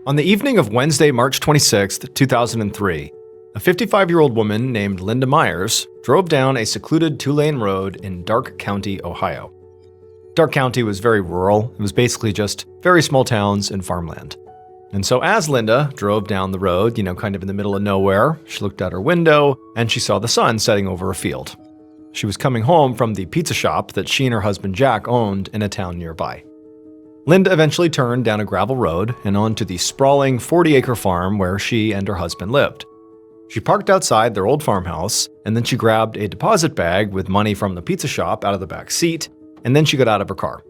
On the evening of Wednesday, March 26, 2003, a 55-year-old woman named Linda Myers drove down a secluded two-lane road in Darke County, Ohio. Darke County was very rural. It was basically just very small towns and farmland. And so as Linda drove down the road, kind of in the middle of nowhere, she looked out her window and she saw the sun setting over a field. She was coming home from the pizza shop that she and her husband Jack owned in a town nearby. Linda eventually turned down a gravel road and onto the sprawling 40-acre farm where she and her husband lived. She parked outside their old farmhouse, and then she grabbed a deposit bag with money from the pizza shop out of the back seat, and then she got out of her car.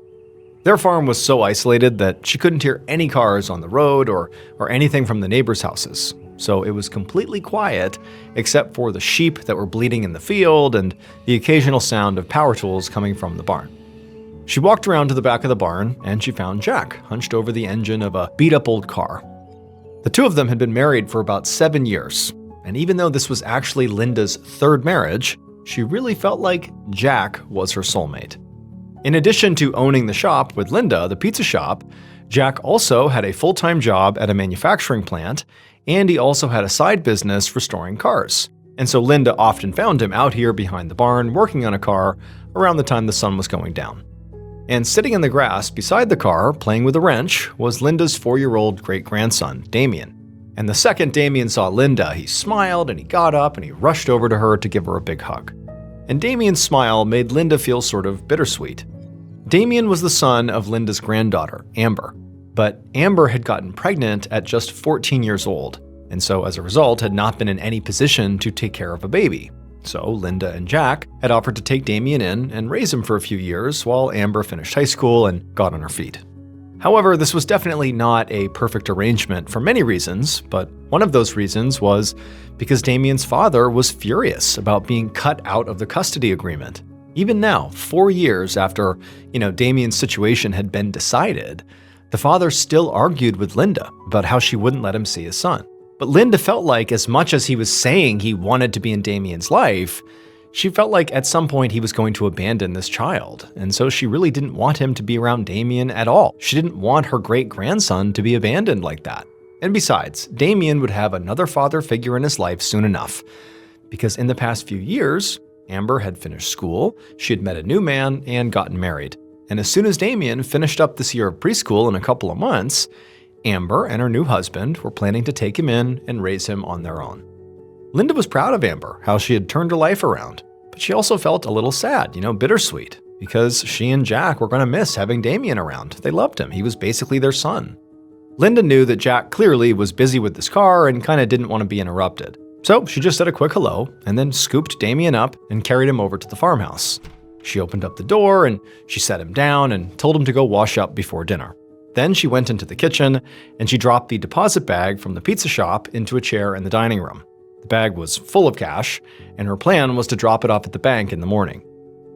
Their farm was so isolated that she couldn't hear any cars on the road or anything from the neighbors' houses. So it was completely quiet, except for the sheep that were bleating in the field and the occasional sound of power tools coming from the barn. She walked around to the back of the barn, and she found Jack hunched over the engine of a beat-up old car. The two of them had been married for about 7 years, and even though this was actually Linda's third marriage, she really felt like Jack was her soulmate. In addition to owning the shop with Linda, the pizza shop, Jack also had a full-time job at a manufacturing plant, and he also had a side business restoring cars. And so Linda often found him out here behind the barn working on a car around the time the sun was going down. And sitting in the grass beside the car, playing with a wrench, was Linda's 4-year-old great-grandson, Damien. And the second Damien saw Linda, he smiled and he got up and he rushed over to her to give her a big hug. And Damien's smile made Linda feel sort of bittersweet. Damien was the son of Linda's granddaughter, Amber. But Amber had gotten pregnant at just 14 years old, and so as a result had not been in any position to take care of a baby. So Linda and Jack had offered to take Damien in and raise him for a few years while Amber finished high school and got on her feet. However, this was definitely not a perfect arrangement for many reasons, but one of those reasons was because Damien's father was furious about being cut out of the custody agreement. Even now, 4 years after, Damien's situation had been decided, the father still argued with Linda about how she wouldn't let him see his son. But Linda felt like as much as he was saying he wanted to be in Damien's life, she felt like at some point he was going to abandon this child, and so she really didn't want him to be around Damien at all. She didn't want her great-grandson to be abandoned like that. And besides, Damien would have another father figure in his life soon enough, because in the past few years, Amber had finished school, she had met a new man, and gotten married. And as soon as Damien finished up this year of preschool in a couple of months, Amber and her new husband were planning to take him in and raise him on their own. Linda was proud of Amber, how she had turned her life around, but she also felt a little sad, bittersweet, because she and Jack were going to miss having Damien around. They loved him. He was basically their son. Linda knew that Jack clearly was busy with this car and kind of didn't want to be interrupted. So she just said a quick hello and then scooped Damien up and carried him over to the farmhouse. She opened up the door and she set him down and told him to go wash up before dinner. Then she went into the kitchen and she dropped the deposit bag from the pizza shop into a chair in the dining room. The bag was full of cash, and her plan was to drop it off at the bank in the morning.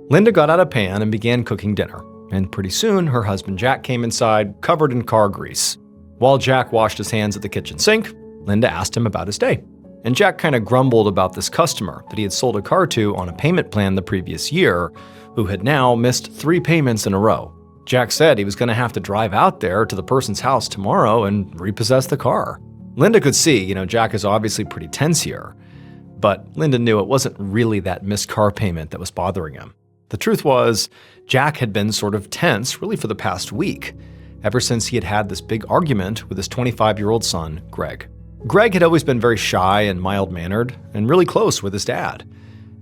Linda got out a pan and began cooking dinner, and pretty soon her husband Jack came inside, covered in car grease. While Jack washed his hands at the kitchen sink, Linda asked him about his day. And Jack kind of grumbled about this customer that he had sold a car to on a payment plan the previous year, who had now missed 3 payments in a row. Jack said he was going to have to drive out there to the person's house tomorrow and repossess the car. Linda could see, Jack is obviously pretty tense here, but Linda knew it wasn't really that missed car payment that was bothering him. The truth was, Jack had been sort of tense really for the past week, ever since he had had this big argument with his 25-year-old son, Greg. Greg had always been very shy and mild-mannered and really close with his dad.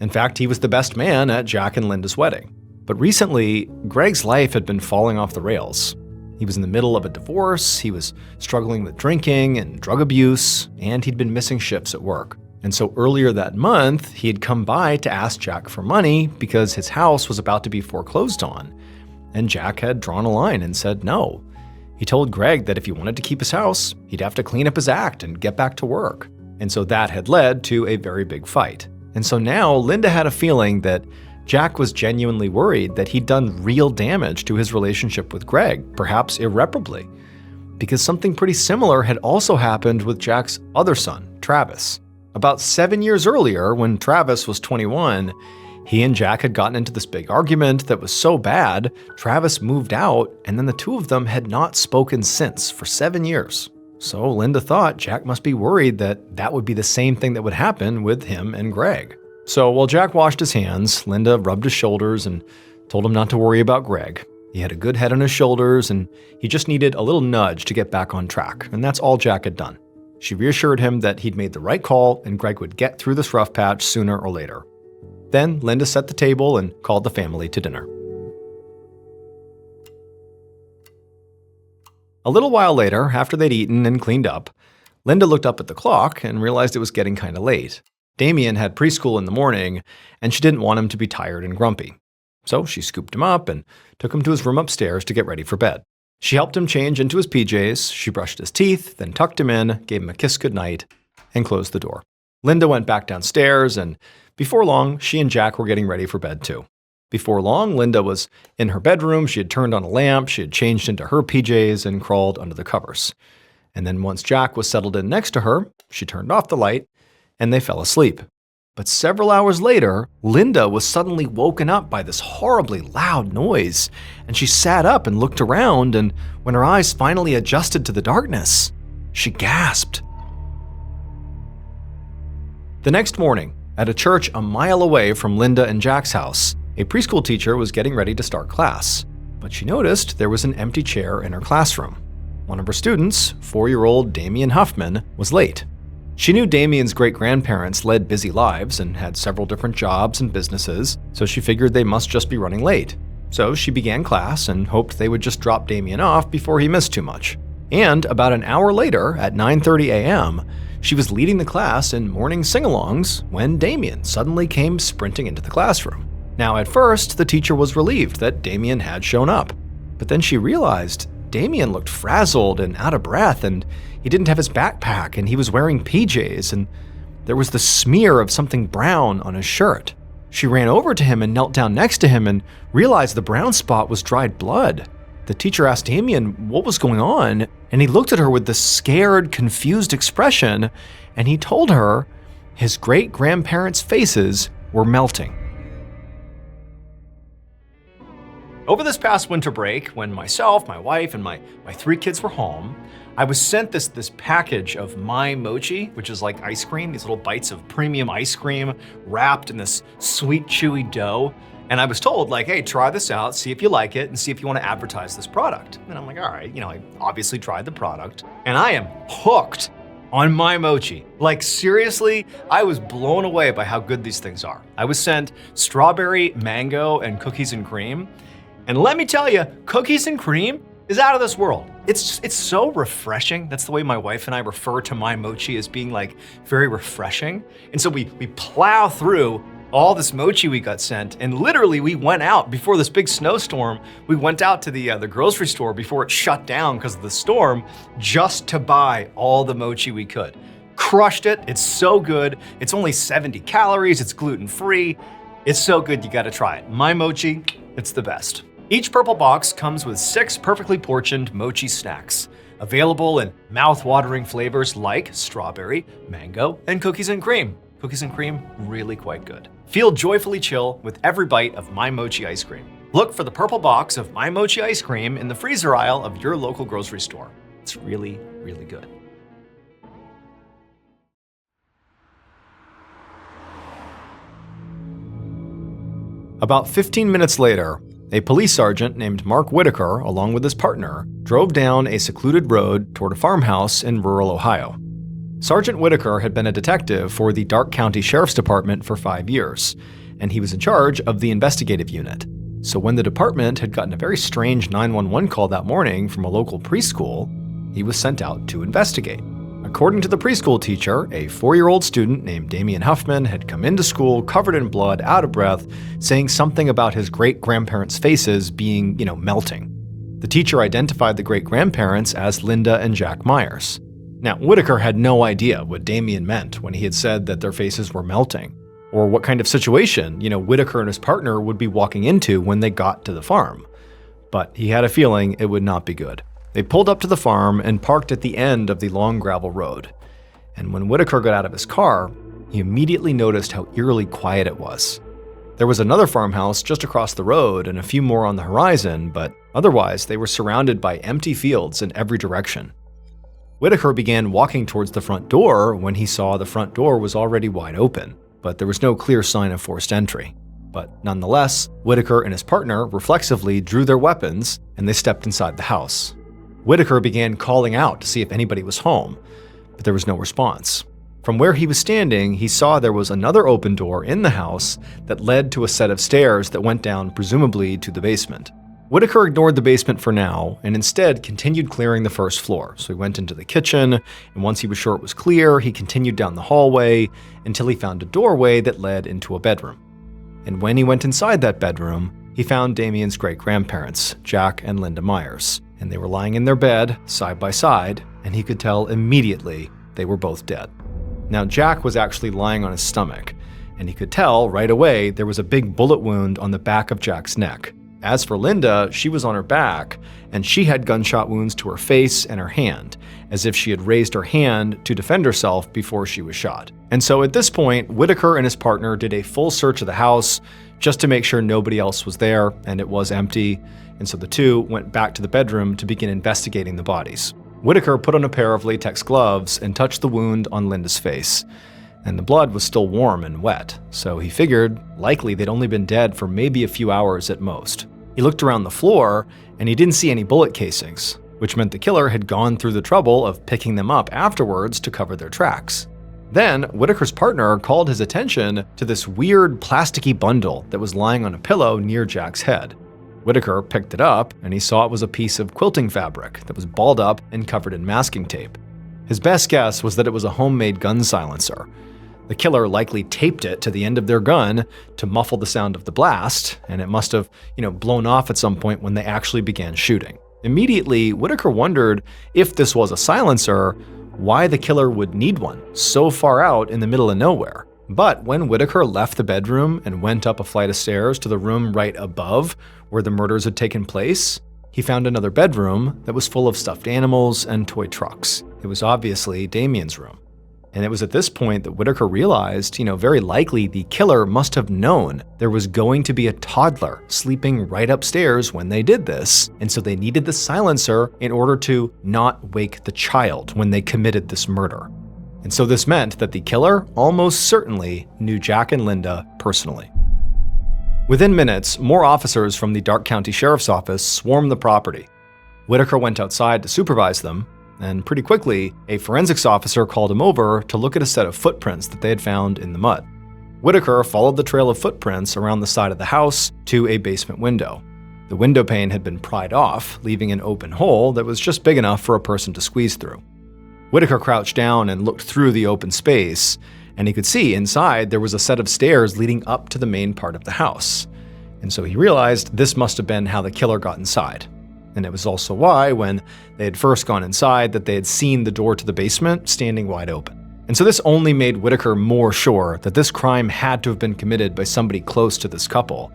In fact, he was the best man at Jack and Linda's wedding. But recently, Greg's life had been falling off the rails. He was in the middle of a divorce, he was struggling with drinking and drug abuse, and he'd been missing shifts at work. And so earlier that month, he had come by to ask Jack for money because his house was about to be foreclosed on. And Jack had drawn a line and said no. He told Greg that if he wanted to keep his house, he'd have to clean up his act and get back to work. And so that had led to a very big fight. And so now Linda had a feeling that Jack was genuinely worried that he'd done real damage to his relationship with Greg, perhaps irreparably, because something pretty similar had also happened with Jack's other son, Travis. About 7 years earlier, when Travis was 21, he and Jack had gotten into this big argument that was so bad, Travis moved out, and then the two of them had not spoken since for 7 years. So Linda thought Jack must be worried that that would be the same thing that would happen with him and Greg. So while Jack washed his hands, Linda rubbed his shoulders and told him not to worry about Greg. He had a good head on his shoulders and he just needed a little nudge to get back on track, and that's all Jack had done. She reassured him that he'd made the right call and Greg would get through this rough patch sooner or later. Then Linda set the table and called the family to dinner. A little while later, after they'd eaten and cleaned up, Linda looked up at the clock and realized it was getting kind of late. Damien had preschool in the morning, and she didn't want him to be tired and grumpy. So she scooped him up and took him to his room upstairs to get ready for bed. She helped him change into his PJs, she brushed his teeth, then tucked him in, gave him a kiss goodnight, and closed the door. Linda went back downstairs, and before long, she and Jack were getting ready for bed too. Before long, Linda was in her bedroom, she had turned on a lamp, she had changed into her PJs and crawled under the covers. And then once Jack was settled in next to her, she turned off the light, and they fell asleep. But several hours later, Linda was suddenly woken up by this horribly loud noise, and she sat up and looked around, and when her eyes finally adjusted to the darkness, she gasped. The next morning, at a church a mile away from Linda and Jack's house, a preschool teacher was getting ready to start class, but she noticed there was an empty chair in her classroom. One of her students, 4-year-old Damien Huffman, was late. She knew Damien's great-grandparents led busy lives and had several different jobs and businesses, so she figured they must just be running late. So she began class and hoped they would just drop Damien off before he missed too much. And about an hour later, at 9:30 a.m., she was leading the class in morning sing-alongs when Damien suddenly came sprinting into the classroom. Now, at first, the teacher was relieved that Damien had shown up, but then she realized Damien looked frazzled and out of breath, and he didn't have his backpack, and he was wearing PJs, and there was the smear of something brown on his shirt. She ran over to him and knelt down next to him and realized the brown spot was dried blood. The teacher asked Damien what was going on, and he looked at her with this scared, confused expression, and he told her his great-grandparents' faces were melting. Over this past winter break, when myself, my wife, and my 3 kids were home, I was sent this package of My Mochi, which is like ice cream, these little bites of premium ice cream wrapped in this sweet, chewy dough. And I was told, like, hey, try this out, see if you like it, and see if you want to advertise this product. And I'm like, all right, I obviously tried the product, and I am hooked on My Mochi. Like, seriously, I was blown away by how good these things are. I was sent strawberry, mango, and cookies and cream. And let me tell you, cookies and cream is out of this world. It's so refreshing. That's the way my wife and I refer to My Mochi, as being like very refreshing. And so we plow through all this mochi we got sent, and literally we went out before this big snowstorm. We went out to the grocery store before it shut down because of the storm, just to buy all the mochi we could. Crushed it. It's so good. It's only 70 calories. It's gluten-free. It's so good, you gotta try it. My Mochi, it's the best. Each purple box comes with 6 perfectly portioned mochi snacks, available in mouth-watering flavors like strawberry, mango, and cookies and cream. Cookies and cream, really quite good. Feel joyfully chill with every bite of My Mochi ice cream. Look for the purple box of My Mochi ice cream in the freezer aisle of your local grocery store. It's really, really good. About 15 minutes later, a police sergeant named Mark Whitaker, along with his partner, drove down a secluded road toward a farmhouse in rural Ohio. Sergeant Whitaker had been a detective for the Darke County Sheriff's Department for 5 years, and he was in charge of the investigative unit. So when the department had gotten a very strange 911 call that morning from a local preschool, he was sent out to investigate. According to the preschool teacher, a 4-year-old student named Damien Huffman had come into school covered in blood, out of breath, saying something about his great-grandparents' faces being, melting. The teacher identified the great-grandparents as Linda and Jack Myers. Now, Whitaker had no idea what Damien meant when he had said that their faces were melting, or what kind of situation, Whitaker and his partner would be walking into when they got to the farm. But he had a feeling it would not be good. They pulled up to the farm and parked at the end of the long gravel road. And when Whitaker got out of his car, he immediately noticed how eerily quiet it was. There was another farmhouse just across the road and a few more on the horizon, but otherwise they were surrounded by empty fields in every direction. Whitaker began walking towards the front door when he saw the front door was already wide open, but there was no clear sign of forced entry. But nonetheless, Whitaker and his partner reflexively drew their weapons and they stepped inside the house. Whitaker began calling out to see if anybody was home, but there was no response. From where he was standing, he saw there was another open door in the house that led to a set of stairs that went down presumably to the basement. Whitaker ignored the basement for now and instead continued clearing the first floor. So he went into the kitchen, and once he was sure it was clear, he continued down the hallway until he found a doorway that led into a bedroom. And when he went inside that bedroom, he found Damien's great-grandparents, Jack and Linda Myers, and they were lying in their bed, side by side, and he could tell immediately they were both dead. Now, Jack was actually lying on his stomach, and he could tell right away there was a big bullet wound on the back of Jack's neck. As for Linda, she was on her back, and she had gunshot wounds to her face and her hand, as if she had raised her hand to defend herself before she was shot. And so at this point, Whitaker and his partner did a full search of the house just to make sure nobody else was there, and it was empty. And so the two went back to the bedroom to begin investigating the bodies. Whitaker put on a pair of latex gloves and touched the wound on Linda's face. And the blood was still warm and wet, so he figured likely they'd only been dead for maybe a few hours at most. He looked around the floor, and he didn't see any bullet casings, which meant the killer had gone through the trouble of picking them up afterwards to cover their tracks. Then, Whitaker's partner called his attention to this weird plasticky bundle that was lying on a pillow near Jack's head. Whitaker picked it up, and he saw it was a piece of quilting fabric that was balled up and covered in masking tape. His best guess was that it was a homemade gun silencer. The killer likely taped it to the end of their gun to muffle the sound of the blast, and it must have, blown off at some point when they actually began shooting. Immediately, Whitaker wondered if this was a silencer, why the killer would need one so far out in the middle of nowhere. But when Whitaker left the bedroom and went up a flight of stairs to the room right above where the murders had taken place, he found another bedroom that was full of stuffed animals and toy trucks. It was obviously Damien's room. And it was at this point that Whitaker realized, very likely the killer must have known there was going to be a toddler sleeping right upstairs when they did this, and so they needed the silencer in order to not wake the child when they committed this murder. And so this meant that the killer almost certainly knew Jack and Linda personally. Within minutes, more officers from the Darke County Sheriff's Office swarmed the property. Whitaker went outside to supervise them, and pretty quickly, a forensics officer called him over to look at a set of footprints that they had found in the mud. Whitaker followed the trail of footprints around the side of the house to a basement window. The window pane had been pried off, leaving an open hole that was just big enough for a person to squeeze through. Whitaker crouched down and looked through the open space, and he could see inside there was a set of stairs leading up to the main part of the house. And so he realized this must have been how the killer got inside. And it was also why, when they had first gone inside, that they had seen the door to the basement standing wide open. And so this only made Whitaker more sure that this crime had to have been committed by somebody close to this couple,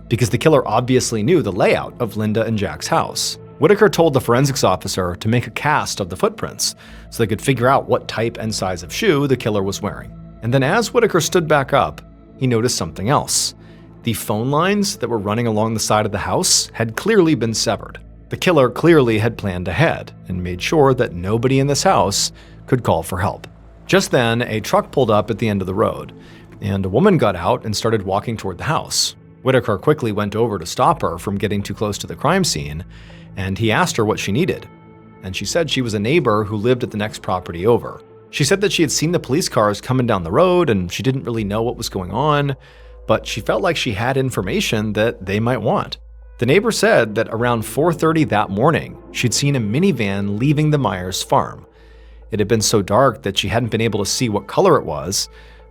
because the killer obviously knew the layout of Linda and Jack's house. Whitaker told the forensics officer to make a cast of the footprints so they could figure out what type and size of shoe the killer was wearing. And then as Whitaker stood back up, he noticed something else. The phone lines that were running along the side of the house had clearly been severed. The killer clearly had planned ahead and made sure that nobody in this house could call for help. Just then, a truck pulled up at the end of the road, and a woman got out and started walking toward the house. Whitaker quickly went over to stop her from getting too close to the crime scene, and he asked her what she needed. And she said she was a neighbor who lived at the next property over. She said that she had seen the police cars coming down the road and she didn't really know what was going on, but she felt like she had information that they might want. The neighbor said that around 4:30 that morning, she'd seen a minivan leaving the Myers farm. It had been so dark that she hadn't been able to see what color it was,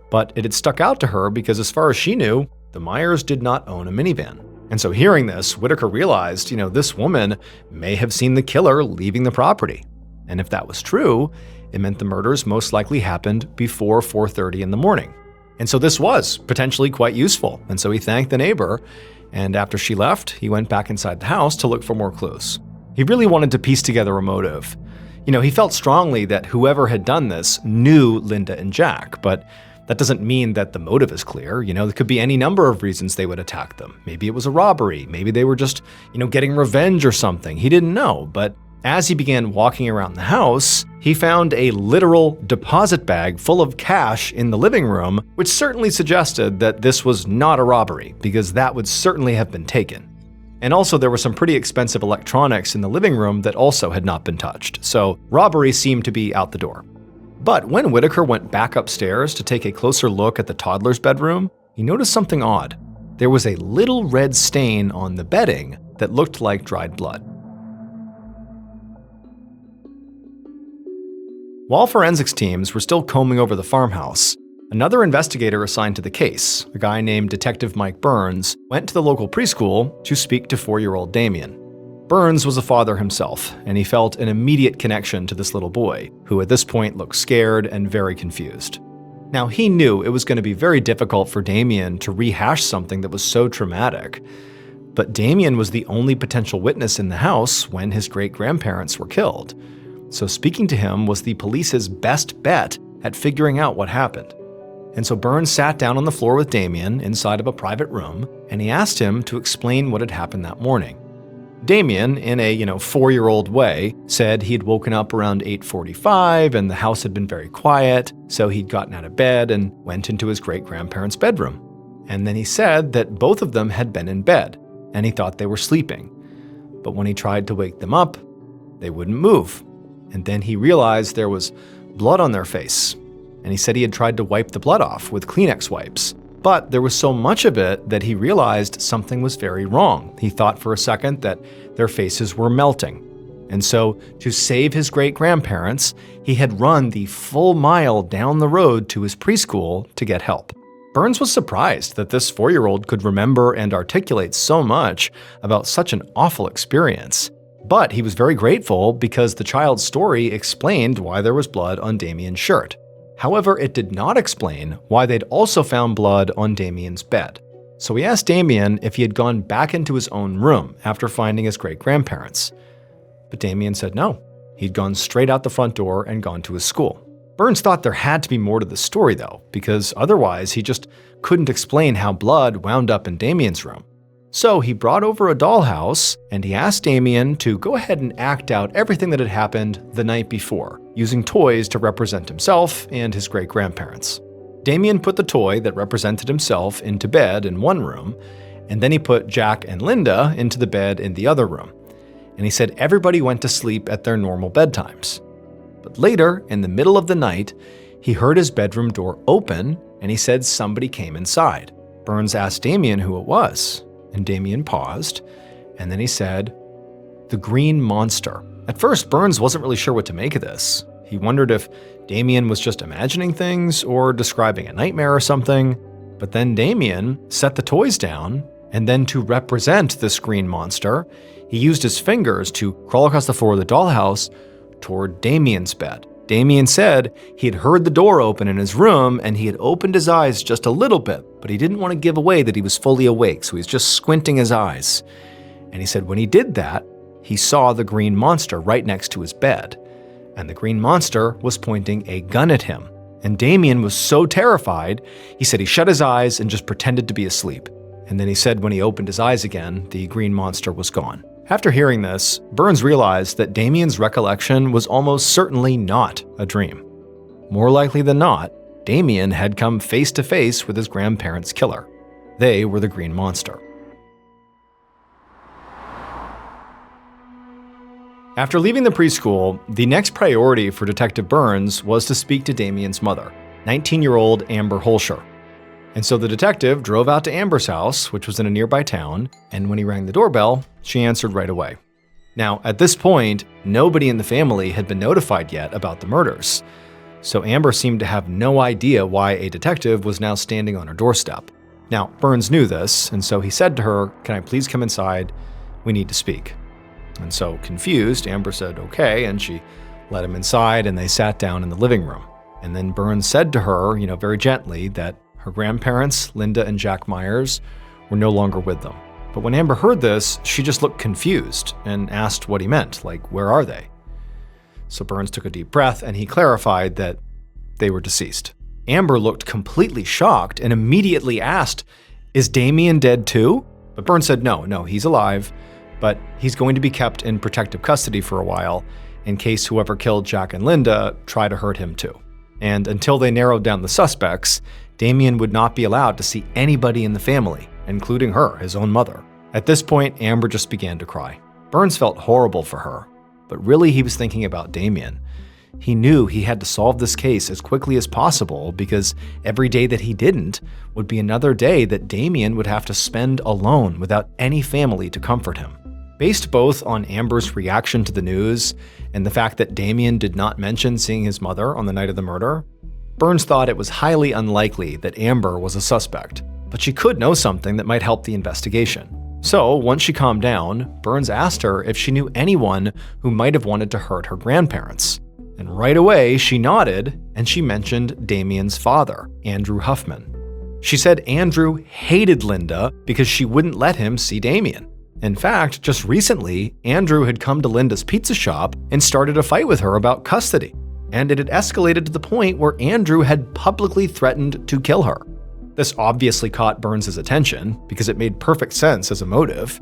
but it had stuck out to her because as far as she knew, the Myers did not own a minivan. And so hearing this, Whitaker realized, this woman may have seen the killer leaving the property. And if that was true, it meant the murders most likely happened before 4:30 in the morning. And so this was potentially quite useful. And so he thanked the neighbor, and after she left, he went back inside the house to look for more clues. He really wanted to piece together a motive. He felt strongly that whoever had done this knew Linda and Jack, but that doesn't mean that the motive is clear. There could be any number of reasons they would attack them. Maybe it was a robbery. Maybe they were just, getting revenge or something. He didn't know, but As he began walking around the house, he found a literal deposit bag full of cash in the living room, which certainly suggested that this was not a robbery, because that would certainly have been taken. And also, there were some pretty expensive electronics in the living room that also had not been touched, so robbery seemed to be out the door. But when Whitaker went back upstairs to take a closer look at the toddler's bedroom, he noticed something odd. There was a little red stain on the bedding that looked like dried blood. While forensics teams were still combing over the farmhouse, another investigator assigned to the case, a guy named Detective Mike Burns, went to the local preschool to speak to 4-year-old Damien. Burns was a father himself, and he felt an immediate connection to this little boy, who at this point looked scared and very confused. Now, he knew it was going to be very difficult for Damien to rehash something that was so traumatic, but Damien was the only potential witness in the house when his great-grandparents were killed. So speaking to him was the police's best bet at figuring out what happened. And so Burns sat down on the floor with Damien inside of a private room, and he asked him to explain what had happened that morning. Damien, in a 4-year-old way, said he'd woken up around 8:45 and the house had been very quiet, so he'd gotten out of bed and went into his great-grandparents' bedroom. And then he said that both of them had been in bed, and he thought they were sleeping. But when he tried to wake them up, they wouldn't move. And then he realized there was blood on their face, and he said he had tried to wipe the blood off with Kleenex wipes. But there was so much of it that he realized something was very wrong. He thought for a second that their faces were melting. And so, to save his great-grandparents, he had run the full mile down the road to his preschool to get help. Burns was surprised that this 4-year-old could remember and articulate so much about such an awful experience. But he was very grateful because the child's story explained why there was blood on Damien's shirt. However, it did not explain why they'd also found blood on Damien's bed. So we asked Damien if he had gone back into his own room after finding his great-grandparents. But Damien said no. He'd gone straight out the front door and gone to his school. Burns thought there had to be more to the story, though, because otherwise he just couldn't explain how blood wound up in Damien's room. So he brought over a dollhouse, and he asked Damien to go ahead and act out everything that had happened the night before, using toys to represent himself and his great-grandparents. Damien put the toy that represented himself into bed in one room, and then he put Jack and Linda into the bed in the other room. And he said everybody went to sleep at their normal bedtimes. But later, in the middle of the night, he heard his bedroom door open, and he said somebody came inside. Burns asked Damien who it was. And Damien paused, and then he said, "The green monster." At first, Burns wasn't really sure what to make of this. He wondered if Damien was just imagining things or describing a nightmare or something. But then Damien set the toys down, and then to represent this green monster, he used his fingers to crawl across the floor of the dollhouse toward Damien's bed. Damien said he had heard the door open in his room and he had opened his eyes just a little bit, but he didn't want to give away that he was fully awake, so he's just squinting his eyes. And he said when he did that, he saw the green monster right next to his bed. And the green monster was pointing a gun at him. And Damien was so terrified, he said he shut his eyes and just pretended to be asleep. And then he said when he opened his eyes again, the green monster was gone. After hearing this, Burns realized that Damien's recollection was almost certainly not a dream. More likely than not, Damien had come face to face with his grandparents' killer. They were the green monster. After leaving the preschool, the next priority for Detective Burns was to speak to Damien's mother, 19-year-old Amber Holscher. And so the detective drove out to Amber's house, which was in a nearby town, and when he rang the doorbell, she answered right away. Now, at this point, nobody in the family had been notified yet about the murders, so Amber seemed to have no idea why a detective was now standing on her doorstep. Now, Burns knew this, and so he said to her, "Can I please come inside? We need to speak." And so, confused, Amber said okay, and she let him inside, and they sat down in the living room. And then Burns said to her, very gently, that her grandparents, Linda and Jack Myers, were no longer with them. But when Amber heard this, she just looked confused and asked what he meant, like, where are they? So Burns took a deep breath and he clarified that they were deceased. Amber looked completely shocked and immediately asked, "Is Damien dead too?" But Burns said, no, he's alive. but he's going to be kept in protective custody for a while in case whoever killed Jack and Linda try to hurt him too. And until they narrowed down the suspects, Damien would not be allowed to see anybody in the family, including her, his own mother. At this point, Amber just began to cry. Burns felt horrible for her, but really he was thinking about Damien. He knew he had to solve this case as quickly as possible because every day that he didn't would be another day that Damien would have to spend alone without any family to comfort him. Based both on Amber's reaction to the news and the fact that Damien did not mention seeing his mother on the night of the murder, Burns thought it was highly unlikely that Amber was a suspect, but she could know something that might help the investigation. So, once she calmed down, Burns asked her if she knew anyone who might have wanted to hurt her grandparents. And right away, she nodded and she mentioned Damien's father, Andrew Huffman. She said Andrew hated Linda because she wouldn't let him see Damien. In fact, just recently, Andrew had come to Linda's pizza shop and started a fight with her about custody. And it had escalated to the point where Andrew had publicly threatened to kill her. This obviously caught Burns' attention because it made perfect sense as a motive.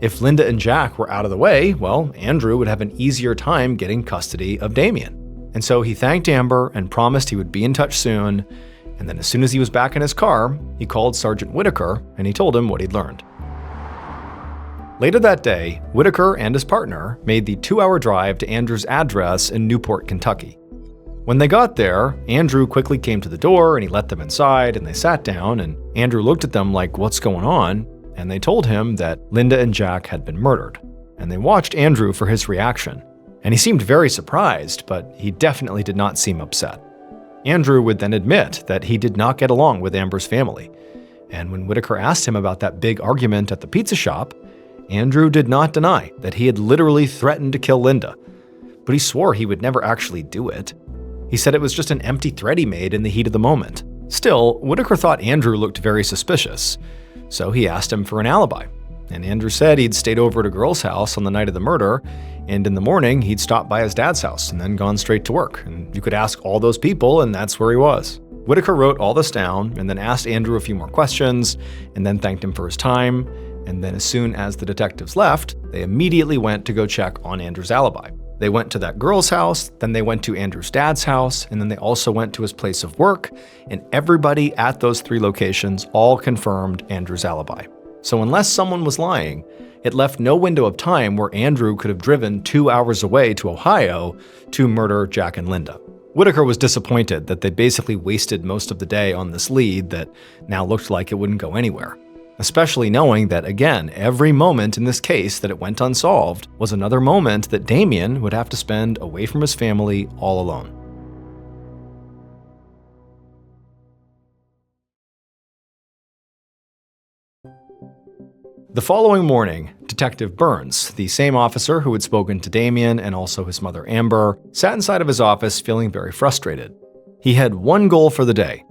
If Linda and Jack were out of the way, well, Andrew would have an easier time getting custody of Damien. And so he thanked Amber and promised he would be in touch soon. And then as soon as he was back in his car, he called Sergeant Whitaker and he told him what he'd learned. Later that day, Whitaker and his partner made the 2-hour drive to Andrew's address in Newport, Kentucky. When they got there, Andrew quickly came to the door and he let them inside and they sat down and Andrew looked at them like, "What's going on?" And they told him that Linda and Jack had been murdered. And they watched Andrew for his reaction. And he seemed very surprised, but he definitely did not seem upset. Andrew would then admit that he did not get along with Amber's family. And when Whitaker asked him about that big argument at the pizza shop, Andrew did not deny that he had literally threatened to kill Linda. But he swore he would never actually do it. He said it was just an empty threat he made in the heat of the moment. Still, Whitaker thought Andrew looked very suspicious. So he asked him for an alibi. And Andrew said he'd stayed over at a girl's house on the night of the murder, and in the morning he'd stopped by his dad's house and then gone straight to work. And you could ask all those people, and that's where he was. Whitaker wrote all this down and then asked Andrew a few more questions, and then thanked him for his time. And then as soon as the detectives left, they immediately went to go check on Andrew's alibi. They went to that girl's house, then they went to Andrew's dad's house, and then they also went to his place of work, and everybody at those 3 locations all confirmed Andrew's alibi. So unless someone was lying, it left no window of time where Andrew could have driven 2 hours away to Ohio to murder Jack and Linda. Whitaker was disappointed that they basically wasted most of the day on this lead that now looked like it wouldn't go anywhere. Especially knowing that, again, every moment in this case that it went unsolved was another moment that Damien would have to spend away from his family all alone. The following morning, Detective Burns, the same officer who had spoken to Damien and also his mother Amber, sat inside of his office feeling very frustrated. He had one goal for the day.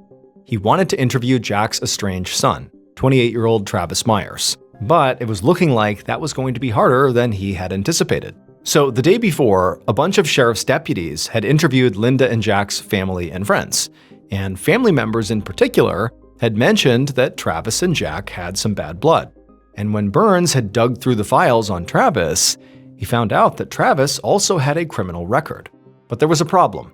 He wanted to interview Jack's estranged son, 28-year-old Travis Myers. But it was looking like that was going to be harder than he had anticipated. So the day before, a bunch of sheriff's deputies had interviewed Linda and Jack's family and friends. And family members in particular had mentioned that Travis and Jack had some bad blood. And when Burns had dug through the files on Travis, he found out that Travis also had a criminal record. But there was a problem.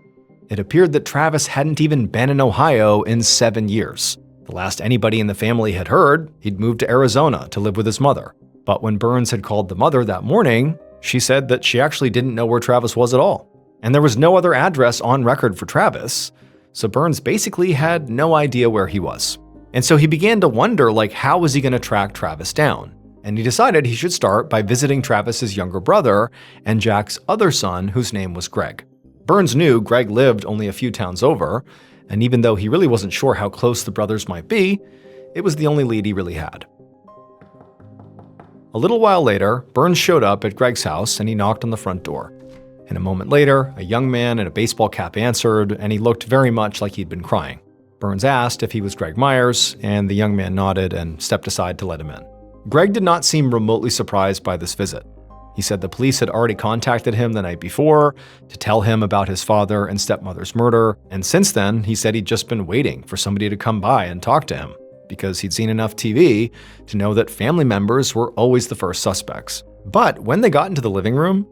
It appeared that Travis hadn't even been in Ohio in 7 years. The last anybody in the family had heard, he'd moved to Arizona to live with his mother. But when Burns had called the mother that morning, she said that she actually didn't know where Travis was at all. And there was no other address on record for Travis, so Burns basically had no idea where he was. And so he began to wonder, how was he going to track Travis down? And he decided he should start by visiting Travis's younger brother and Jack's other son, whose name was Greg. Burns knew Greg lived only a few towns over, and even though he really wasn't sure how close the brothers might be, it was the only lead he really had. A little while later, Burns showed up at Greg's house and he knocked on the front door. And a moment later, a young man in a baseball cap answered, and he looked very much like he'd been crying. Burns asked if he was Greg Myers, and the young man nodded and stepped aside to let him in. Greg did not seem remotely surprised by this visit. He said the police had already contacted him the night before to tell him about his father and stepmother's murder, and since then, he said he'd just been waiting for somebody to come by and talk to him, because he'd seen enough TV to know that family members were always the first suspects. But when they got into the living room,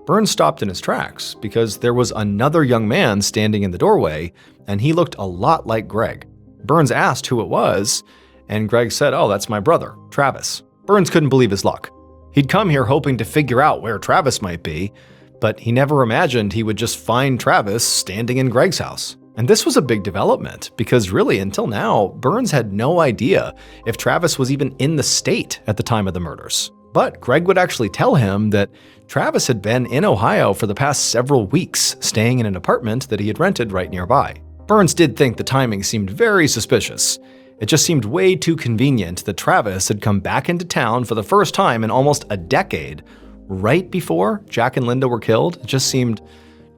Burns stopped in his tracks because there was another young man standing in the doorway, and he looked a lot like Greg. Burns asked who it was, and Greg said, "Oh, that's my brother, Travis." Burns couldn't believe his luck. He'd come here hoping to figure out where Travis might be, but he never imagined he would just find Travis standing in Greg's house. And this was a big development because really, until now, Burns had no idea if Travis was even in the state at the time of the murders. But Greg would actually tell him that Travis had been in Ohio for the past several weeks, staying in an apartment that he had rented right nearby. Burns did think the timing seemed very suspicious. It just seemed way too convenient that Travis had come back into town for the first time in almost a decade, right before Jack and Linda were killed. It just seemed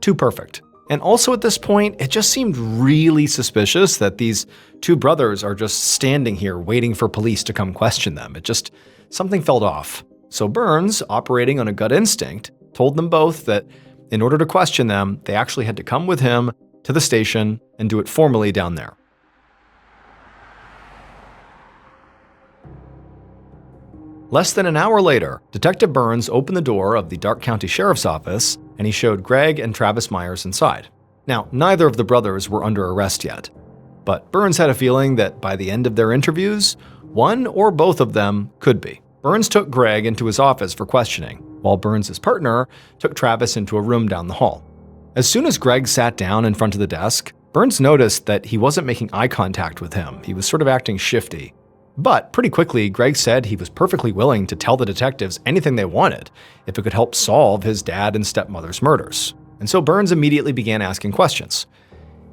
too perfect. And also at this point, it just seemed really suspicious that these two brothers are just standing here waiting for police to come question them. Something felt off. So Burns, operating on a gut instinct, told them both that in order to question them, they actually had to come with him to the station and do it formally down there. Less than an hour later, Detective Burns opened the door of the Darke County Sheriff's Office, and he showed Greg and Travis Myers inside. Now, neither of the brothers were under arrest yet, but Burns had a feeling that by the end of their interviews, one or both of them could be. Burns took Greg into his office for questioning, while Burns' partner took Travis into a room down the hall. As soon as Greg sat down in front of the desk, Burns noticed that he wasn't making eye contact with him. He was sort of acting shifty. But pretty quickly, Greg said he was perfectly willing to tell the detectives anything they wanted if it could help solve his dad and stepmother's murders. And so Burns immediately began asking questions.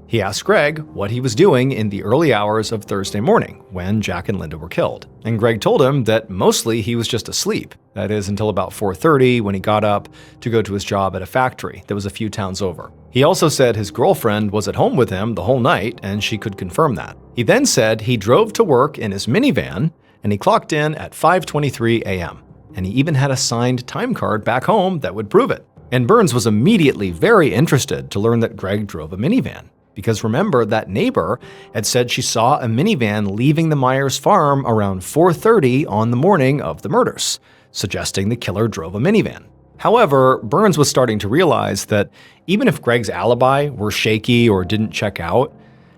He asked Greg what he was doing in the early hours of Thursday morning when Jack and Linda were killed. And Greg told him that mostly he was just asleep. That is, until about 4:30 when he got up to go to his job at a factory that was a few towns over. He also said his girlfriend was at home with him the whole night, and she could confirm that. He then said he drove to work in his minivan, and he clocked in at 5:23 a.m. And he even had a signed time card back home that would prove it. And Burns was immediately very interested to learn that Greg drove a minivan. Because remember, that neighbor had said she saw a minivan leaving the Myers farm around 4:30 on the morning of the murders, suggesting the killer drove a minivan. However, Burns was starting to realize that even if Greg's alibi were shaky or didn't check out,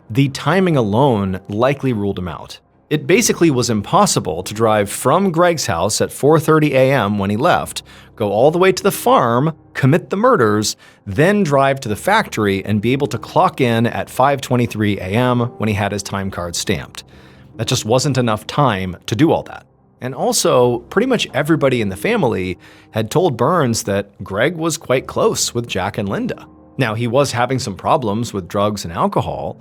the timing alone likely ruled him out. It basically was impossible to drive from Greg's house at 4:30 a.m. when he left, go all the way to the farm, commit the murders, then drive to the factory and be able to clock in at 5:23 a.m. when he had his time card stamped. That just wasn't enough time to do all that. And also, pretty much everybody in the family had told Burns that Greg was quite close with Jack and Linda. Now, he was having some problems with drugs and alcohol,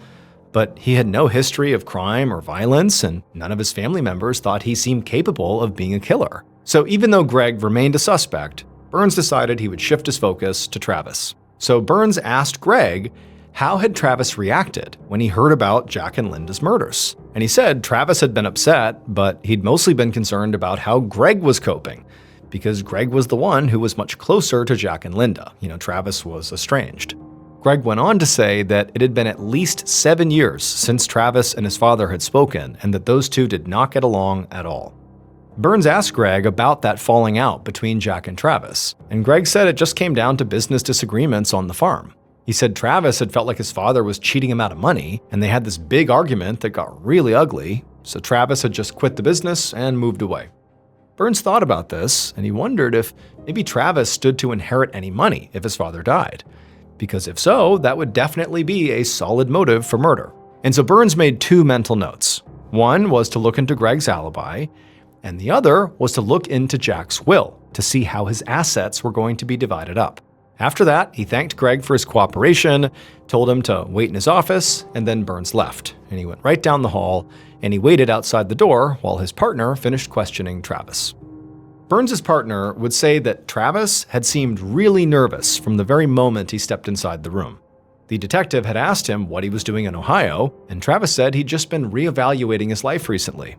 but he had no history of crime or violence, and none of his family members thought he seemed capable of being a killer. So even though Greg remained a suspect, Burns decided he would shift his focus to Travis. So Burns asked Greg how had Travis reacted when he heard about Jack and Linda's murders. And he said Travis had been upset, but he'd mostly been concerned about how Greg was coping, because Greg was the one who was much closer to Jack and Linda. Travis was estranged. Greg went on to say that it had been at least 7 years since Travis and his father had spoken, and that those two did not get along at all. Burns asked Greg about that falling out between Jack and Travis, and Greg said it just came down to business disagreements on the farm. He said Travis had felt like his father was cheating him out of money, and they had this big argument that got really ugly, so Travis had just quit the business and moved away. Burns thought about this, and he wondered if maybe Travis stood to inherit any money if his father died. Because if so, that would definitely be a solid motive for murder. And so Burns made two mental notes. One was to look into Greg's alibi, and the other was to look into Jack's will to see how his assets were going to be divided up. After that, he thanked Greg for his cooperation, told him to wait in his office, and then Burns left. And he went right down the hall, and he waited outside the door while his partner finished questioning Travis. Burns' partner would say that Travis had seemed really nervous from the very moment he stepped inside the room. The detective had asked him what he was doing in Ohio, and Travis said he'd just been reevaluating his life recently.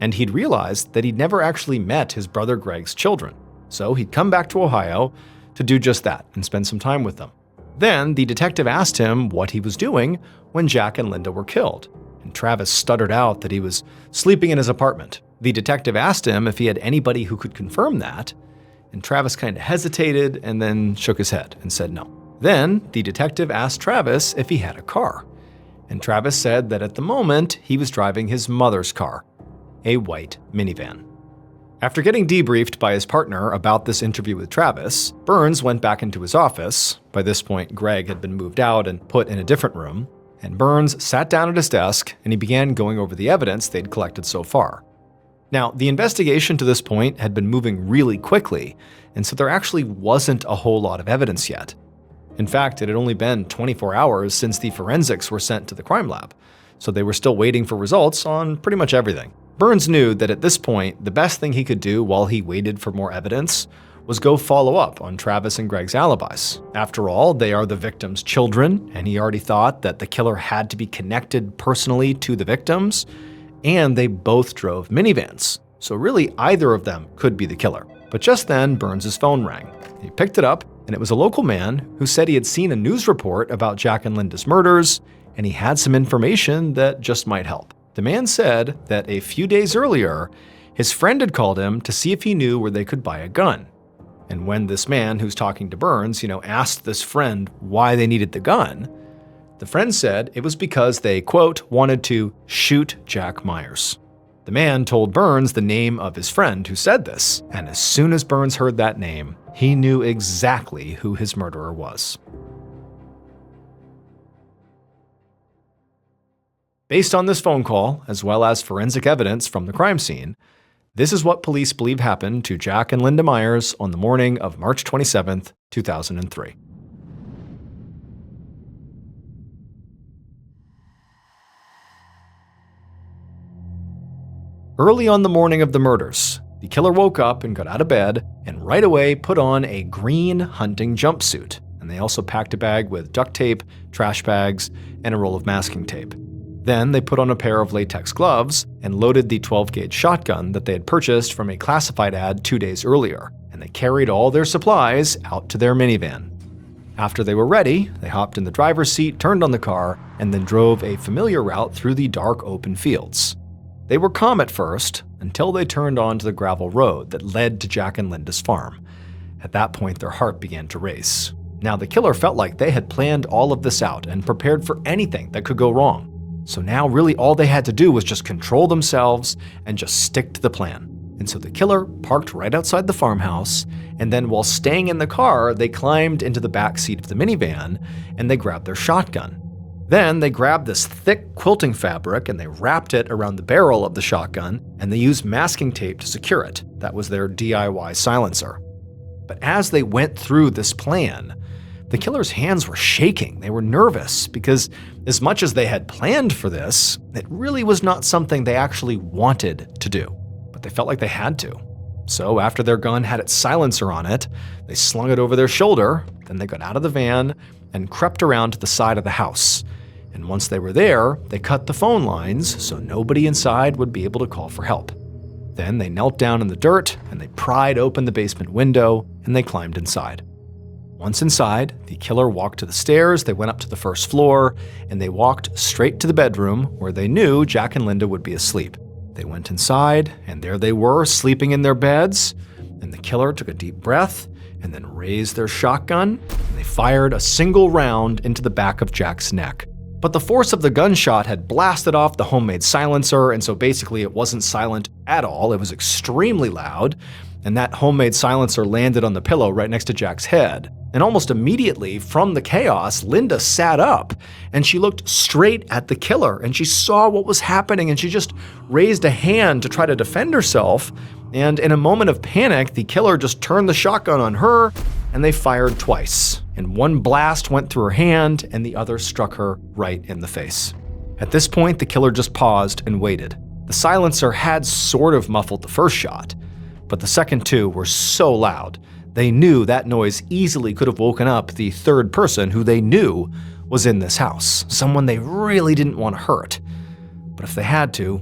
And he'd realized that he'd never actually met his brother Greg's children, so he'd come back to Ohio to do just that and spend some time with them. Then the detective asked him what he was doing when Jack and Linda were killed, and Travis stuttered out that he was sleeping in his apartment. The detective asked him if he had anybody who could confirm that, and Travis kind of hesitated and then shook his head and said no. Then the detective asked Travis if he had a car, and Travis said that at the moment he was driving his mother's car, a white minivan. After getting debriefed by his partner about this interview with Travis, Burns went back into his office. By this point, Greg had been moved out and put in a different room, and Burns sat down at his desk and he began going over the evidence they'd collected so far. Now, the investigation to this point had been moving really quickly, and so there actually wasn't a whole lot of evidence yet. In fact, it had only been 24 hours since the forensics were sent to the crime lab, so they were still waiting for results on pretty much everything. Burns knew that at this point, the best thing he could do while he waited for more evidence was go follow up on Travis and Greg's alibis. After all, they are the victims' children, and he already thought that the killer had to be connected personally to the victims, and they both drove minivans. So really, either of them could be the killer. But just then, Burns' phone rang. He picked it up, and it was a local man who said he had seen a news report about Jack and Linda's murders, and he had some information that just might help. The man said that a few days earlier, his friend had called him to see if he knew where they could buy a gun. And when this man who's talking to Burns, asked this friend why they needed the gun, the friend said it was because they, quote, wanted to shoot Jack Myers. The man told Burns the name of his friend who said this, and as soon as Burns heard that name, he knew exactly who his murderer was. Based on this phone call, as well as forensic evidence from the crime scene, this is what police believe happened to Jack and Linda Myers on the morning of March 27, 2003. Early on the morning of the murders, the killer woke up and got out of bed and right away put on a green hunting jumpsuit, and they also packed a bag with duct tape, trash bags, and a roll of masking tape. Then they put on a pair of latex gloves and loaded the 12-gauge shotgun that they had purchased from a classified ad 2 days earlier, and they carried all their supplies out to their minivan. After they were ready, they hopped in the driver's seat, turned on the car, and then drove a familiar route through the dark open fields. They were calm at first, until they turned onto the gravel road that led to Jack and Linda's farm. At that point, their heart began to race. Now, the killer felt like they had planned all of this out and prepared for anything that could go wrong. So now really all they had to do was just control themselves and just stick to the plan. And so the killer parked right outside the farmhouse, and then while staying in the car, they climbed into the back seat of the minivan and they grabbed their shotgun. Then they grabbed this thick quilting fabric and they wrapped it around the barrel of the shotgun, and they used masking tape to secure it. That was their DIY silencer. But as they went through this plan, the killer's hands were shaking. They were nervous because as much as they had planned for this, it really was not something they actually wanted to do. But they felt like they had to. So after their gun had its silencer on it, they slung it over their shoulder, then they got out of the van and crept around to the side of the house. And once they were there, they cut the phone lines so nobody inside would be able to call for help. Then they knelt down in the dirt and they pried open the basement window and they climbed inside. Once inside, the killer walked to the stairs, they went up to the first floor, and they walked straight to the bedroom where they knew Jack and Linda would be asleep. They went inside, and there they were, sleeping in their beds, and the killer took a deep breath and then raised their shotgun, and they fired a single round into the back of Jack's neck. But the force of the gunshot had blasted off the homemade silencer, and so basically it wasn't silent at all. It was extremely loud, and that homemade silencer landed on the pillow right next to Jack's head. And almost immediately, from the chaos, Linda sat up, and she looked straight at the killer, and she saw what was happening, and she just raised a hand to try to defend herself. And in a moment of panic, the killer just turned the shotgun on her, and they fired twice. And one blast went through her hand, and the other struck her right in the face. At this point, the killer just paused and waited. The silencer had sort of muffled the first shot, but the second two were so loud, they knew that noise easily could have woken up the third person who they knew was in this house, someone they really didn't want to hurt. But if they had to,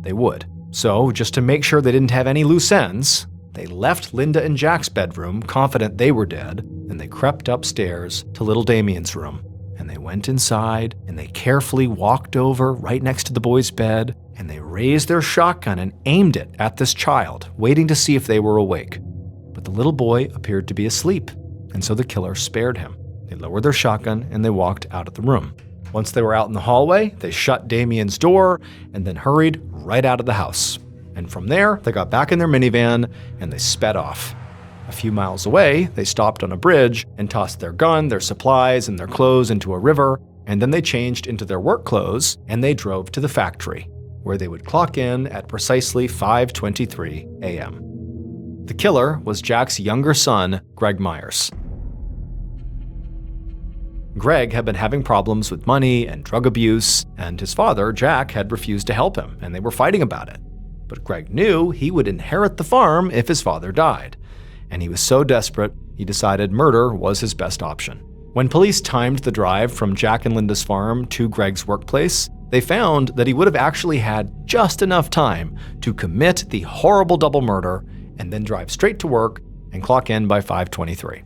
they would. So, just to make sure they didn't have any loose ends, they left Linda and Jack's bedroom, confident they were dead, and they crept upstairs to little Damien's room. And they went inside, and they carefully walked over right next to the boy's bed, and they raised their shotgun and aimed it at this child, waiting to see if they were awake. But but the little boy appeared to be asleep, and so the killer spared him. They lowered their shotgun and they walked out of the room. Once they were out in the hallway, they shut Damien's door and then hurried right out of the house. And from there, they got back in their minivan and they sped off. A few miles away, they stopped on a bridge and tossed their gun, their supplies, and their clothes into a river, and then they changed into their work clothes and they drove to the factory, where they would clock in at precisely 5:23 a.m. The killer was Jack's younger son, Greg Myers. Greg had been having problems with money and drug abuse, and his father, Jack, had refused to help him, and they were fighting about it. But Greg knew he would inherit the farm if his father died, and he was so desperate, he decided murder was his best option. When police timed the drive from Jack and Linda's farm to Greg's workplace, they found that he would have actually had just enough time to commit the horrible double murder and then drive straight to work and clock in by 5:23.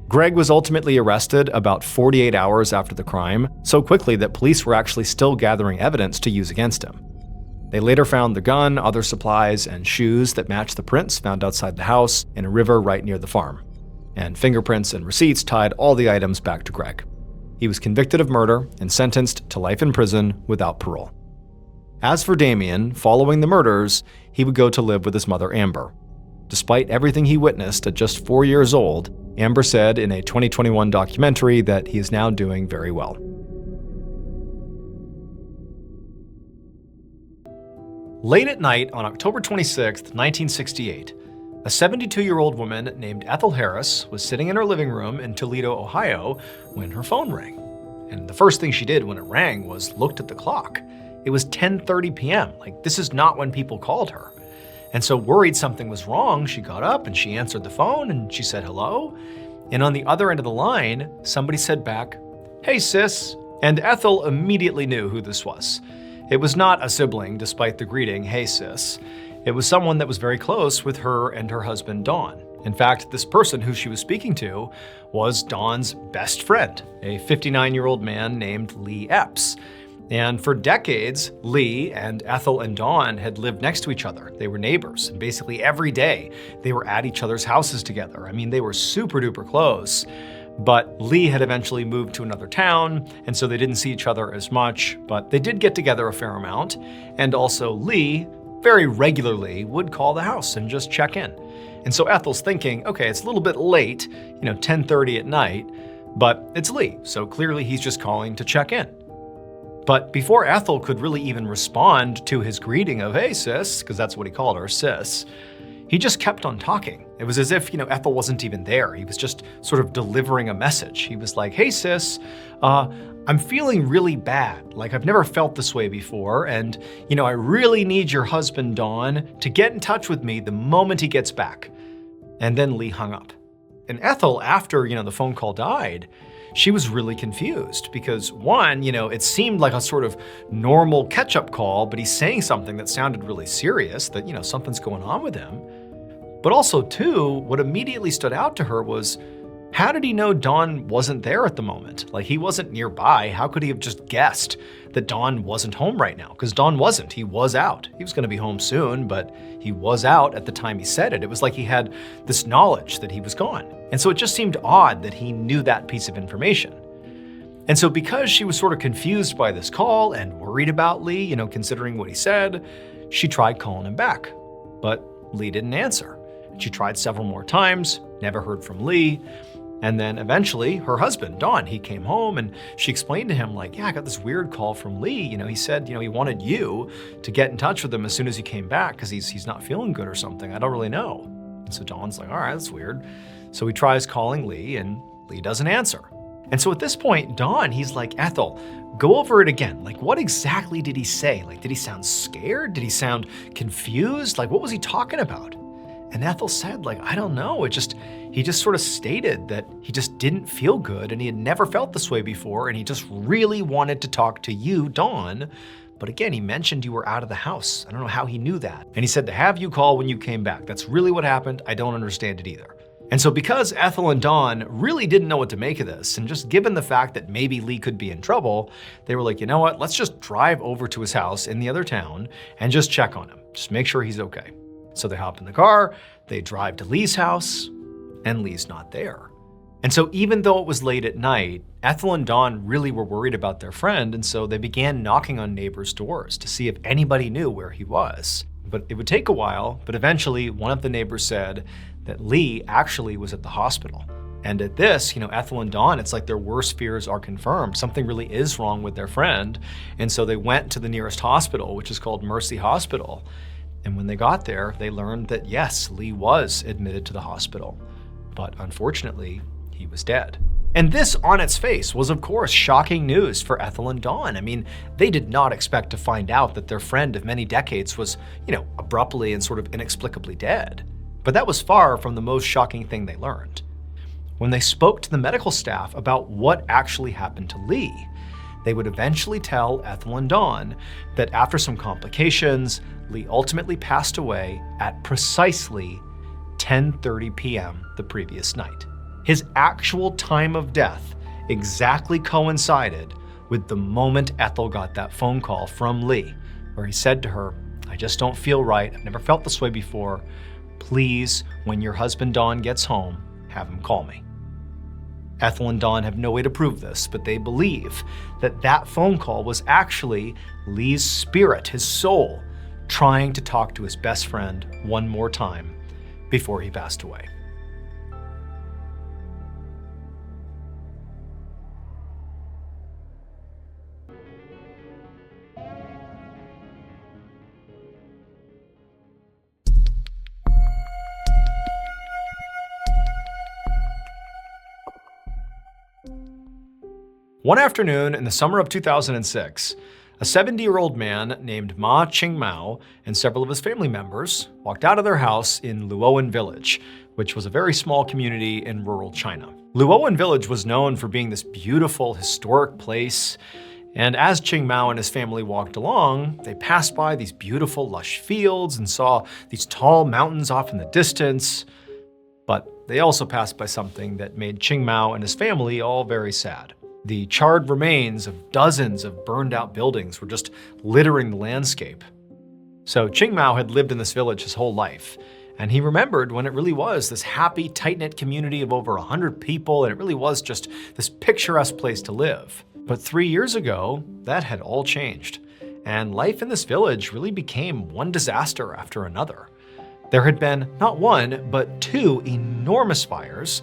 Greg was ultimately arrested about 48 hours after the crime, so quickly that police were actually still gathering evidence to use against him. They later found the gun, other supplies, and shoes that matched the prints found outside the house in a river right near the farm. And fingerprints and receipts tied all the items back to Greg. He was convicted of murder and sentenced to life in prison without parole. As for Damien, following the murders, he would go to live with his mother, Amber. Despite everything he witnessed at just 4 years old, Amber said in a 2021 documentary that he is now doing very well. Late at night on October 26, 1968, a 72-year-old woman named Ethel Harris was sitting in her living room in Toledo, Ohio, when her phone rang. And the first thing she did when it rang was looked at the clock. It was 10:30 p.m. This is not when people called her. And so worried something was wrong, she got up and she answered the phone and she said hello. And on the other end of the line, somebody said back, "Hey sis." And Ethel immediately knew who this was. It was not a sibling, despite the greeting, "Hey sis." It was someone that was very close with her and her husband, Dawn. In fact, this person who she was speaking to was Dawn's best friend, a 59-year-old man named Lee Epps. And for decades, Lee and Ethel and Dawn had lived next to each other. They were neighbors, and basically every day they were at each other's houses together. I mean, they were super duper close. But Lee had eventually moved to another town, and so they didn't see each other as much, but they did get together a fair amount. And also Lee, very regularly, would call the house and just check in. And so Ethel's thinking, okay, it's a little bit late, 10:30 at night, but it's Lee, so clearly he's just calling to check in. But before Ethel could really even respond to his greeting of, "Hey sis," because that's what he called her, sis, he just kept on talking. It was as if, Ethel wasn't even there. He was just sort of delivering a message. He was like, "Hey sis, I'm feeling really bad. I've never felt this way before. And, I really need your husband, Dawn, to get in touch with me the moment he gets back." And then Lee hung up. And Ethel, after, the phone call died, she was really confused because one, it seemed like a sort of normal catch-up call, but he's saying something that sounded really serious, that, something's going on with him. But also two, what immediately stood out to her was, how did he know Dawn wasn't there at the moment? He wasn't nearby. How could he have just guessed that Dawn wasn't home right now? Because Dawn wasn't. He was out. He was going to be home soon, but he was out at the time he said it. It was like he had this knowledge that he was gone. And so it just seemed odd that he knew that piece of information. And so because she was sort of confused by this call and worried about Lee, considering what he said, she tried calling him back. But Lee didn't answer. She tried several more times, never heard from Lee. And then eventually her husband, Don, he came home and she explained to him yeah, I got this weird call from Lee. He said, he wanted you to get in touch with him as soon as he came back because he's not feeling good or something. I don't really know. And so Don's like, all right, that's weird. So he tries calling Lee and Lee doesn't answer. And so at this point, Don, he's like, Ethel, go over it again. What exactly did he say? Did he sound scared? Did he sound confused? What was he talking about? And Ethel said, I don't know. He just sort of stated that he just didn't feel good and he had never felt this way before and he just really wanted to talk to you, Dawn. But again, he mentioned you were out of the house. I don't know how he knew that. And he said to have you call when you came back. That's really what happened. I don't understand it either. And so because Ethel and Dawn really didn't know what to make of this, and just given the fact that maybe Lee could be in trouble, they were like, you know what, let's just drive over to his house in the other town and just check on him. Just make sure he's okay. So they hop in the car, they drive to Lee's house, and Lee's not there. And so even though it was late at night, Ethel and Dawn really were worried about their friend, and so they began knocking on neighbors' doors to see if anybody knew where he was. But it would take a while, but eventually one of the neighbors said that Lee actually was at the hospital. And at this, Ethel and Dawn, it's like their worst fears are confirmed. Something really is wrong with their friend. And so they went to the nearest hospital, which is called Mercy Hospital. And when they got there, they learned that yes, Lee was admitted to the hospital. But unfortunately, he was dead. And this on its face was, of course, shocking news for Ethel and Dawn. I mean, they did not expect to find out that their friend of many decades was, abruptly and sort of inexplicably dead. But that was far from the most shocking thing they learned. When they spoke to the medical staff about what actually happened to Lee, they would eventually tell Ethel and Dawn that after some complications, Lee ultimately passed away at precisely 10:30 p.m. the previous night. His actual time of death exactly coincided with the moment Ethel got that phone call from Lee, where he said to her, "I just don't feel right. I've never felt this way before. Please, when your husband Don gets home, have him call me." Ethel and Dawn have no way to prove this, but they believe that that phone call was actually Lee's spirit, his soul, trying to talk to his best friend one more time before he passed away. One afternoon in the summer of 2006, a 70-year-old man named Ma Qingmao and several of his family members walked out of their house in Luowan Village, which was a very small community in rural China. Luowan Village was known for being this beautiful, historic place, and as Qingmao and his family walked along, they passed by these beautiful, lush fields and saw these tall mountains off in the distance. But they also passed by something that made Qingmao and his family all very sad. The charred remains of dozens of burned out buildings were just littering the landscape. So Qingmao had lived in this village his whole life, and he remembered when it really was this happy, tight-knit community of over 100 people, and it really was just this picturesque place to live. But 3 years ago, that had all changed, and life in this village really became one disaster after another. There had been not one, but 2 enormous fires,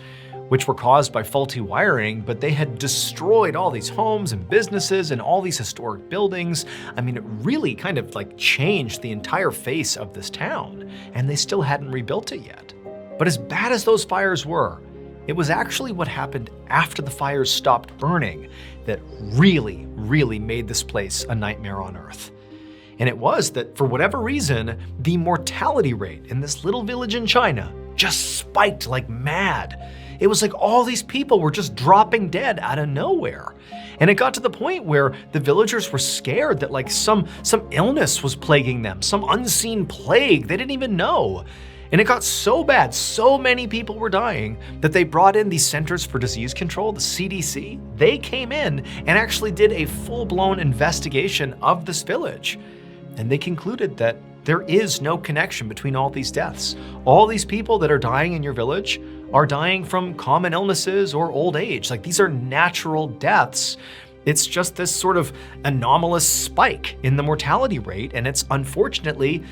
which were caused by faulty wiring, but they had destroyed all these homes and businesses and all these historic buildings. I mean, it really kind of changed the entire face of this town, and they still hadn't rebuilt it yet. But as bad as those fires were, it was actually what happened after the fires stopped burning that really, really made this place a nightmare on earth. And it was that, for whatever reason, the mortality rate in this little village in China just spiked like mad. It was like all these people were just dropping dead out of nowhere. And it got to the point where the villagers were scared that some illness was plaguing them, some unseen plague they didn't even know. And it got so bad, so many people were dying, that they brought in the Centers for Disease Control, the CDC. They came in and actually did a full-blown investigation of this village. And they concluded that there is no connection between all these deaths. All these people that are dying in your village are dying from common illnesses or old age. These are natural deaths. It's just this sort of anomalous spike in the mortality rate, and it's unfortunately,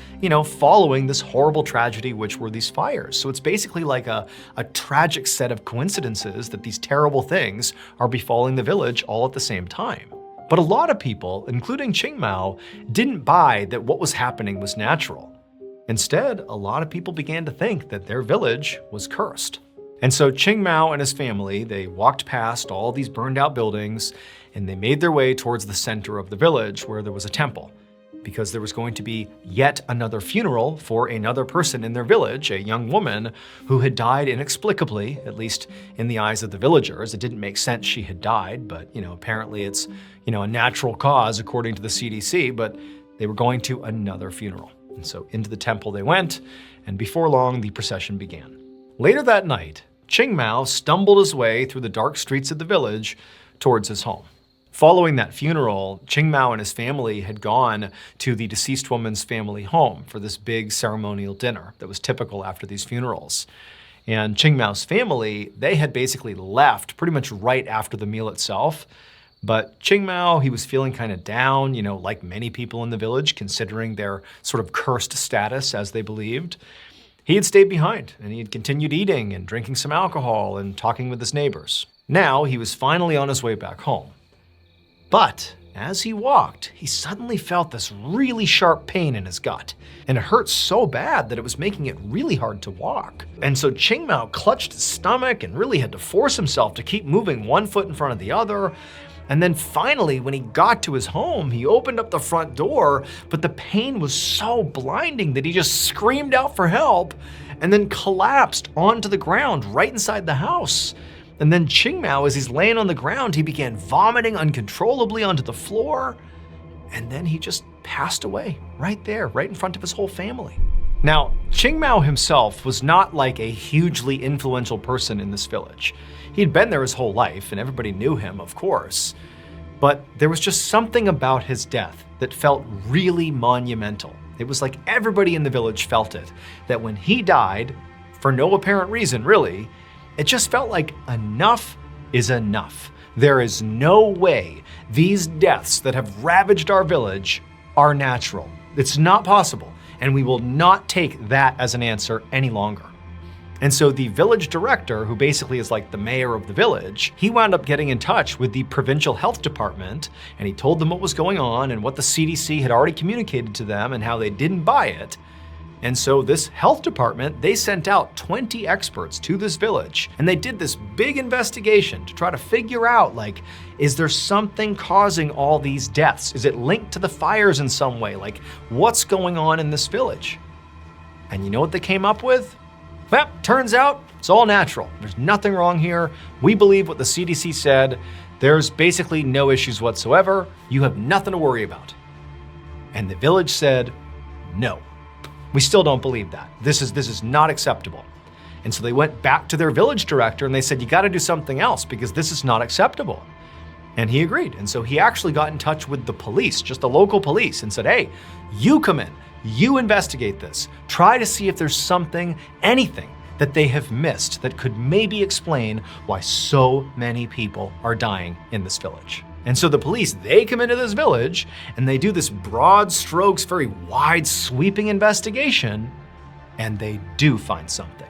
following this horrible tragedy, which were these fires. So it's basically like a tragic set of coincidences that these terrible things are befalling the village all at the same time. But a lot of people, including Qingmao, didn't buy that what was happening was natural. Instead, a lot of people began to think that their village was cursed. And so Qingmao and his family, they walked past all these burned out buildings, and they made their way towards the center of the village where there was a temple, because there was going to be yet another funeral for another person in their village, a young woman who had died inexplicably, at least in the eyes of the villagers. It didn't make sense she had died, but apparently it's a natural cause according to the CDC, but they were going to another funeral. And so into the temple they went, and before long the procession began. Later that night, Qingmao stumbled his way through the dark streets of the village towards his home. Following that funeral, Qing Mao and his family had gone to the deceased woman's family home for this big ceremonial dinner that was typical after these funerals. And Qing Mao's family, they had basically left pretty much right after the meal itself. But Qing Mao, he was feeling kind of down, like many people in the village, considering their sort of cursed status, as they believed. He had stayed behind, and he had continued eating and drinking some alcohol and talking with his neighbors. Now he was finally on his way back home. But as he walked, he suddenly felt this really sharp pain in his gut. And it hurt so bad that it was making it really hard to walk. And so Qing Mao clutched his stomach and really had to force himself to keep moving one foot in front of the other. And then finally, when he got to his home, he opened up the front door, but the pain was so blinding that he just screamed out for help and then collapsed onto the ground right inside the house. And then Qing Mao, as he's laying on the ground, he began vomiting uncontrollably onto the floor. And then he just passed away right there, right in front of his whole family. Now, Qing Mao himself was not like a hugely influential person in this village. He'd been there his whole life, and everybody knew him, of course. But there was just something about his death that felt really monumental. It was like everybody in the village felt it, that when he died, for no apparent reason really, it just felt like enough is enough. There is no way these deaths that have ravaged our village are natural. It's not possible, and we will not take that as an answer any longer. And so the village director, who basically is like the mayor of the village, he wound up getting in touch with the provincial health department, and he told them what was going on and what the CDC had already communicated to them and how they didn't buy it. And so this health department, they sent out 20 experts to this village, and they did this big investigation to try to figure out, is there something causing all these deaths? Is it linked to the fires in some way? What's going on in this village? And you know what they came up with? Well, turns out it's all natural. There's nothing wrong here. We believe what the CDC said. There's basically no issues whatsoever. You have nothing to worry about. And the village said, no. We still don't believe that. This is not acceptable. And so they went back to their village director and they said, you got to do something else because this is not acceptable. And he agreed. And so he actually got in touch with the police, just the local police, and said, hey, you come in, you investigate this. Try to see if there's something, anything that they have missed that could maybe explain why so many people are dying in this village. And so the police, they come into this village and they do this broad strokes, very wide sweeping investigation, and they do find something.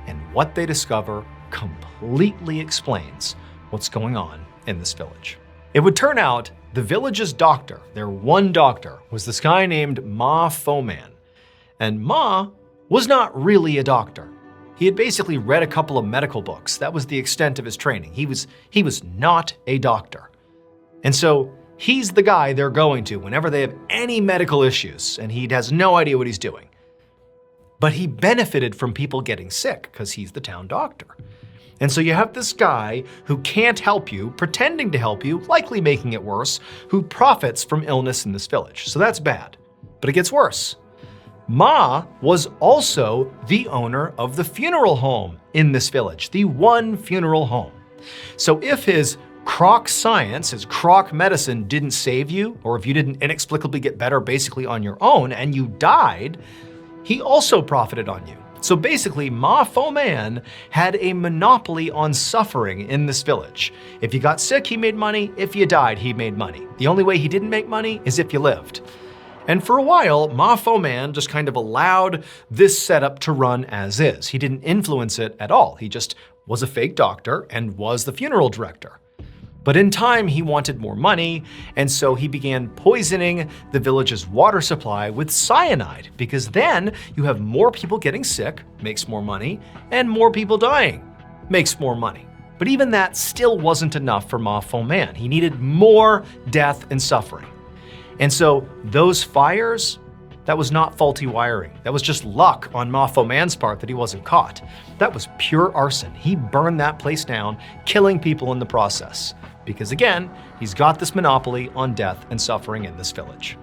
And what they discover completely explains what's going on in this village. It would turn out the village's doctor, their one doctor, was this guy named Ma Foman. And Ma was not really a doctor. He had basically read a couple of medical books. That was the extent of his training. He was not a doctor. And so he's the guy they're going to whenever they have any medical issues, and he has no idea what he's doing. But he benefited from people getting sick because he's the town doctor. And so you have this guy who can't help you, pretending to help you, likely making it worse, who profits from illness in this village. So that's bad. But it gets worse. Ma was also the owner of the funeral home in this village, the one funeral home. So if his crock science, his crock medicine didn't save you, or if you didn't inexplicably get better basically on your own and you died, he also profited on you. So basically, Ma Foman had a monopoly on suffering in this village. If you got sick, he made money. If you died, he made money. The only way he didn't make money is if you lived. And for a while, Ma Foman just kind of allowed this setup to run as is. He didn't influence it at all. He just was a fake doctor and was the funeral director. But in time, he wanted more money, and so he began poisoning the village's water supply with cyanide, because then you have more people getting sick, makes more money, and more people dying, makes more money. But even that still wasn't enough for Ma Foman. He needed more death and suffering. And so those fires, that was not faulty wiring. That was just luck on Ma Foman's part that he wasn't caught. That was pure arson. He burned that place down, killing people in the process. Because again, he's got this monopoly on death and suffering in this village.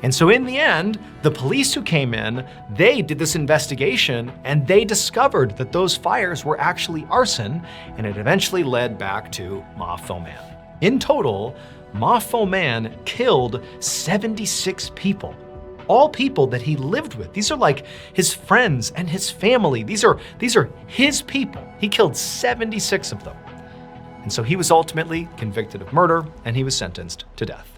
And so in the end, the police who came in, they did this investigation and they discovered that those fires were actually arson, and it eventually led back to Ma Foman. In total, Ma Fo Man killed 76 people. All people that he lived with. These are like his friends and his family. These are his people. He killed 76 of them. And so he was ultimately convicted of murder and he was sentenced to death.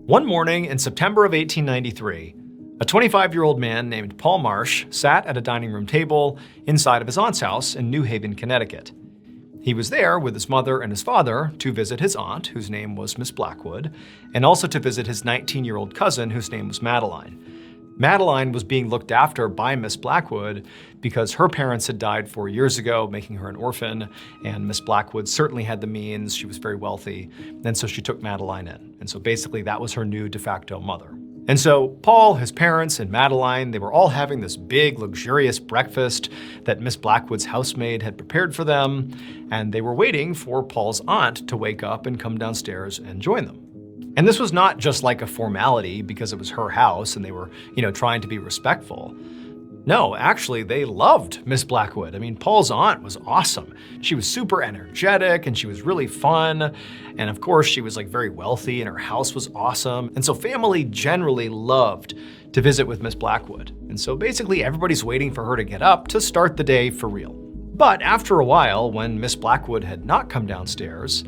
One morning in September of 1893, a 25-year-old man named Paul Marsh sat at a dining room table inside of his aunt's house in New Haven, Connecticut. He was there with his mother and his father to visit his aunt, whose name was Miss Blackwood, and also to visit his 19-year-old cousin, whose name was Madeline. Madeline was being looked after by Miss Blackwood because her parents had died 4 years ago, making her an orphan, and Miss Blackwood certainly had the means. She was very wealthy, and so she took Madeline in. And so basically that was her new de facto mother. And so Paul, his parents, and Madeline, they were all having this big, luxurious breakfast that Miss Blackwood's housemaid had prepared for them, and they were waiting for Paul's aunt to wake up and come downstairs and join them. And this was not just like a formality because it was her house and they were, trying to be respectful. No, actually, they loved Miss Blackwood. I mean, Paul's aunt was awesome. She was super energetic and she was really fun. And of course, she was like very wealthy and her house was awesome. And so family generally loved to visit with Miss Blackwood. And so basically everybody's waiting for her to get up to start the day for real. But after a while, when Miss Blackwood had not come downstairs,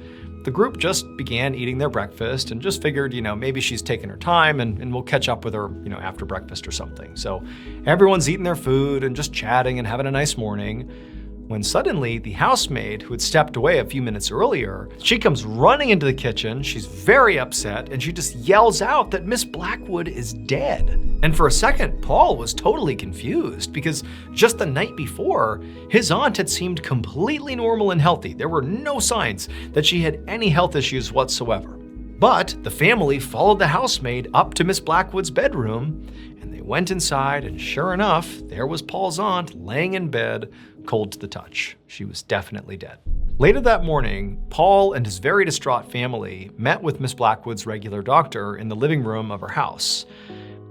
the group just began eating their breakfast and just figured, maybe she's taking her time and we'll catch up with her, after breakfast or something. So everyone's eating their food and just chatting and having a nice morning, when suddenly the housemaid, who had stepped away a few minutes earlier, she comes running into the kitchen. She's very upset and she just yells out that Miss Blackwood is dead. And for a second, Paul was totally confused because just the night before, his aunt had seemed completely normal and healthy. There were no signs that she had any health issues whatsoever. But the family followed the housemaid up to Miss Blackwood's bedroom and they went inside and sure enough, there was Paul's aunt laying in bed, cold to the touch. She was definitely dead. Later that morning, Paul and his very distraught family met with Miss Blackwood's regular doctor in the living room of her house.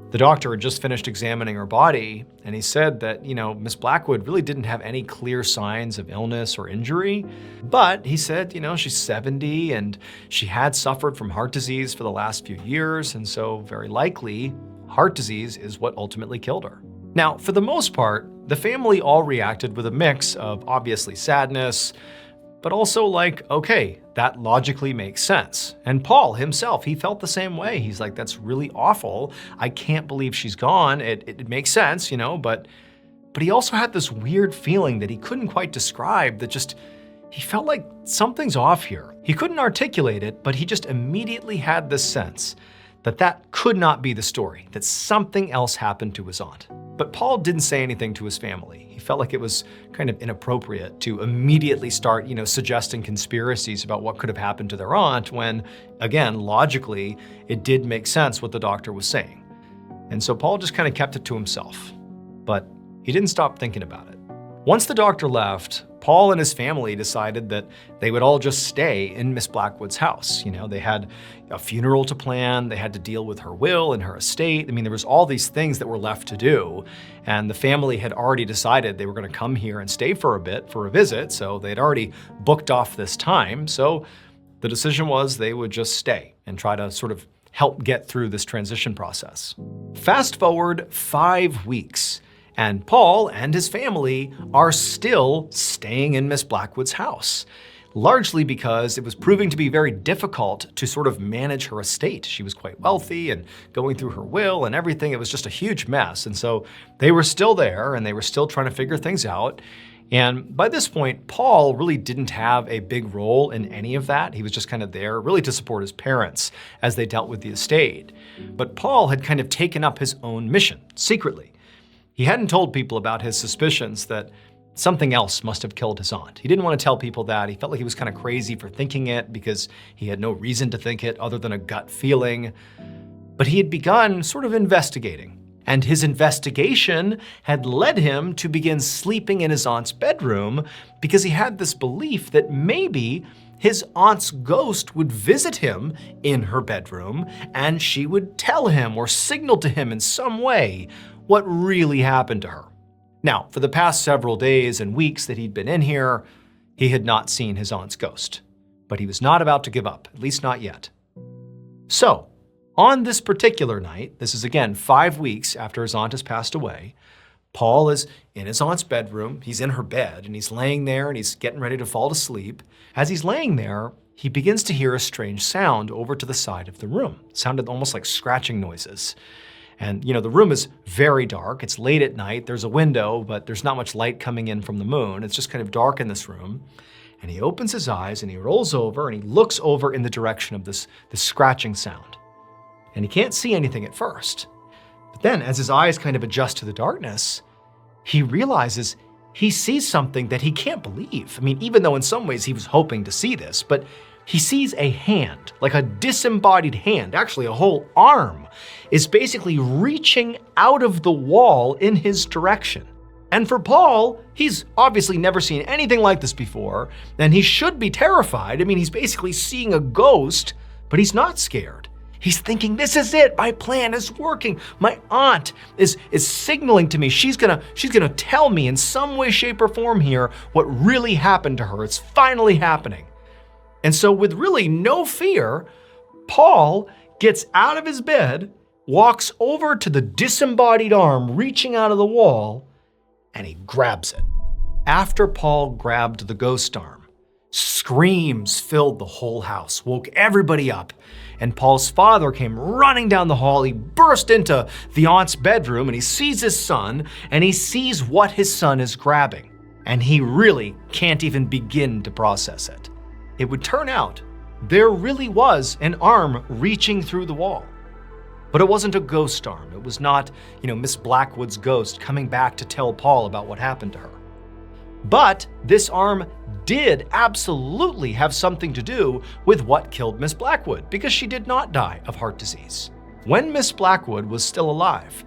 The doctor had just finished examining her body, and he said that, Miss Blackwood really didn't have any clear signs of illness or injury. But he said, she's 70 and she had suffered from heart disease for the last few years, and so very likely heart disease is what ultimately killed her. Now, for the most part, the family all reacted with a mix of obviously sadness, but also like, okay, that logically makes sense. And Paul himself, he felt the same way. He's like, that's really awful. I can't believe she's gone. It makes sense, but he also had this weird feeling that he couldn't quite describe, that just, he felt like something's off here. He couldn't articulate it, but he just immediately had this sense that could not be the story, that something else happened to his aunt. But Paul didn't say anything to his family. He felt like it was kind of inappropriate to immediately start, suggesting conspiracies about what could have happened to their aunt when, again, logically, it did make sense what the doctor was saying. And so Paul just kind of kept it to himself. But he didn't stop thinking about it. Once the doctor left, Paul and his family decided that they would all just stay in Miss Blackwood's house. They had a funeral to plan, they had to deal with her will and her estate. I mean, there was all these things that were left to do. And the family had already decided they were gonna come here and stay for a bit for a visit, so they'd already booked off this time. So the decision was they would just stay and try to sort of help get through this transition process. Fast forward 5 weeks. And Paul and his family are still staying in Miss Blackwood's house, largely because it was proving to be very difficult to sort of manage her estate. She was quite wealthy and going through her will and everything. It was just a huge mess. And so they were still there and they were still trying to figure things out. And by this point, Paul really didn't have a big role in any of that. He was just kind of there really to support his parents as they dealt with the estate. But Paul had kind of taken up his own mission secretly. He hadn't told people about his suspicions that something else must have killed his aunt. He didn't want to tell people that. He felt like he was kind of crazy for thinking it because he had no reason to think it other than a gut feeling. But he had begun sort of investigating. And his investigation had led him to begin sleeping in his aunt's bedroom because he had this belief that maybe his aunt's ghost would visit him in her bedroom, and she would tell him or signal to him in some way what really happened to her. Now, for the past several days and weeks that he'd been in here, he had not seen his aunt's ghost. But he was not about to give up, at least not yet. So, on this particular night, this is again 5 weeks after his aunt has passed away, Paul is in his aunt's bedroom, he's in her bed, and he's laying there and he's getting ready to fall to sleep. As he's laying there, he begins to hear a strange sound over to the side of the room. It sounded almost like scratching noises. And the room is very dark. It's late at night. There's a window, but there's not much light coming in from the moon. It's just kind of dark in this room. And he opens his eyes and he rolls over and he looks over in the direction of this scratching sound. And he can't see anything at first. But then as his eyes kind of adjust to the darkness, he realizes he sees something that he can't believe. I mean, even though in some ways he was hoping to see this, but he sees a hand, like a disembodied hand, actually a whole arm, is basically reaching out of the wall in his direction. And for Paul, he's obviously never seen anything like this before, and he should be terrified. I mean, he's basically seeing a ghost, but he's not scared. He's thinking, this is it, my plan is working. My aunt is signaling to me. She's gonna tell me in some way, shape, or form here what really happened to her. It's finally happening. And so with really no fear, Paul gets out of his bed, walks over to the disembodied arm reaching out of the wall, and he grabs it. After Paul grabbed the ghost arm, screams filled the whole house, woke everybody up, and Paul's father came running down the hall. He burst into the aunt's bedroom and he sees his son, and he sees what his son is grabbing. And he really can't even begin to process it. It would turn out there really was an arm reaching through the wall. But it wasn't a ghost arm. It was not, Miss Blackwood's ghost coming back to tell Paul about what happened to her. But this arm did absolutely have something to do with what killed Miss Blackwood, because she did not die of heart disease. When Miss Blackwood was still alive,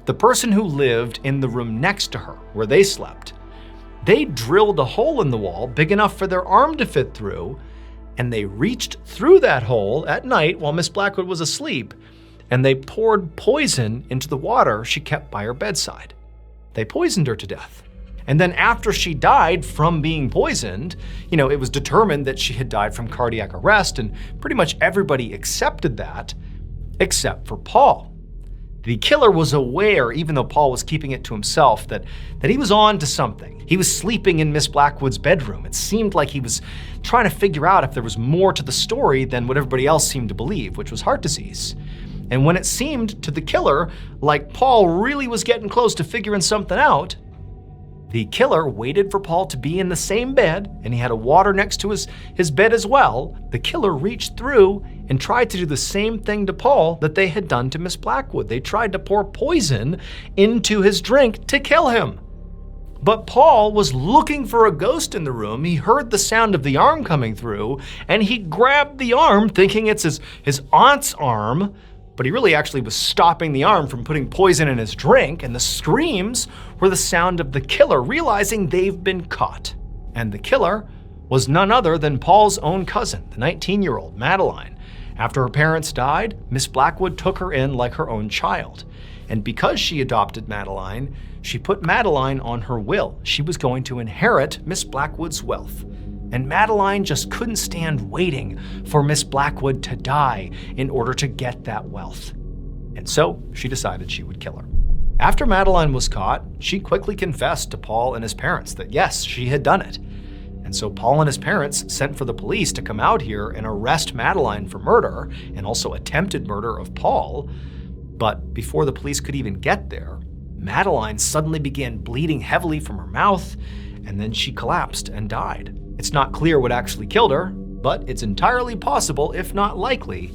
the person who lived in the room next to her, where they slept, they drilled a hole in the wall big enough for their arm to fit through, and they reached through that hole at night while Miss Blackwood was asleep, and they poured poison into the water she kept by her bedside. They poisoned her to death. And then after she died from being poisoned, it was determined that she had died from cardiac arrest, and pretty much everybody accepted that, except for Paul. The killer was aware, even though Paul was keeping it to himself, that he was on to something. He was sleeping in Miss Blackwood's bedroom. It seemed like he was trying to figure out if there was more to the story than what everybody else seemed to believe, which was heart disease. And when it seemed to the killer like Paul really was getting close to figuring something out, the killer waited for Paul to be in the same bed, and he had a water next to his bed as well. The killer reached through and tried to do the same thing to Paul that they had done to Miss Blackwood. They tried to pour poison into his drink to kill him. But Paul was looking for a ghost in the room. He heard the sound of the arm coming through, and he grabbed the arm thinking it's his aunt's arm, but he really actually was stopping the arm from putting poison in his drink, and the screams were the sound of the killer realizing they've been caught. And the killer was none other than Paul's own cousin, the 19-year-old Mrballen. After her parents died, Miss Blackwood took her in like her own child. And because she adopted Mrballen, she put Mrballen on her will. She was going to inherit Miss Blackwood's wealth. And Mrballen just couldn't stand waiting for Miss Blackwood to die in order to get that wealth. And so she decided she would kill her. After Mrballen was caught, she quickly confessed to Paul and his parents that yes, she had done it. And so Paul and his parents sent for the police to come out here and arrest Mrballen for murder and also attempted murder of Paul. But before the police could even get there, Mrballen suddenly began bleeding heavily from her mouth, and then she collapsed and died. It's not clear what actually killed her, but it's entirely possible, if not likely,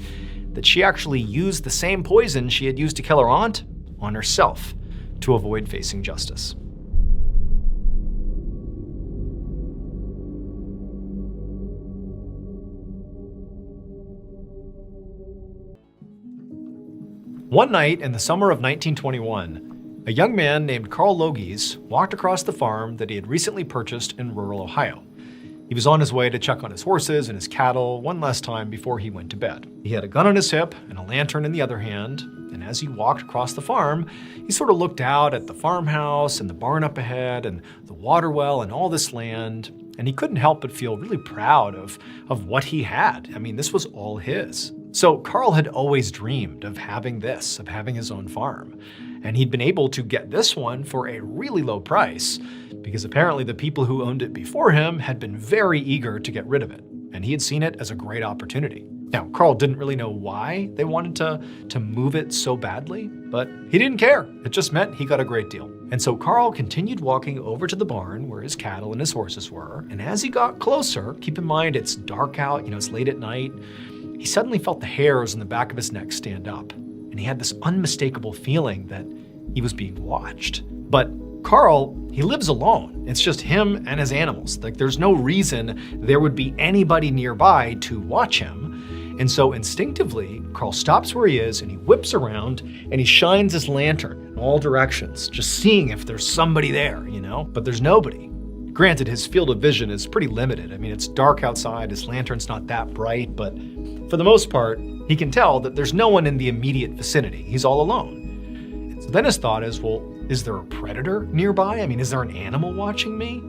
that she actually used the same poison she had used to kill her aunt on herself to avoid facing justice. One night in the summer of 1921, a young man named Carl Logies walked across the farm that he had recently purchased in rural Ohio. He was on his way to check on his horses and his cattle one last time before he went to bed. He had a gun on his hip and a lantern in the other hand, and as he walked across the farm, he sort of looked out at the farmhouse and the barn up ahead and the water well and all this land, and he couldn't help but feel really proud of what he had. I mean, this was all his. So Carl had always dreamed of having this, of having his own farm. And he'd been able to get this one for a really low price because apparently the people who owned it before him had been very eager to get rid of it. And he had seen it as a great opportunity. Now, Carl didn't really know why they wanted to move it so badly, but he didn't care. It just meant he got a great deal. And so Carl continued walking over to the barn where his cattle and his horses were. And as he got closer, keep in mind it's dark out, it's late at night, he suddenly felt the hairs on the back of his neck stand up. And he had this unmistakable feeling that he was being watched. But Carl, he lives alone. It's just him and his animals. Like, there's no reason there would be anybody nearby to watch him. And so instinctively, Carl stops where he is and he whips around and he shines his lantern in all directions, just seeing if there's somebody there, but there's nobody. Granted, his field of vision is pretty limited. I mean, it's dark outside, his lantern's not that bright, but for the most part, he can tell that there's no one in the immediate vicinity. He's all alone. So then his thought is, well, is there a predator nearby? I mean, is there an animal watching me?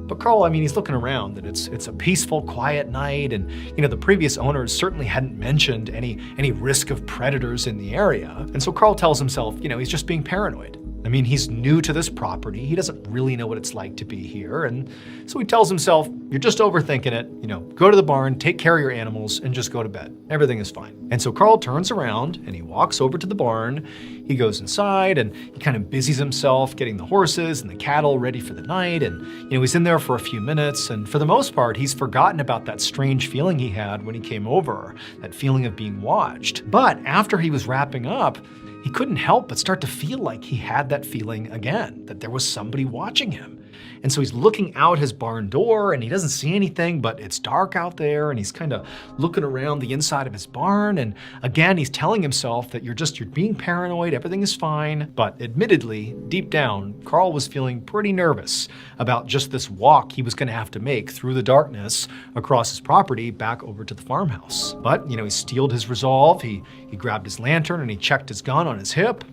But Carl, he's looking around and it's a peaceful, quiet night. And, the previous owners certainly hadn't mentioned any risk of predators in the area. And so Carl tells himself, he's just being paranoid. He's new to this property. He doesn't really know what it's like to be here. And so he tells himself, you're just overthinking it. Go to the barn, take care of your animals, and just go to bed. Everything is fine. And so Carl turns around and he walks over to the barn. He goes inside and he kind of busies himself getting the horses and the cattle ready for the night. And, he's in there for a few minutes. And for the most part, he's forgotten about that strange feeling he had when he came over, that feeling of being watched. But after he was wrapping up, he couldn't help but start to feel like he had that feeling again, that there was somebody watching him. And so he's looking out his barn door and he doesn't see anything, but it's dark out there and he's kind of looking around the inside of his barn. And again, he's telling himself that you're being paranoid, everything is fine. But admittedly, deep down, Carl was feeling pretty nervous about just this walk he was gonna have to make through the darkness across his property back over to the farmhouse. But, he steeled his resolve, he grabbed his lantern and he checked his gun on his hip.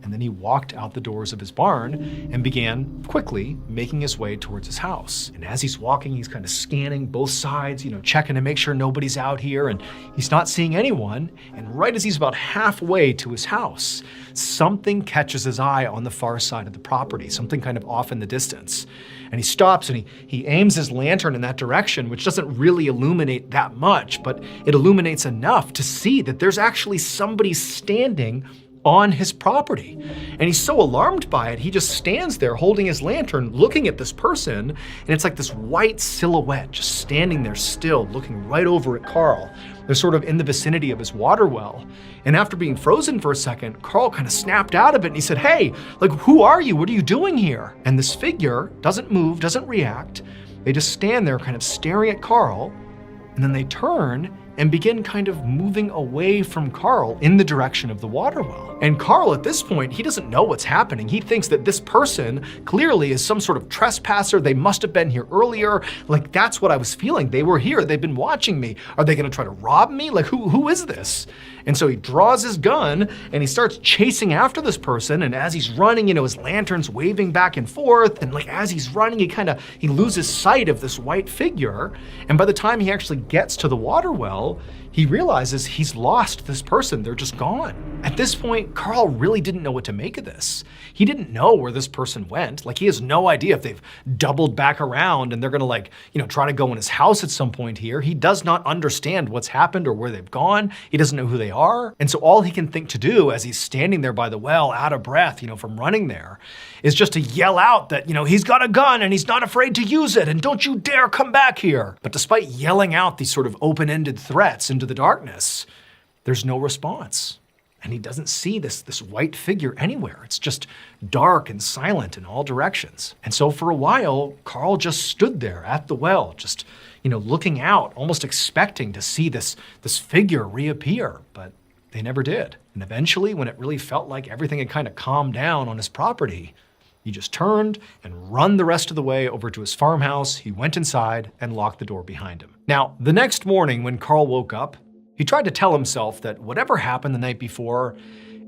And then he walked out the doors of his barn and began quickly making his way towards his house. And as he's walking, he's kind of scanning both sides, checking to make sure nobody's out here, and he's not seeing anyone. And right as he's about halfway to his house, something catches his eye on the far side of the property, something kind of off in the distance. And he stops and he aims his lantern in that direction, which doesn't really illuminate that much, but it illuminates enough to see that there's actually somebody standing on his property. And he's so alarmed by it, he just stands there holding his lantern, looking at this person, and it's like this white silhouette just standing there still, looking right over at Carl. They're sort of in the vicinity of his water well. And after being frozen for a second, Carl kind of snapped out of it and he said, hey, who are you? What are you doing here? And this figure doesn't move, doesn't react. They just stand there kind of staring at Carl, and then they turn and begin kind of moving away from Carl in the direction of the water well. And Carl, at this point, he doesn't know what's happening. He thinks that this person clearly is some sort of trespasser. They must have been here earlier. That's what I was feeling. They were here. They've been watching me. Are they gonna try to rob me? Who is this? And so he draws his gun and he starts chasing after this person. And as he's running, his lantern's waving back and forth. And as he's running, he loses sight of this white figure. And by the time he actually gets to the water well, he realizes he's lost this person. They're just gone. At this point, Carl really didn't know what to make of this. He didn't know where this person went. He has no idea if they've doubled back around and they're gonna try to go in his house at some point here. He does not understand what's happened or where they've gone. He doesn't know who they are. And so all he can think to do as he's standing there by the well, out of breath, from running there, is just to yell out that, he's got a gun and he's not afraid to use it and don't you dare come back here. But despite yelling out these sort of open-ended threats into the darkness, there's no response. And he doesn't see this white figure anywhere. It's just dark and silent in all directions. And so for a while, Carl just stood there at the well, just, looking out, almost expecting to see this figure reappear, but they never did. And eventually, when it really felt like everything had kind of calmed down on his property, He just turned and run the rest of the way over to his farmhouse. He went inside and locked the door behind him. Now, the next morning when Carl woke up, he tried to tell himself that whatever happened the night before,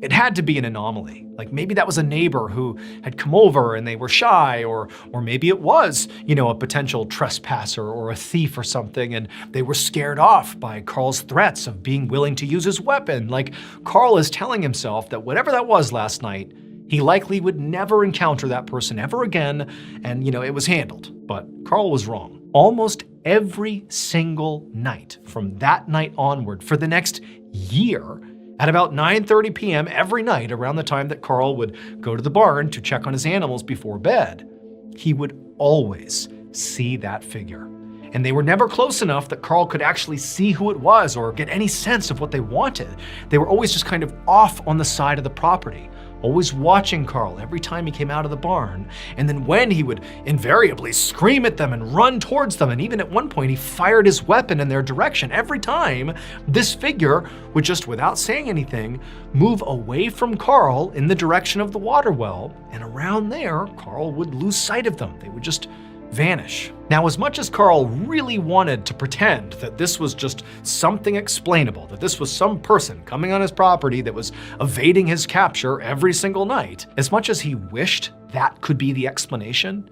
it had to be an anomaly. Like maybe that was a neighbor who had come over and they were shy, or maybe it was, a potential trespasser or a thief or something, and they were scared off by Carl's threats of being willing to use his weapon. Like Carl is telling himself that whatever that was last night, he likely would never encounter that person ever again, and it was handled. But Carl was wrong. Almost every single night from that night onward for the next year, at about 9:30 p.m. every night, around the time that Carl would go to the barn to check on his animals before bed, he would always see that figure. And they were never close enough that Carl could actually see who it was or get any sense of what they wanted. They were always just kind of off on the side of the property, always watching Carl every time he came out of the barn. And then when he would invariably scream at them and run towards them, and even at one point he fired his weapon in their direction, every time this figure would just, without saying anything, move away from Carl in the direction of the water well, and around there, Carl would lose sight of them. They would just vanish. Now, as much as Carl really wanted to pretend that this was just something explainable, that this was some person coming on his property that was evading his capture every single night, as much as he wished that could be the explanation,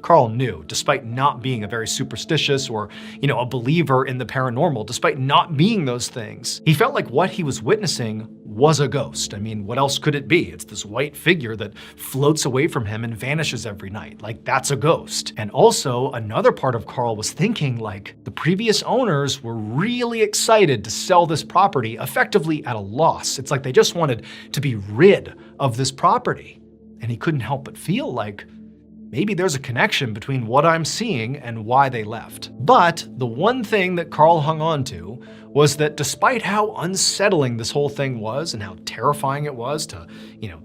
Carl knew, despite not being a very superstitious or, a believer in the paranormal, despite not being those things, he felt like what he was witnessing was a ghost. I mean, what else could it be? It's this white figure that floats away from him and vanishes every night. Like, that's a ghost. And also, another part of Carl was thinking, like, the previous owners were really excited to sell this property effectively at a loss. It's like they just wanted to be rid of this property. And he couldn't help but feel like, maybe there's a connection between what I'm seeing and why they left. But the one thing that Carl hung on to was that despite how unsettling this whole thing was and how terrifying it was to,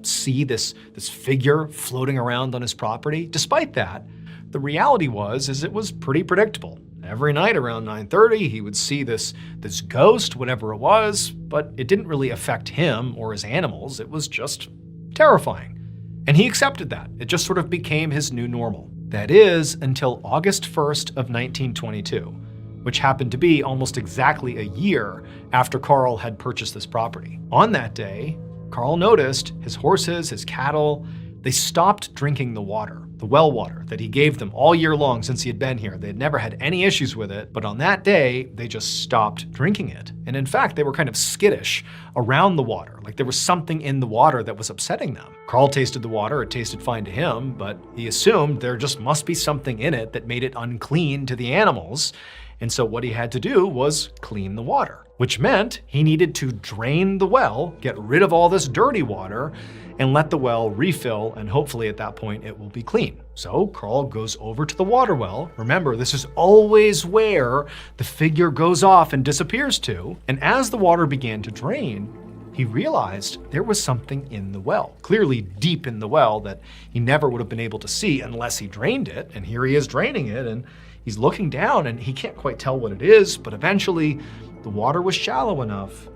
see this figure floating around on his property, despite that, the reality is it was pretty predictable. Every night around 9:30, he would see this ghost, whatever it was, but it didn't really affect him or his animals. It was just terrifying. And he accepted that. It just sort of became his new normal. That is, until August 1st of 1922, which happened to be almost exactly a year after Carl had purchased this property. On that day, Carl noticed his horses, his cattle, they stopped drinking the water, the well water that he gave them all year long since he had been here. They had never had any issues with it, but on that day, they just stopped drinking it. And in fact, they were kind of skittish around the water, like there was something in the water that was upsetting them. Carl tasted the water, it tasted fine to him, but he assumed there just must be something in it that made it unclean to the animals. And so what he had to do was clean the water, which meant he needed to drain the well, get rid of all this dirty water, and let the well refill, and hopefully at that point it will be clean. So Carl goes over to the water well. Remember, this is always where the figure goes off and disappears to. And as the water began to drain, he realized there was something in the well, clearly deep in the well that he never would have been able to see unless he drained it. And here he is draining it, and he's looking down and he can't quite tell what it is, but eventually the water was shallow enough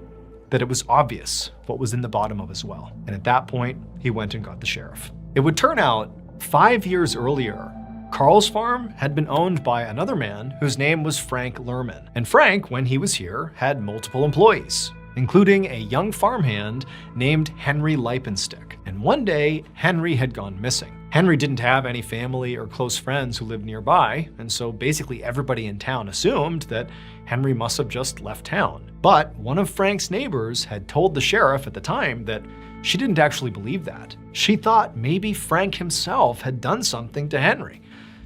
that it was obvious what was in the bottom of his well. And at that point, he went and got the sheriff. It would turn out 5 years earlier, Carl's farm had been owned by another man whose name was Frank Lerman. And Frank, when he was here, had multiple employees, including a young farmhand named Henry Lipenstick. And one day, Henry had gone missing. Henry didn't have any family or close friends who lived nearby, and so basically everybody in town assumed that Henry must have just left town. But one of Frank's neighbors had told the sheriff at the time that she didn't actually believe that. She thought maybe Frank himself had done something to Henry,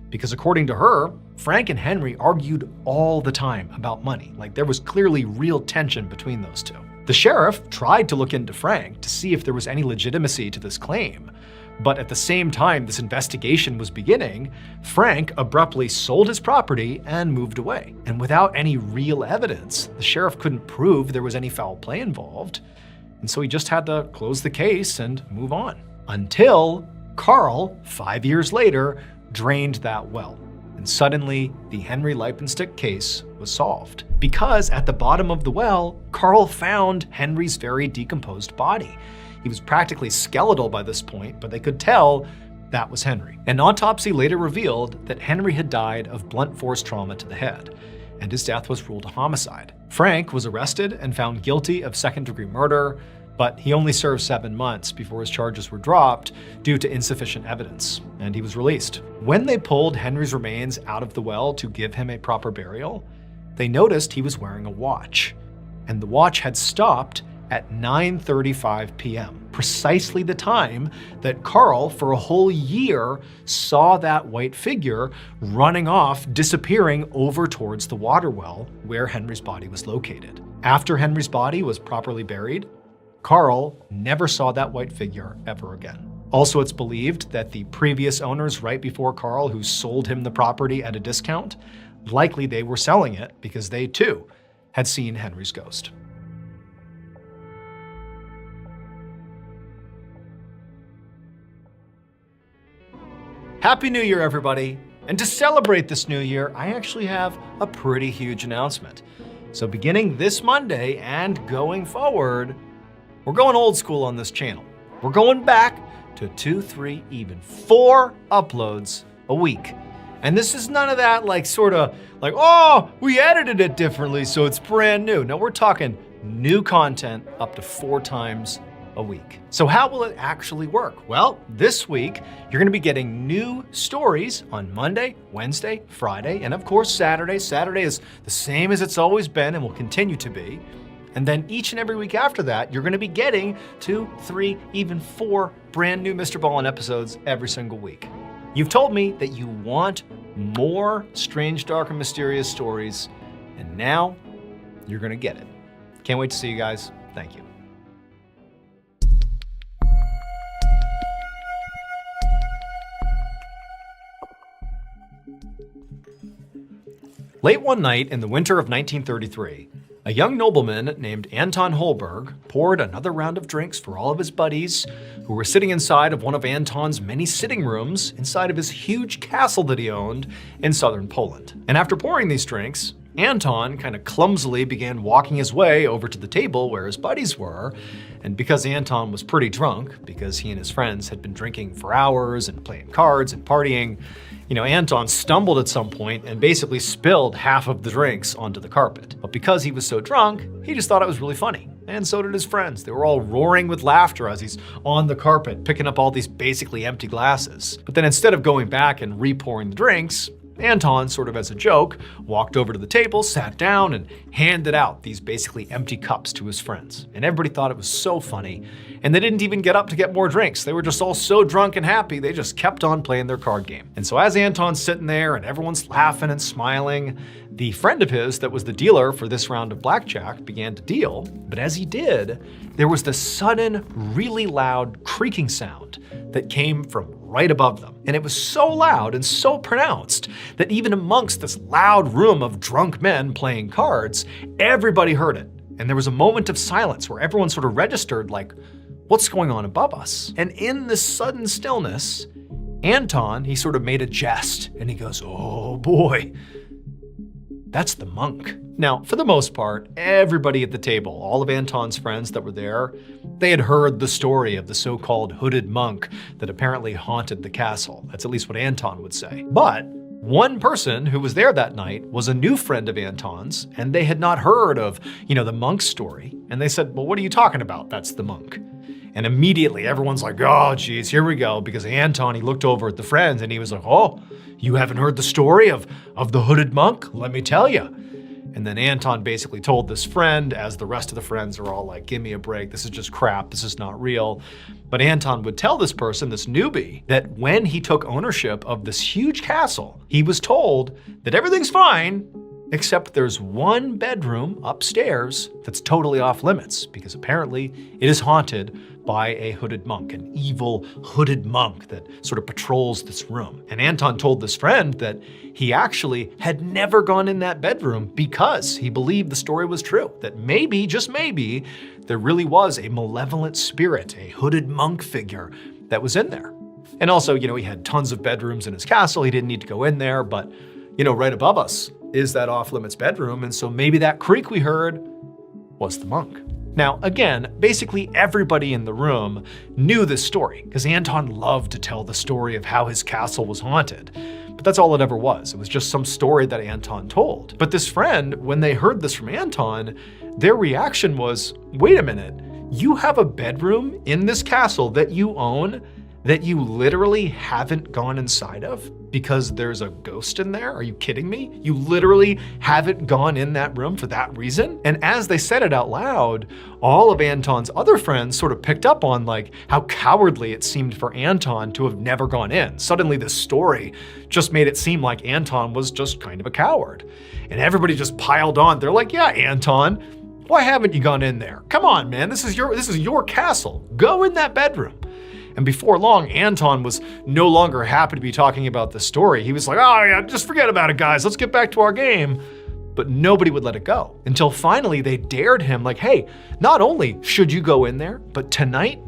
because according to her, Frank and Henry argued all the time about money. Like there was clearly real tension between those two. The sheriff tried to look into Frank to see if there was any legitimacy to this claim. But at the same time this investigation was beginning, Frank abruptly sold his property and moved away. And without any real evidence, the sheriff couldn't prove there was any foul play involved. And so he just had to close the case and move on. Until Carl, 5 years later, drained that well. And suddenly, the Henry Lipenstick case was solved. Because at the bottom of the well, Carl found Henry's very decomposed body. He was practically skeletal by this point, but they could tell that was Henry. An autopsy later revealed that Henry had died of blunt force trauma to the head, and his death was ruled a homicide. Frank was arrested and found guilty of second-degree murder, but he only served 7 months before his charges were dropped due to insufficient evidence, and he was released. When they pulled Henry's remains out of the well to give him a proper burial, they noticed he was wearing a watch, and the watch had stopped at 9:35 p.m., precisely the time that Carl, for a whole year, saw that white figure running off, disappearing over towards the water well where Henry's body was located. After Henry's body was properly buried, Carl never saw that white figure ever again. Also, it's believed that the previous owners right before Carl, who sold him the property at a discount, likely they were selling it because they too had seen Henry's ghost. Happy New Year, everybody. And to celebrate this new year, I actually have a pretty huge announcement. So beginning this Monday and going forward, we're going old school on this channel. We're going back to 2, 3, even 4 uploads a week. And this is none of that oh, we edited it differently, so it's brand new. No, we're talking new content up to 4 times a week. So how will it actually work? Well, this week, you're gonna be getting new stories on Monday, Wednesday, Friday, and of course, Saturday. Saturday is the same as it's always been and will continue to be. And then each and every week after that, you're gonna be getting 2, 3, even 4 brand new Mrballen episodes every single week. You've told me that you want more strange, dark, and mysterious stories, and now you're gonna get it. Can't wait to see you guys. Thank you. Late one night in the winter of 1933, a young nobleman named Anton Holberg poured another round of drinks for all of his buddies who were sitting inside of one of Anton's many sitting rooms inside of his huge castle that he owned in southern Poland. And after pouring these drinks, Anton kind of clumsily began walking his way over to the table where his buddies were. And because Anton was pretty drunk, because he and his friends had been drinking for hours and playing cards and partying, Anton stumbled at some point and basically spilled half of the drinks onto the carpet. But because he was so drunk, he just thought it was really funny. And so did his friends. They were all roaring with laughter as he's on the carpet, picking up all these basically empty glasses. But then instead of going back and re-pouring the drinks, Anton, sort of as a joke, walked over to the table, sat down, and handed out these basically empty cups to his friends. And everybody thought it was so funny, and they didn't even get up to get more drinks. They were just all so drunk and happy, they just kept on playing their card game. And so as Anton's sitting there and everyone's laughing and smiling, the friend of his that was the dealer for this round of blackjack began to deal. But as he did, there was this sudden, really loud creaking sound that came from right above them. And it was so loud and so pronounced that even amongst this loud room of drunk men playing cards, everybody heard it. And there was a moment of silence where everyone sort of registered like, what's going on above us? And in this sudden stillness, Anton, he sort of made a jest and he goes, oh boy, that's the monk. Now, for the most part, everybody at the table, all of Anton's friends that were there, they had heard the story of the so-called hooded monk that apparently haunted the castle. That's at least what Anton would say. But one person who was there that night was a new friend of Anton's, and they had not heard of, the monk story. And they said, well, what are you talking about? That's the monk. And immediately everyone's like, oh, geez, here we go. Because Anton, he looked over at the friends and he was like, oh, you haven't heard the story of the hooded monk? Let me tell you. And then Anton basically told this friend, as the rest of the friends are all like, give me a break, this is just crap, this is not real. But Anton would tell this person, this newbie, that when he took ownership of this huge castle, he was told that everything's fine, except there's one bedroom upstairs that's totally off limits, because apparently it is haunted by a hooded monk, an evil hooded monk that sort of patrols this room. And Anton told this friend that he actually had never gone in that bedroom because he believed the story was true, that maybe, just maybe, there really was a malevolent spirit, a hooded monk figure that was in there. And also, he had tons of bedrooms in his castle. He didn't need to go in there, but, right above us is that off-limits bedroom. And so maybe that creak we heard was the monk. Now, again, basically everybody in the room knew this story, because Anton loved to tell the story of how his castle was haunted. But that's all it ever was. It was just some story that Anton told. But this friend, when they heard this from Anton, their reaction was, wait a minute, you have a bedroom in this castle that you own that you literally haven't gone inside of because there's a ghost in there? Are you kidding me? You literally haven't gone in that room for that reason? And as they said it out loud, all of Anton's other friends sort of picked up on like how cowardly it seemed for Anton to have never gone in. Suddenly this story just made it seem like Anton was just kind of a coward. And everybody just piled on. They're like, yeah, Anton, why haven't you gone in there? Come on, man, this is your castle. Go in that bedroom. And before long, Anton was no longer happy to be talking about the story. He was like, oh yeah, just forget about it, guys. Let's get back to our game. But nobody would let it go until finally they dared him like, hey, not only should you go in there, but tonight,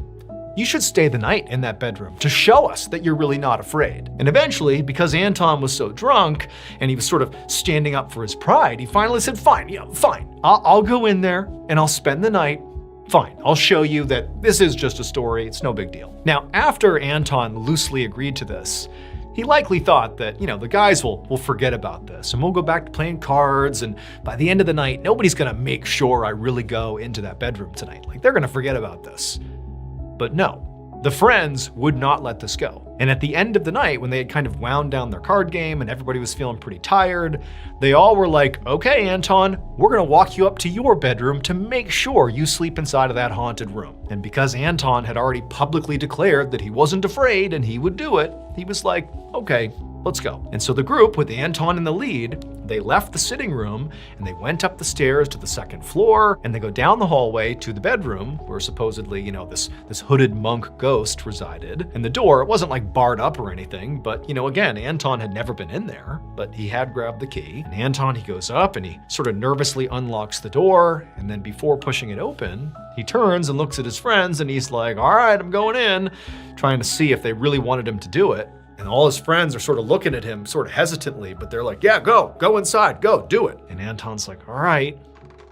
you should stay the night in that bedroom to show us that you're really not afraid. And eventually, because Anton was so drunk and he was sort of standing up for his pride, he finally said, fine, yeah, fine. I'll go in there and I'll spend the night. Fine, I'll show you that this is just a story, it's no big deal. Now, after Anton loosely agreed to this, he likely thought that, the guys will forget about this and we'll go back to playing cards, and by the end of the night, nobody's gonna make sure I really go into that bedroom tonight. Like, they're gonna forget about this. But no, the friends would not let this go. And at the end of the night, when they had kind of wound down their card game and everybody was feeling pretty tired, they all were like, okay, Anton, we're gonna walk you up to your bedroom to make sure you sleep inside of that haunted room. And because Anton had already publicly declared that he wasn't afraid and he would do it, he was like, okay, let's go. And so the group, with Anton in the lead, they left the sitting room and they went up the stairs to the second floor, and they go down the hallway to the bedroom where supposedly, this hooded monk ghost resided. And the door, it wasn't like barred up or anything, but again, Anton had never been in there, but he had grabbed the key. And Anton, he goes up and he sort of nervously unlocks the door, and then before pushing it open, he turns and looks at his friends and he's like, all right, I'm going in, trying to see if they really wanted him to do it. And all his friends are sort of looking at him sort of hesitantly, but they're like, yeah, go inside, go, do it. And Anton's like, all right.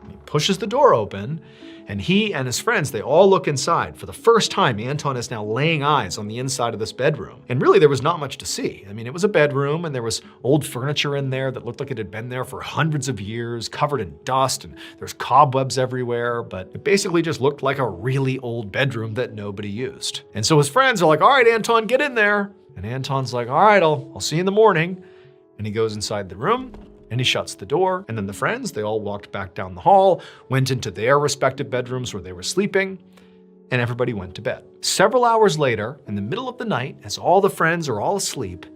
And he pushes the door open, and he and his friends, they all look inside. For the first time, Anton is now laying eyes on the inside of this bedroom. And really, there was not much to see. I mean, it was a bedroom, and there was old furniture in there that looked like it had been there for hundreds of years, covered in dust, and there's cobwebs everywhere, but it basically just looked like a really old bedroom that nobody used. And so his friends are like, all right, Anton, get in there. And Anton's like, all right, I'll see you in the morning. And he goes inside the room and he shuts the door. And then the friends, they all walked back down the hall, went into their respective bedrooms where they were sleeping, and everybody went to bed. Several hours later, in the middle of the night, as all the friends are all asleep,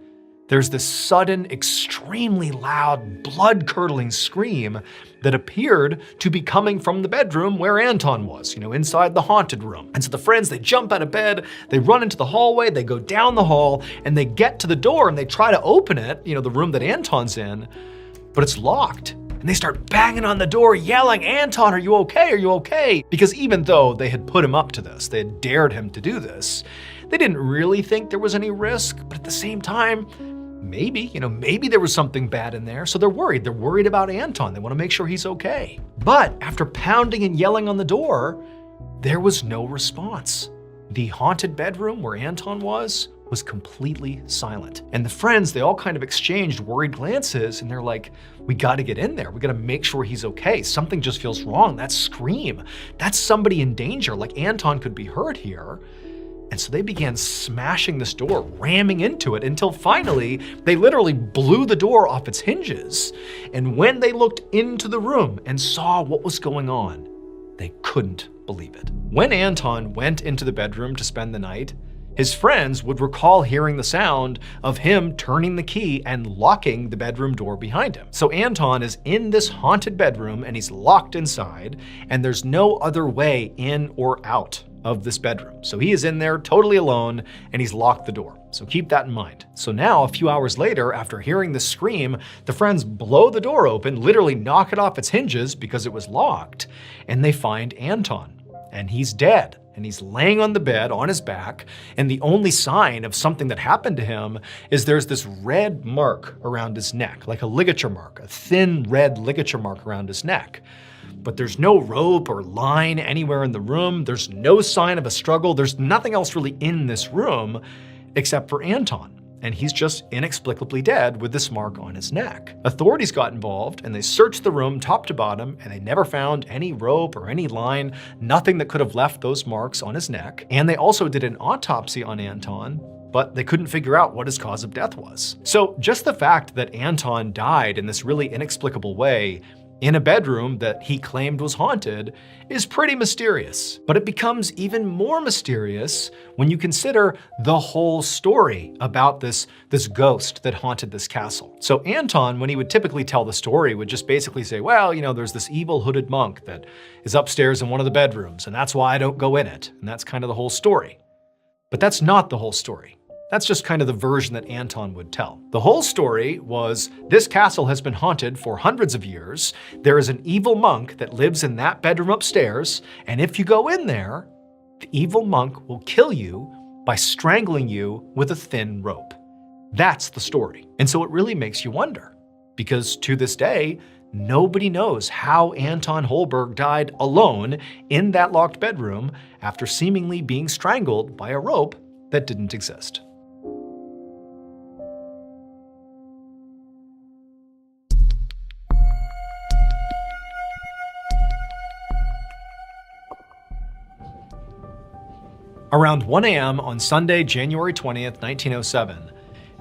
there's this sudden, extremely loud, blood-curdling scream that appeared to be coming from the bedroom where Anton was, inside the haunted room. And so the friends, they jump out of bed, they run into the hallway, they go down the hall, and they get to the door and they try to open it, the room that Anton's in, but it's locked. And they start banging on the door, yelling, Anton, are you okay? Are you okay? Because even though they had put him up to this, they had dared him to do this, they didn't really think there was any risk, but at the same time, maybe there was something bad in there, so they're worried. They're worried about Anton. They want to make sure he's okay. But after pounding and yelling on the door, there was no response. The haunted bedroom where Anton was completely silent. And the friends, they all kind of exchanged worried glances, and they're like, we gotta get in there. We gotta make sure he's okay. Something just feels wrong. That scream, that's somebody in danger. Like Anton could be hurt here. And so they began smashing this door, ramming into it, until finally they literally blew the door off its hinges. And when they looked into the room and saw what was going on, they couldn't believe it. When Anton went into the bedroom to spend the night, his friends would recall hearing the sound of him turning the key and locking the bedroom door behind him. So Anton is in this haunted bedroom and he's locked inside, and there's no other way in or out of this bedroom. So he is in there totally alone and he's locked the door. So keep that in mind. So now, a few hours later, after hearing the scream, the friends blow the door open, literally knock it off its hinges because it was locked, and they find Anton. And he's dead. and he's laying on the bed on his back, and the only sign of something that happened to him is there's this red mark around his neck, like a ligature mark, a thin red ligature mark around his neck. But there's no rope or line anywhere in the room. There's no sign of a struggle. There's nothing else really in this room except for Anton. And he's just inexplicably dead with this mark on his neck. Authorities got involved and they searched the room top to bottom, and they never found any rope or any line, nothing that could have left those marks on his neck. And they also did an autopsy on Anton, but they couldn't figure out what his cause of death was. So just the fact that Anton died in this really inexplicable way in a bedroom that he claimed was haunted is pretty mysterious. But it becomes even more mysterious when you consider the whole story about this ghost that haunted this castle. So Anton, when he would typically tell the story, would just basically say, well, there's this evil hooded monk that is upstairs in one of the bedrooms, and that's why I don't go in it. And that's kind of the whole story. But that's not the whole story. That's just kind of the version that Anton would tell. The whole story was, this castle has been haunted for hundreds of years. There is an evil monk that lives in that bedroom upstairs, and if you go in there, the evil monk will kill you by strangling you with a thin rope. That's the story. And so it really makes you wonder, because to this day, nobody knows how Anton Holberg died alone in that locked bedroom after seemingly being strangled by a rope that didn't exist. Around 1 a.m. on Sunday, January 20th, 1907,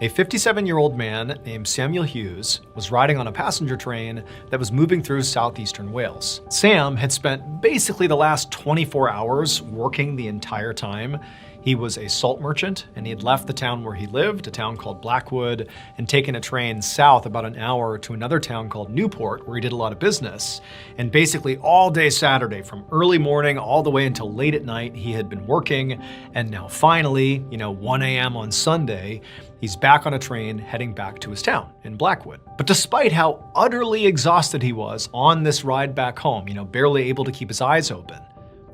a 57-year-old man named Samuel Hughes was riding on a passenger train that was moving through southeastern Wales. Sam had spent basically the last 24 hours working the entire time. He was a salt merchant, and he had left the town where he lived, a town called Blackwood, and taken a train south about an hour to another town called Newport, where he did a lot of business. And basically all day Saturday, from early morning all the way until late at night, he had been working. And now finally, 1 a.m. on Sunday, he's back on a train heading back to his town in Blackwood. But despite how utterly exhausted he was on this ride back home, barely able to keep his eyes open,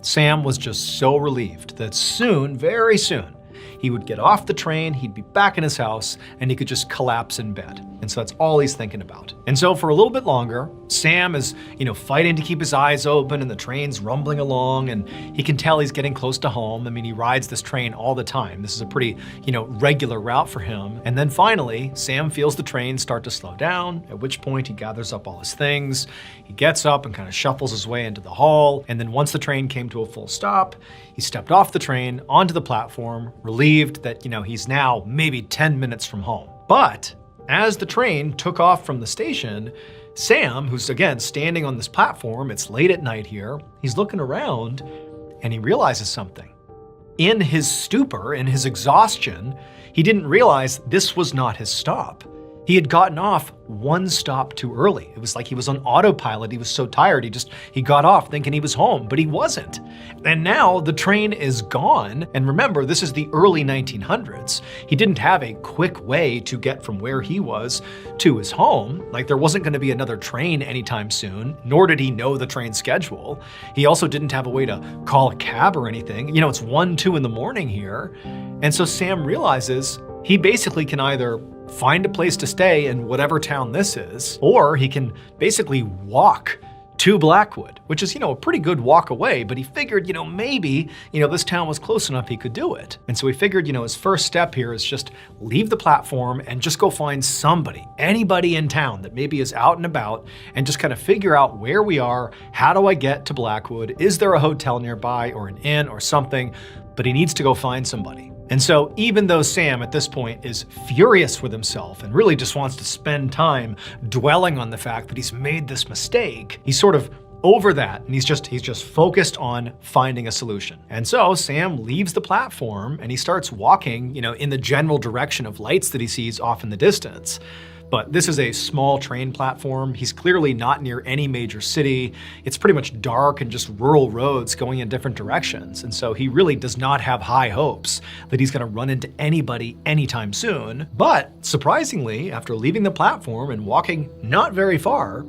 Sam was just so relieved that soon, very soon, he would get off the train, he'd be back in his house, and he could just collapse in bed. And so that's all he's thinking about. And so for a little bit longer, Sam is, fighting to keep his eyes open, and the train's rumbling along, and he can tell he's getting close to home. I mean, he rides this train all the time. This is a pretty, regular route for him. And then finally, Sam feels the train start to slow down, at which point he gathers up all his things. He gets up and kind of shuffles his way into the hall. And then once the train came to a full stop, he stepped off the train onto the platform, relieved that, he's now maybe 10 minutes from home. But as the train took off from the station, Sam, who's again standing on this platform, it's late at night here, he's looking around and he realizes something. In his stupor, in his exhaustion, he didn't realize this was not his stop. He had gotten off one stop too early. It was like he was on autopilot. He was so tired, he got off thinking he was home, but he wasn't. And now the train is gone. And remember, this is the early 1900s. He didn't have a quick way to get from where he was to his home. Like, there wasn't going to be another train anytime soon, nor did he know the train schedule. He also didn't have a way to call a cab or anything. It's 1, 2 in the morning here. And so Sam realizes he basically can either find a place to stay in whatever town this is, or he can basically walk to Blackwood, which is, a pretty good walk away, but he figured, maybe, this town was close enough he could do it. And so he figured, his first step here is just leave the platform and just go find somebody, anybody in town that maybe is out and about, and just kind of figure out where we are. How do I get to Blackwood? Is there a hotel nearby or an inn or something? But he needs to go find somebody. And so even though Sam at this point is furious with himself and really just wants to spend time dwelling on the fact that he's made this mistake, he's sort of over that, and he's just focused on finding a solution. And so Sam leaves the platform and he starts walking, in the general direction of lights that he sees off in the distance. But this is a small train platform. He's clearly not near any major city. It's pretty much dark and just rural roads going in different directions. And so he really does not have high hopes that he's gonna run into anybody anytime soon. But surprisingly, after leaving the platform and walking not very far,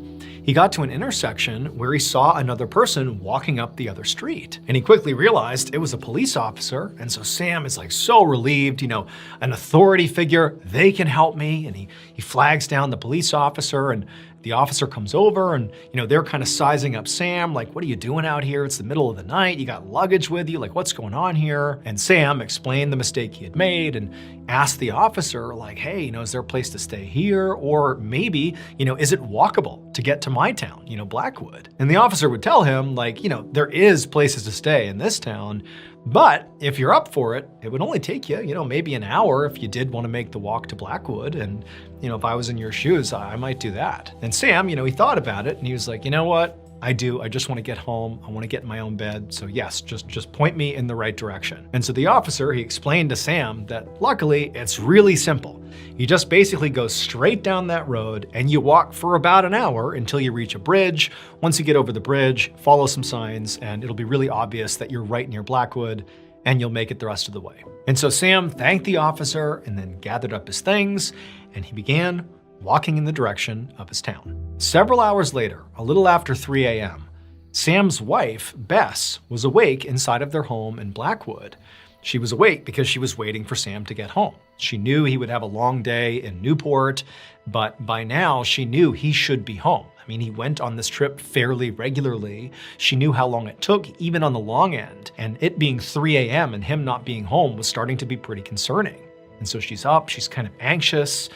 He got to an intersection where he saw another person walking up the other street. And he quickly realized it was a police officer. And so Sam is like so relieved, an authority figure, they can help me. And he flags down the police officer, and the officer comes over, and they're kind of sizing up Sam, like, what are you doing out here? It's the middle of the night, you got luggage with you, like what's going on here? And Sam explained the mistake he had made and asked the officer, like, hey, is there a place to stay here? Or maybe, is it walkable to get to my town, Blackwood? And the officer would tell him, like, there is places to stay in this town, but if you're up for it, it would only take you, maybe an hour if you did want to make the walk to Blackwood. And, if I was in your shoes, I might do that. And Sam, he thought about it and he was like, you know what? I just want to get home. I want to get in my own bed. So yes, just point me in the right direction. And so the officer, he explained to Sam that luckily it's really simple. You just basically go straight down that road and you walk for about an hour until you reach a bridge. Once you get over the bridge, follow some signs and it'll be really obvious that you're right near Blackwood and you'll make it the rest of the way. And so Sam thanked the officer and then gathered up his things and he began walking in the direction of his town. Several hours later, a little after 3 a.m., Sam's wife, Bess, was awake inside of their home in Blackwood. She was awake because she was waiting for Sam to get home. She knew he would have a long day in Newport, but by now she knew he should be home. I mean, he went on this trip fairly regularly. She knew how long it took, even on the long end, and it being 3 a.m. and him not being home was starting to be pretty concerning. And so she's up, she's kind of anxious,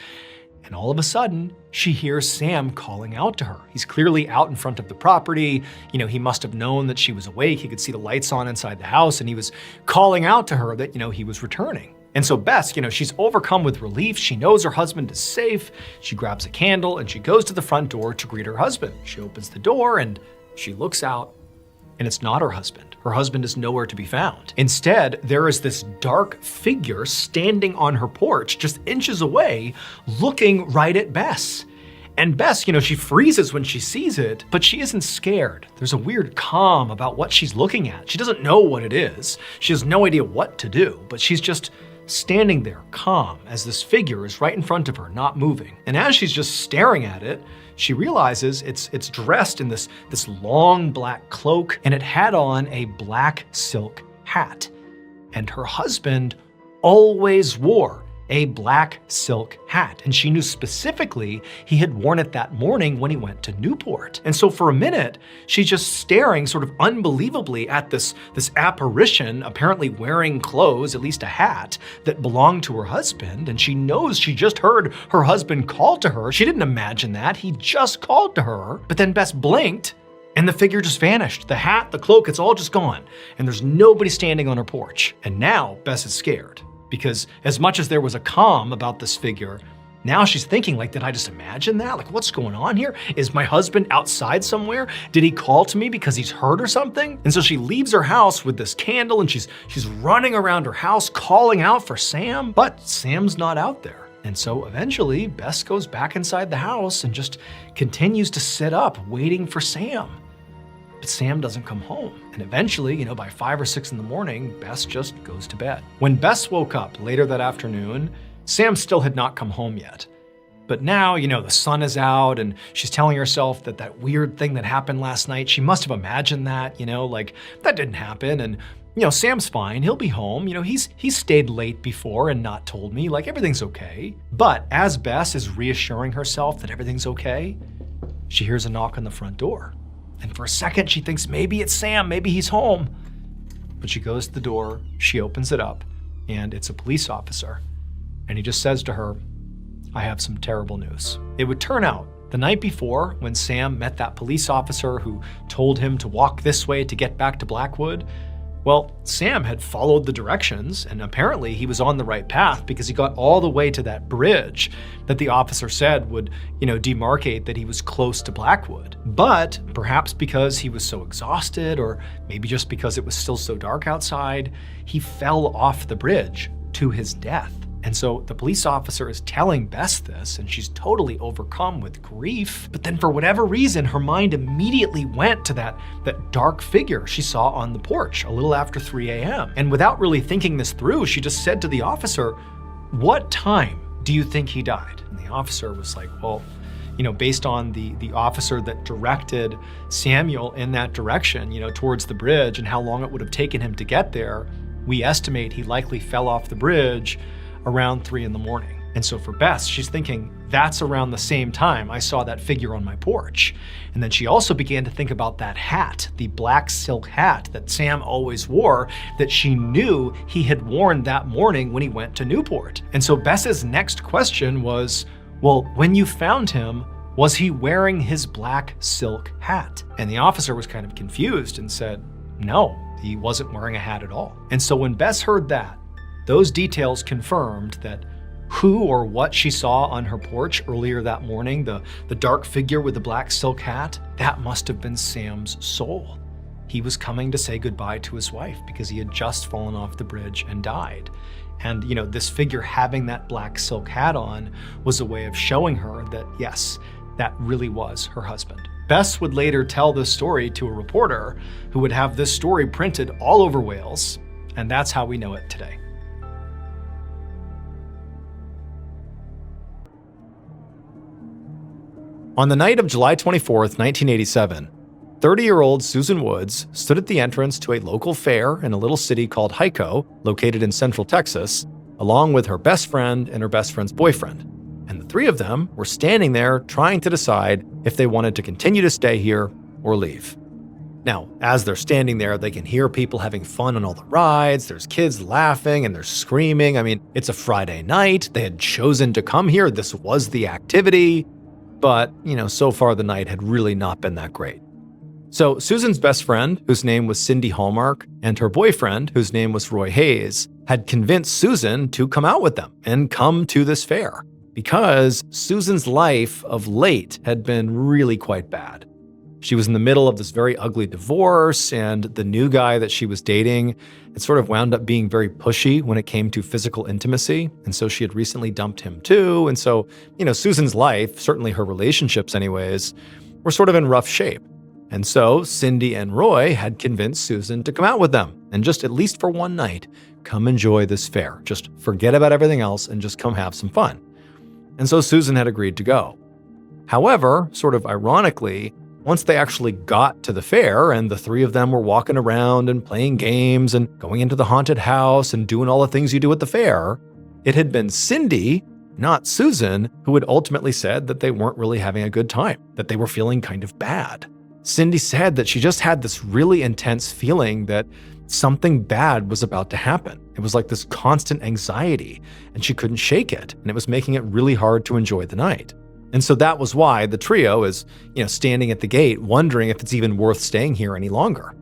and all of a sudden, she hears Sam calling out to her. He's clearly out in front of the property. He must have known that she was awake. He could see the lights on inside the house, and he was calling out to her that, he was returning. And so Bess, she's overcome with relief. She knows her husband is safe. She grabs a candle and she goes to the front door to greet her husband. She opens the door and she looks out, and it's not her husband. Her husband is nowhere to be found. Instead, there is this dark figure standing on her porch, just inches away, looking right at Bess. And Bess, she freezes when she sees it, but she isn't scared. There's a weird calm about what she's looking at. She doesn't know what it is. She has no idea what to do, but she's just standing there calm as this figure is right in front of her, not moving. And as she's just staring at it, she realizes it's dressed in this long black cloak, and it had on a black silk hat. And her husband always wore a black silk hat, and she knew specifically he had worn it that morning when he went to Newport. And so for a minute, she's just staring sort of unbelievably at this apparition, apparently wearing clothes, at least a hat, that belonged to her husband, and she knows she just heard her husband call to her. She didn't imagine that, he just called to her, but then Bess blinked, and the figure just vanished. The hat, the cloak, it's all just gone, and there's nobody standing on her porch. And now Bess is scared, because as much as there was a calm about this figure, now she's thinking, like, did I just imagine that? Like, what's going on here? Is my husband outside somewhere? Did he call to me because he's hurt or something? And so she leaves her house with this candle and she's running around her house calling out for Sam, but Sam's not out there. And so eventually Bess goes back inside the house and just continues to sit up waiting for Sam. But Sam doesn't come home. And eventually, by 5 or 6 in the morning, Bess just goes to bed. When Bess woke up later that afternoon, Sam still had not come home yet. But now, the sun is out and she's telling herself that weird thing that happened last night, she must have imagined that, like that didn't happen. And, Sam's fine, he'll be home. He's stayed late before and not told me, like everything's okay. But as Bess is reassuring herself that everything's okay, she hears a knock on the front door. And for a second, she thinks maybe it's Sam, maybe he's home. But she goes to the door, she opens it up, and it's a police officer. And he just says to her, I have some terrible news. It would turn out the night before, when Sam met that police officer who told him to walk this way to get back to Blackwood, well, Sam had followed the directions, and apparently he was on the right path because he got all the way to that bridge that the officer said would, demarcate that he was close to Blackwood. But perhaps because he was so exhausted, or maybe just because it was still so dark outside, he fell off the bridge to his death. And so the police officer is telling Bess this, and she's totally overcome with grief. But then for whatever reason, her mind immediately went to that dark figure she saw on the porch a little after 3 a.m. And without really thinking this through, she just said to the officer, what time do you think he died? And the officer was like, well, based on the officer that directed Samuel in that direction, towards the bridge and how long it would have taken him to get there, we estimate he likely fell off the bridge around 3 a.m. And so for Bess, she's thinking, that's around the same time I saw that figure on my porch. And then she also began to think about that hat, the black silk hat that Sam always wore, that she knew he had worn that morning when he went to Newport. And so Bess's next question was, well, when you found him, was he wearing his black silk hat? And the officer was kind of confused and said, no, he wasn't wearing a hat at all. And so when Bess heard that, those details confirmed that who or what she saw on her porch earlier that morning, the dark figure with the black silk hat, that must have been Sam's soul. He was coming to say goodbye to his wife because he had just fallen off the bridge and died. And, this figure having that black silk hat on was a way of showing her that, yes, that really was her husband. Bess would later tell this story to a reporter who would have this story printed all over Wales, and that's how we know it today. On the night of July 24th, 1987, 30-year-old Susan Woods stood at the entrance to a local fair in a little city called Hico, located in central Texas, along with her best friend and her best friend's boyfriend. And the three of them were standing there trying to decide if they wanted to continue to stay here or leave. Now, as they're standing there, they can hear people having fun on all the rides. There's kids laughing and they're screaming. I mean, it's a Friday night. They had chosen to come here. This was the activity. But, so far the night had really not been that great. So Susan's best friend, whose name was Cindy Hallmark, and her boyfriend, whose name was Roy Hayes, had convinced Susan to come out with them and come to this fair because Susan's life of late had been really quite bad. She was in the middle of this very ugly divorce, and the new guy that she was dating had sort of wound up being very pushy when it came to physical intimacy. And so she had recently dumped him too. And so, Susan's life, certainly her relationships anyways, were sort of in rough shape. And so Cindy and Roy had convinced Susan to come out with them and just, at least for one night, come enjoy this fair. Just forget about everything else and just come have some fun. And so Susan had agreed to go. However, sort of ironically, once they actually got to the fair and the three of them were walking around and playing games and going into the haunted house and doing all the things you do at the fair, it had been Cindy, not Susan, who had ultimately said that they weren't really having a good time, that they were feeling kind of bad. Cindy said that she just had this really intense feeling that something bad was about to happen. It was like this constant anxiety, and she couldn't shake it, and it was making it really hard to enjoy the night. And so that was why the trio is, standing at the gate, wondering if it's even worth staying here any longer.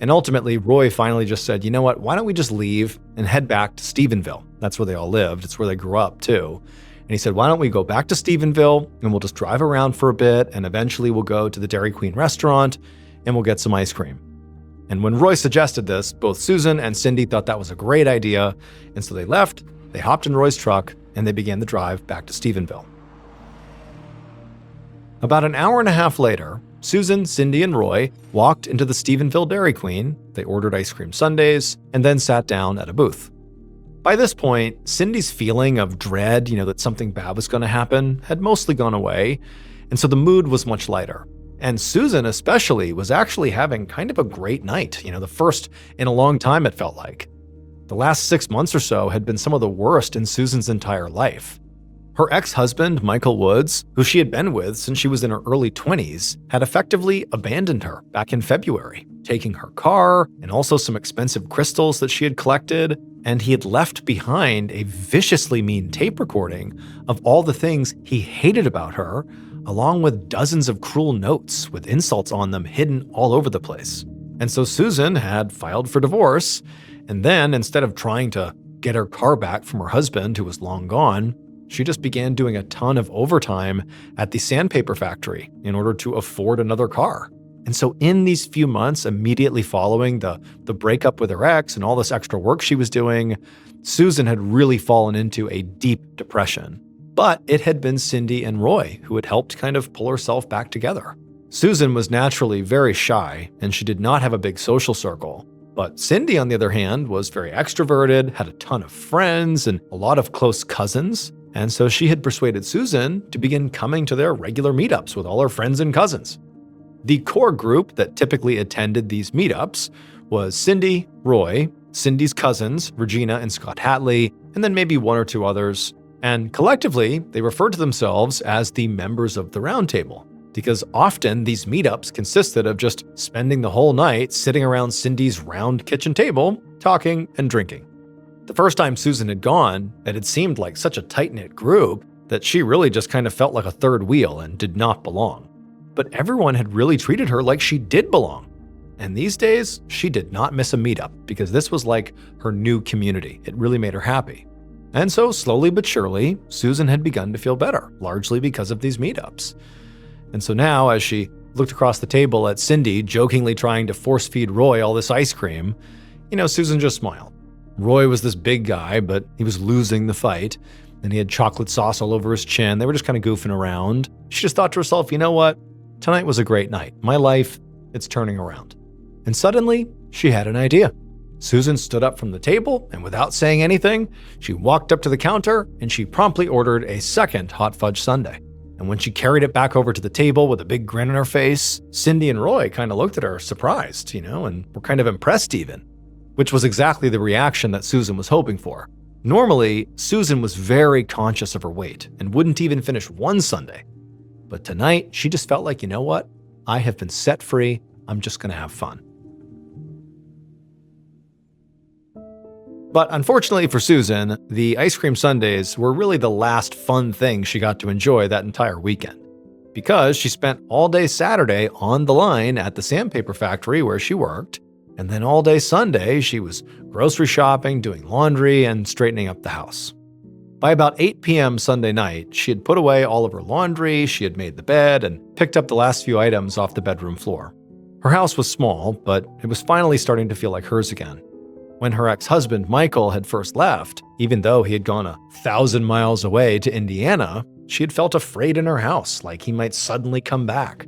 And ultimately, Roy finally just said, you know what, why don't we just leave and head back to Stephenville? That's where they all lived. It's where they grew up, too. And he said, why don't we go back to Stephenville and we'll just drive around for a bit and eventually we'll go to the Dairy Queen restaurant and we'll get some ice cream. And when Roy suggested this, both Susan and Cindy thought that was a great idea. And so they left, they hopped in Roy's truck, and they began the drive back to Stephenville. About an hour and a half later, Susan, Cindy, and Roy walked into the Stephenville Dairy Queen. They ordered ice cream sundaes and then sat down at a booth. By this point, Cindy's feeling of dread, that something bad was going to happen, had mostly gone away, and so the mood was much lighter. And Susan especially was actually having kind of a great night, the first in a long time it felt like. The last 6 months or so had been some of the worst in Susan's entire life. Her ex-husband, Michael Woods, who she had been with since she was in her early 20s, had effectively abandoned her back in February, taking her car and also some expensive crystals that she had collected, and he had left behind a viciously mean tape recording of all the things he hated about her, along with dozens of cruel notes with insults on them hidden all over the place. And so Susan had filed for divorce, and then instead of trying to get her car back from her husband, who was long gone, she just began doing a ton of overtime at the sandpaper factory in order to afford another car. And so in these few months immediately following the breakup with her ex and all this extra work she was doing, Susan had really fallen into a deep depression. But it had been Cindy and Roy who had helped kind of pull herself back together. Susan was naturally very shy, and she did not have a big social circle. But Cindy, on the other hand, was very extroverted, had a ton of friends and a lot of close cousins. And so she had persuaded Susan to begin coming to their regular meetups with all her friends and cousins. The core group that typically attended these meetups was Cindy, Roy, Cindy's cousins, Regina and Scott Hatley, and then maybe one or two others. And collectively, they referred to themselves as the members of the round table, because often these meetups consisted of just spending the whole night sitting around Cindy's round kitchen table, talking and drinking. The first time Susan had gone, it had seemed like such a tight-knit group that she really just kind of felt like a third wheel and did not belong. But everyone had really treated her like she did belong. And these days, she did not miss a meetup because this was like her new community. It really made her happy. And so slowly but surely, Susan had begun to feel better, largely because of these meetups. And so now, as she looked across the table at Cindy jokingly trying to force-feed Roy all this ice cream, Susan just smiled. Roy was this big guy, but he was losing the fight, and he had chocolate sauce all over his chin. They were just kind of goofing around. She just thought to herself, you know what? Tonight was a great night. My life, it's turning around. And suddenly, she had an idea. Susan stood up from the table, and without saying anything, she walked up to the counter, and she promptly ordered a second hot fudge sundae. And when she carried it back over to the table with a big grin on her face, Cindy and Roy kind of looked at her surprised, and were kind of impressed even, which was exactly the reaction that Susan was hoping for. Normally, Susan was very conscious of her weight and wouldn't even finish one sundae. But tonight, she just felt like, you know what? I have been set free. I'm just going to have fun. But unfortunately for Susan, the ice cream sundaes were really the last fun thing she got to enjoy that entire weekend, because she spent all day Saturday on the line at the sandpaper factory where she worked, and then all day Sunday she was grocery shopping, doing laundry, and straightening up the house. By about 8 p.m. Sunday night, she had put away all of her laundry, she had made the bed, and picked up the last few items off the bedroom floor. Her house was small, but it was finally starting to feel like hers again. When her ex-husband, Michael, had first left, even though he had gone 1,000 miles away to Indiana, she had felt afraid in her house, like he might suddenly come back.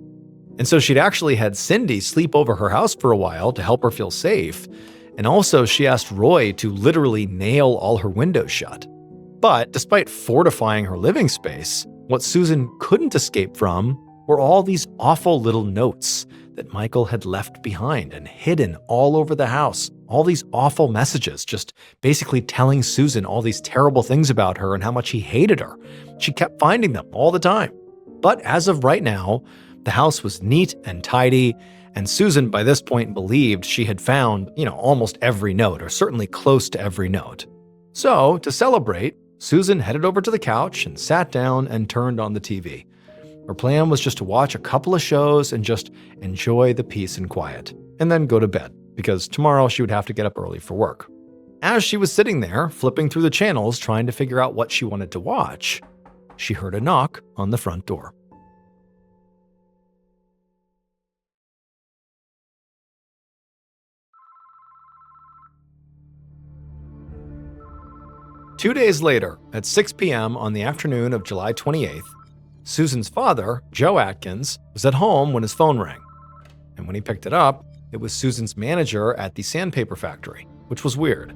And so she'd actually had Cindy sleep over her house for a while to help her feel safe. And also she asked Roy to literally nail all her windows shut. But despite fortifying her living space, what Susan couldn't escape from were all these awful little notes that Michael had left behind and hidden all over the house. All these awful messages, just basically telling Susan all these terrible things about her and how much he hated her. She kept finding them all the time. But as of right now, the house was neat and tidy, and Susan by this point believed she had found, almost every note, or certainly close to every note. So, to celebrate, Susan headed over to the couch and sat down and turned on the TV. Her plan was just to watch a couple of shows and just enjoy the peace and quiet, and then go to bed, because tomorrow she would have to get up early for work. As she was sitting there, flipping through the channels trying to figure out what she wanted to watch, she heard a knock on the front door. Two days later, at 6 p.m. on the afternoon of July 28th, Susan's father, Joe Atkins, was at home when his phone rang. And when he picked it up, it was Susan's manager at the sandpaper factory, which was weird.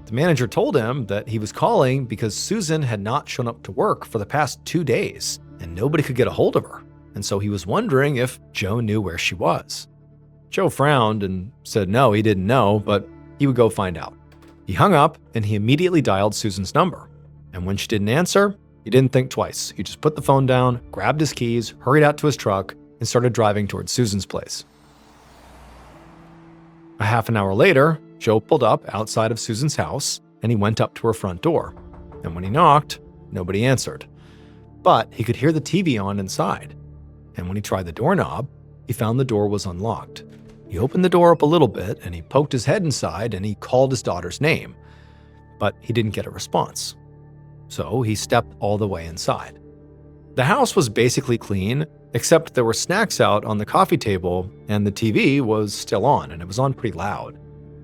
The manager told him that he was calling because Susan had not shown up to work for the past 2 days, and nobody could get a hold of her. And so he was wondering if Joe knew where she was. Joe frowned and said no, he didn't know, but he would go find out. He hung up and he immediately dialed Susan's number. And when she didn't answer, he didn't think twice. He just put the phone down, grabbed his keys, hurried out to his truck, and started driving towards Susan's place. A half an hour later, Joe pulled up outside of Susan's house, and he went up to her front door. And when he knocked, nobody answered. But he could hear the TV on inside. And when he tried the doorknob, he found the door was unlocked. He opened the door up a little bit, and he poked his head inside, and he called his daughter's name. But he didn't get a response. So he stepped all the way inside. The house was basically clean, except there were snacks out on the coffee table, and the TV was still on, and it was on pretty loud.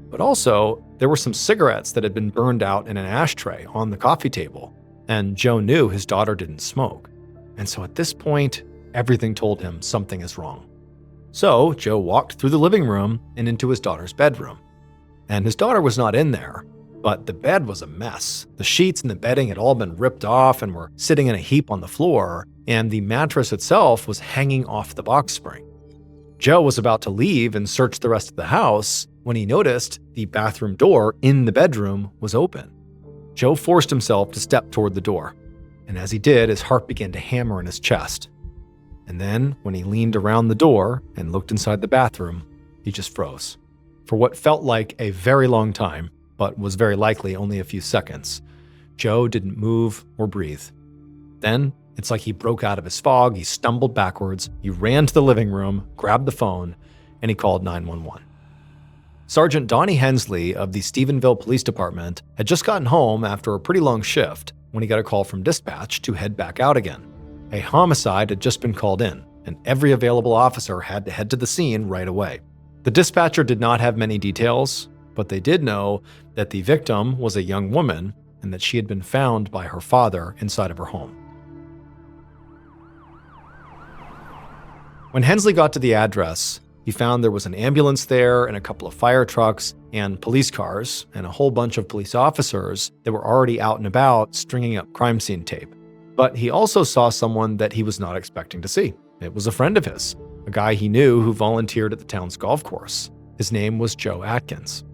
But also, there were some cigarettes that had been burned out in an ashtray on the coffee table, and Joe knew his daughter didn't smoke. And so at this point, everything told him something is wrong. So Joe walked through the living room and into his daughter's bedroom. And his daughter was not in there, But the bed was a mess. The sheets and the bedding had all been ripped off and were sitting in a heap on the floor, and the mattress itself was hanging off the box spring. Joe was about to leave and search the rest of the house when he noticed the bathroom door in the bedroom was open. Joe forced himself to step toward the door, and as he did, his heart began to hammer in his chest. And then, when he leaned around the door and looked inside the bathroom, he just froze. For what felt like a very long time, but was very likely only a few seconds, Joe didn't move or breathe. Then, it's like he broke out of his fog, he stumbled backwards, he ran to the living room, grabbed the phone, and he called 911. Sergeant Donnie Hensley of the Stephenville Police Department had just gotten home after a pretty long shift when he got a call from dispatch to head back out again. A homicide had just been called in, and every available officer had to head to the scene right away. The dispatcher did not have many details, but they did know that the victim was a young woman and that she had been found by her father inside of her home. When Hensley got to the address, he found there was an ambulance there and a couple of fire trucks and police cars and a whole bunch of police officers that were already out and about stringing up crime scene tape. But he also saw someone that he was not expecting to see. It was a friend of his, a guy he knew who volunteered at the town's golf course. His name was Joe Atkins.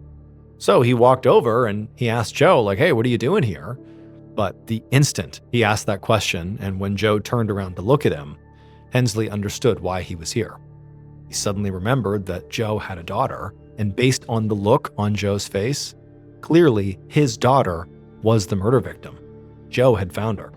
So he walked over and he asked Joe, hey, what are you doing here? But the instant he asked that question, and when Joe turned around to look at him, Hensley understood why he was here. He suddenly remembered that Joe had a daughter, and based on the look on Joe's face, clearly his daughter was the murder victim. Joe had found her.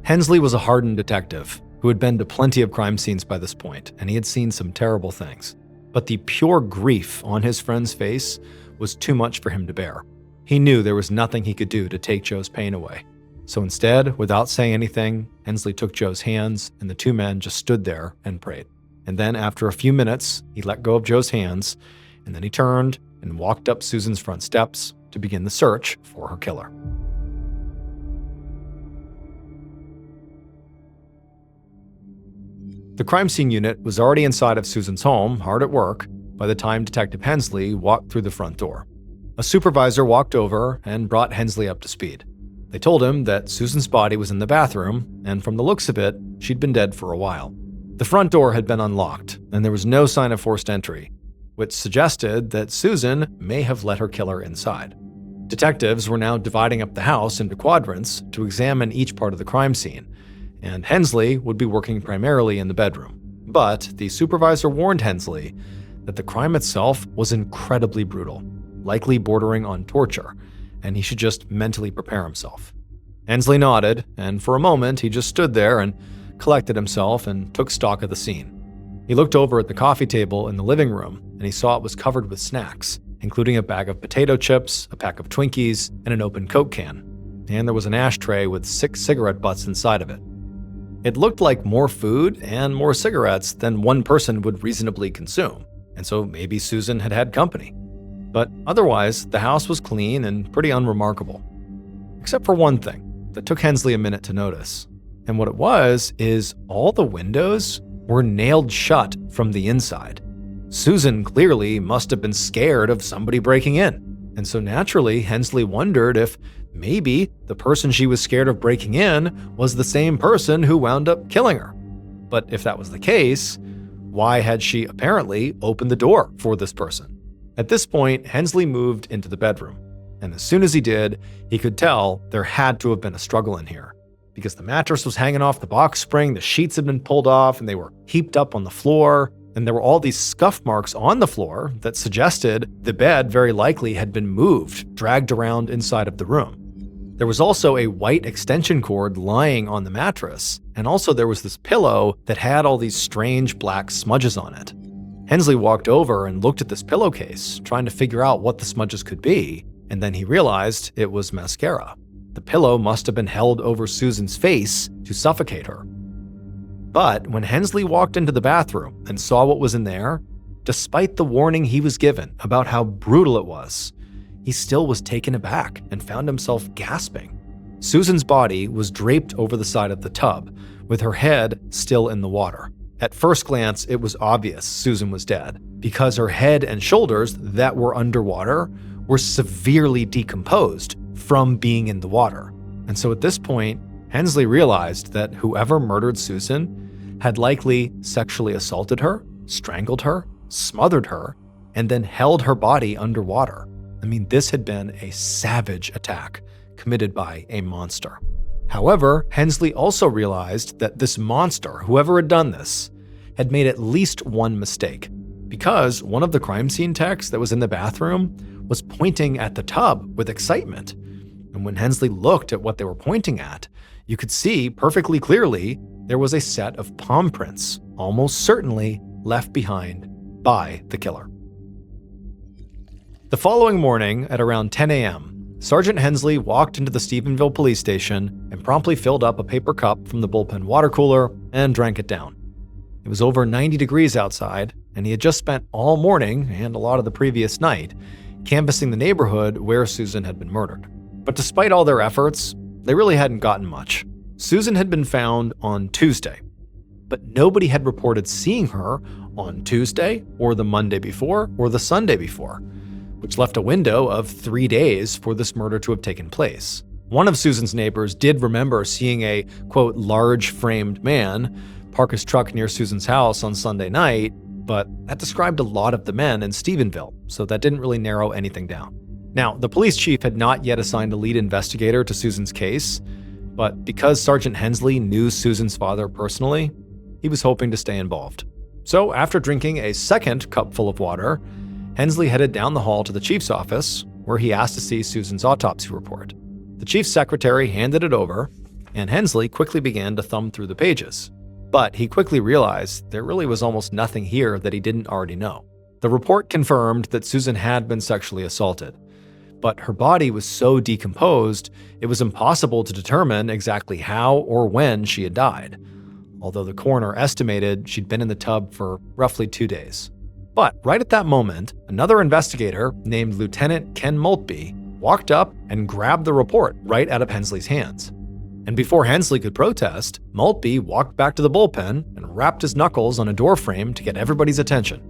Hensley was a hardened detective who had been to plenty of crime scenes by this point, and he had seen some terrible things. But the pure grief on his friend's face was too much for him to bear. He knew there was nothing he could do to take Joe's pain away. So instead, without saying anything, Hensley took Joe's hands, and the two men just stood there and prayed. And then after a few minutes, he let go of Joe's hands, and then he turned and walked up Susan's front steps to begin the search for her killer. The crime scene unit was already inside of Susan's home, hard at work, by the time Detective Hensley walked through the front door. A supervisor walked over and brought Hensley up to speed. They told him that Susan's body was in the bathroom, and from the looks of it, she'd been dead for a while. The front door had been unlocked, and there was no sign of forced entry, which suggested that Susan may have let her killer inside. Detectives were now dividing up the house into quadrants to examine each part of the crime scene, and Hensley would be working primarily in the bedroom. But the supervisor warned Hensley that the crime itself was incredibly brutal, likely bordering on torture, and he should just mentally prepare himself. Hensley nodded, and for a moment he just stood there and collected himself and took stock of the scene. He looked over at the coffee table in the living room, and he saw it was covered with snacks, including a bag of potato chips, a pack of Twinkies, and an open Coke can. And there was an ashtray with 6 cigarette butts inside of it. It looked like more food and more cigarettes than one person would reasonably consume, and so maybe Susan had had company. But otherwise, the house was clean and pretty unremarkable. Except for one thing that took Hensley a minute to notice. And what it was is all the windows were nailed shut from the inside. Susan clearly must have been scared of somebody breaking in. And so naturally, Hensley wondered if maybe the person she was scared of breaking in was the same person who wound up killing her. But if that was the case, why had she apparently opened the door for this person? At this point, Hensley moved into the bedroom, and as soon as he did, he could tell there had to have been a struggle in here, because the mattress was hanging off the box spring, the sheets had been pulled off, and they were heaped up on the floor, and there were all these scuff marks on the floor that suggested the bed very likely had been moved, dragged around inside of the room. There was also a white extension cord lying on the mattress, and also there was this pillow that had all these strange black smudges on it. Hensley walked over and looked at this pillowcase, trying to figure out what the smudges could be, and then he realized it was mascara. The pillow must have been held over Susan's face to suffocate her. But when Hensley walked into the bathroom and saw what was in there, despite the warning he was given about how brutal it was, he still was taken aback and found himself gasping. Susan's body was draped over the side of the tub, with her head still in the water. At first glance, it was obvious Susan was dead, because her head and shoulders that were underwater were severely decomposed from being in the water. And so at this point, Hensley realized that whoever murdered Susan had likely sexually assaulted her, strangled her, smothered her, and then held her body underwater. I mean, this had been a savage attack committed by a monster. However, Hensley also realized that this monster, whoever had done this, had made at least one mistake, because one of the crime scene techs that was in the bathroom was pointing at the tub with excitement. And when Hensley looked at what they were pointing at, you could see perfectly clearly there was a set of palm prints, almost certainly left behind by the killer. The following morning at around 10 a.m., Sergeant Hensley walked into the Stephenville police station and promptly filled up a paper cup from the bullpen water cooler and drank it down. It was over 90 degrees outside, and he had just spent all morning and a lot of the previous night canvassing the neighborhood where Susan had been murdered. But despite all their efforts, they really hadn't gotten much. Susan had been found on Tuesday, but nobody had reported seeing her on Tuesday or the Monday before or the Sunday before, which left a window of 3 days for this murder to have taken place. One of Susan's neighbors did remember seeing a, quote, large framed man park his truck near Susan's house on Sunday night, but that described a lot of the men in Stephenville, so that didn't really narrow anything down. Now, the police chief had not yet assigned a lead investigator to Susan's case, but because Sergeant Hensley knew Susan's father personally, he was hoping to stay involved. So after drinking a second cup full of water, Hensley headed down the hall to the chief's office, where he asked to see Susan's autopsy report. The chief's secretary handed it over, and Hensley quickly began to thumb through the pages. But he quickly realized there really was almost nothing here that he didn't already know. The report confirmed that Susan had been sexually assaulted, but her body was so decomposed, it was impossible to determine exactly how or when she had died, although the coroner estimated she'd been in the tub for roughly 2 days. But right at that moment, another investigator named Lieutenant Ken Maltby walked up and grabbed the report right out of Hensley's hands. And before Hensley could protest, Maltby walked back to the bullpen and rapped his knuckles on a door frame to get everybody's attention.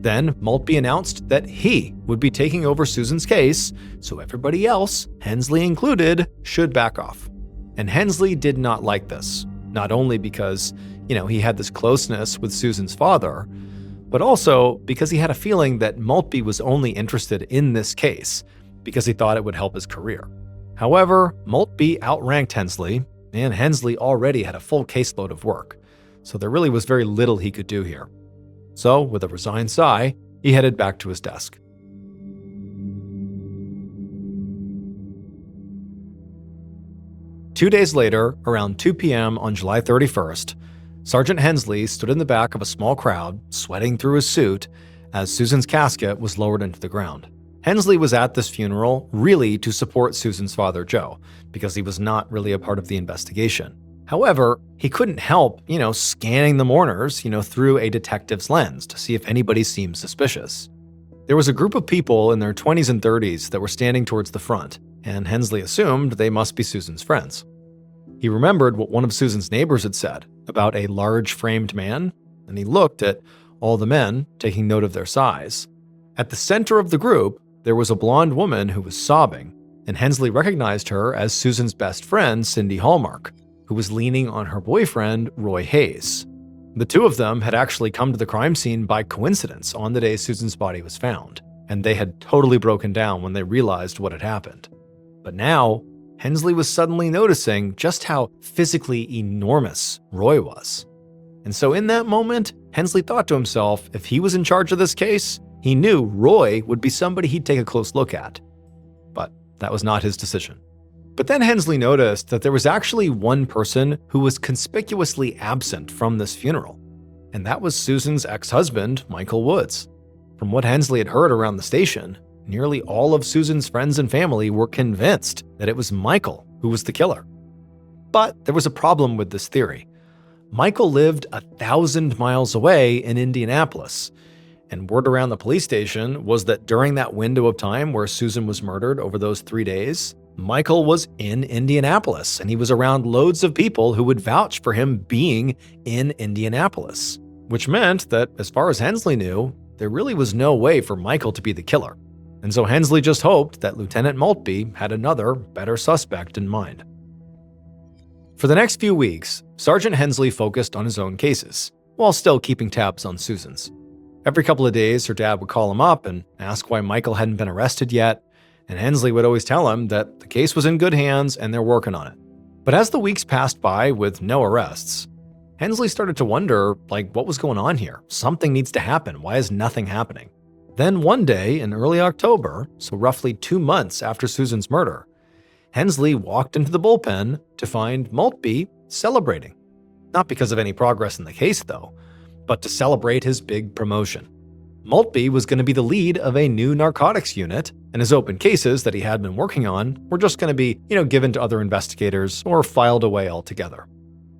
Then Maltby announced that he would be taking over Susan's case, so everybody else, Hensley included, should back off. And Hensley did not like this, not only because, he had this closeness with Susan's father, but also because he had a feeling that Maltby was only interested in this case because he thought it would help his career. However, Maltby outranked Hensley, and Hensley already had a full caseload of work, so there really was very little he could do here. So, with a resigned sigh, he headed back to his desk. Two days later, around 2 p.m. on July 31st, Sergeant Hensley stood in the back of a small crowd, sweating through his suit, as Susan's casket was lowered into the ground. Hensley was at this funeral really to support Susan's father, Joe, because he was not really a part of the investigation. However, he couldn't help, scanning the mourners, through a detective's lens to see if anybody seemed suspicious. There was a group of people in their 20s and 30s that were standing towards the front, and Hensley assumed they must be Susan's friends. He remembered what one of Susan's neighbors had said about a large framed man, and he looked at all the men, taking note of their size. At the center of the group, there was a blonde woman who was sobbing, and Hensley recognized her as Susan's best friend, Cindy Hallmark, who was leaning on her boyfriend, Roy Hayes. The two of them had actually come to the crime scene by coincidence on the day Susan's body was found, and they had totally broken down when they realized what had happened. But now, Hensley was suddenly noticing just how physically enormous Roy was. And so in that moment, Hensley thought to himself, if he was in charge of this case, he knew Roy would be somebody he'd take a close look at. But that was not his decision. But then Hensley noticed that there was actually one person who was conspicuously absent from this funeral, and that was Susan's ex-husband, Michael Woods. From what Hensley had heard around the station, nearly all of Susan's friends and family were convinced that it was Michael who was the killer. But there was a problem with this theory. Michael lived 1,000 miles away in Indianapolis, and word around the police station was that during that window of time where Susan was murdered over those 3 days, Michael was in Indianapolis, and he was around loads of people who would vouch for him being in Indianapolis, which meant that, as far as Hensley knew, there really was no way for Michael to be the killer. And so Hensley just hoped that Lieutenant Maltby had another, better suspect in mind. For the next few weeks, Sergeant Hensley focused on his own cases, while still keeping tabs on Susan's. Every couple of days, her dad would call him up and ask why Michael hadn't been arrested yet, and Hensley would always tell him that the case was in good hands and they're working on it. But as the weeks passed by with no arrests, Hensley started to wonder, what was going on here? Something needs to happen. Why is nothing happening? Then one day in early October, so roughly 2 months after Susan's murder, Hensley walked into the bullpen to find Maltby celebrating. Not because of any progress in the case, though, but to celebrate his big promotion. Maltby was going to be the lead of a new narcotics unit, and his open cases that he had been working on were just going to be, given to other investigators or filed away altogether.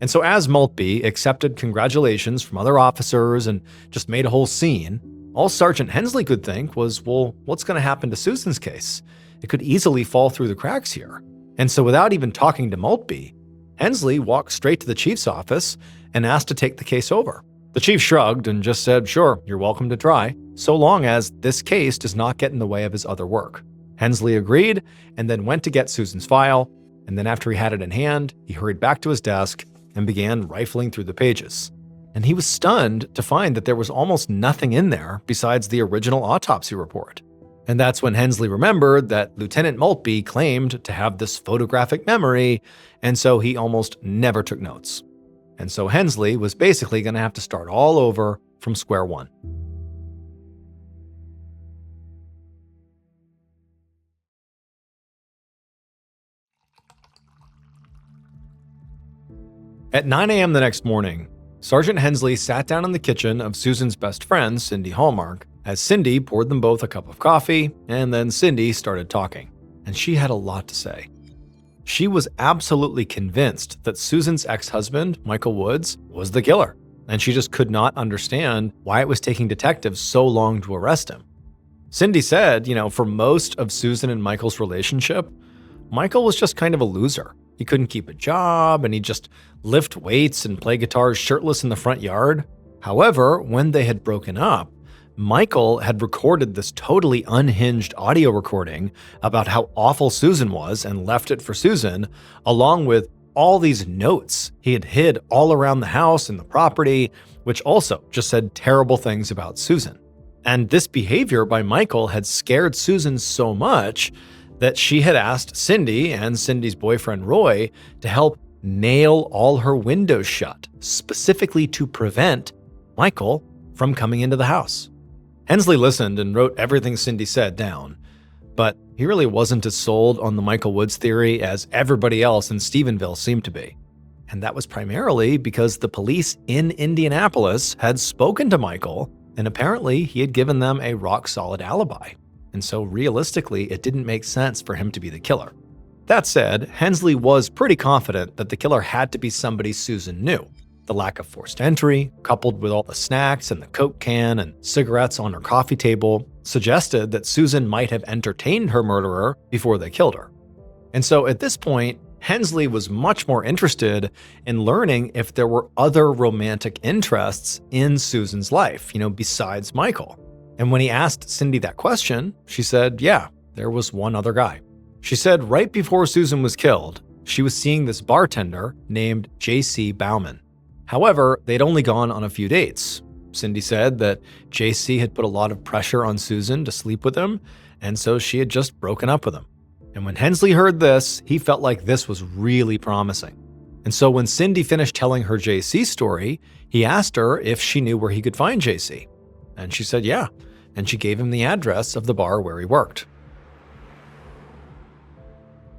And so as Maltby accepted congratulations from other officers and just made a whole scene, all Sergeant Hensley could think was, well, what's going to happen to Susan's case? It could easily fall through the cracks here. And so without even talking to Maltby, Hensley walked straight to the chief's office and asked to take the case over. The chief shrugged and just said, sure, you're welcome to try, so long as this case does not get in the way of his other work. Hensley agreed and then went to get Susan's file, and then after he had it in hand, he hurried back to his desk and began rifling through the pages. And he was stunned to find that there was almost nothing in there besides the original autopsy report. And that's when Hensley remembered that Lieutenant Maltby claimed to have this photographic memory, and so he almost never took notes. And so Hensley was basically going to have to start all over from square one. At 9 a.m. the next morning, Sergeant Hensley sat down in the kitchen of Susan's best friend, Cindy Hallmark, as Cindy poured them both a cup of coffee, and then Cindy started talking. And she had a lot to say. She was absolutely convinced that Susan's ex-husband, Michael Woods, was the killer, and she just could not understand why it was taking detectives so long to arrest him. Cindy said, for most of Susan and Michael's relationship, Michael was just kind of a loser. He couldn't keep a job, and he'd just lift weights and play guitars shirtless in the front yard. However, when they had broken up, Michael had recorded this totally unhinged audio recording about how awful Susan was and left it for Susan, along with all these notes he had hid all around the house and the property, which also just said terrible things about Susan. And this behavior by Michael had scared Susan so much that she had asked Cindy and Cindy's boyfriend Roy to help nail all her windows shut, specifically to prevent Michael from coming into the house. Hensley listened and wrote everything Cindy said down, but he really wasn't as sold on the Michael Woods theory as everybody else in Stephenville seemed to be. And that was primarily because the police in Indianapolis had spoken to Michael, and apparently he had given them a rock-solid alibi. And so realistically, it didn't make sense for him to be the killer. That said, Hensley was pretty confident that the killer had to be somebody Susan knew. The lack of forced entry, coupled with all the snacks and the Coke can and cigarettes on her coffee table, suggested that Susan might have entertained her murderer before they killed her. And so at this point, Hensley was much more interested in learning if there were other romantic interests in Susan's life, besides Michael. And when he asked Cindy that question, she said, yeah, there was one other guy. She said right before Susan was killed, she was seeing this bartender named J.C. Bauman. However, they'd only gone on a few dates. Cindy said that J.C. had put a lot of pressure on Susan to sleep with him, and so she had just broken up with him. And when Hensley heard this, he felt like this was really promising. And so when Cindy finished telling her J.C. story, he asked her if she knew where he could find J.C. And she said yeah, and she gave him the address of the bar where he worked.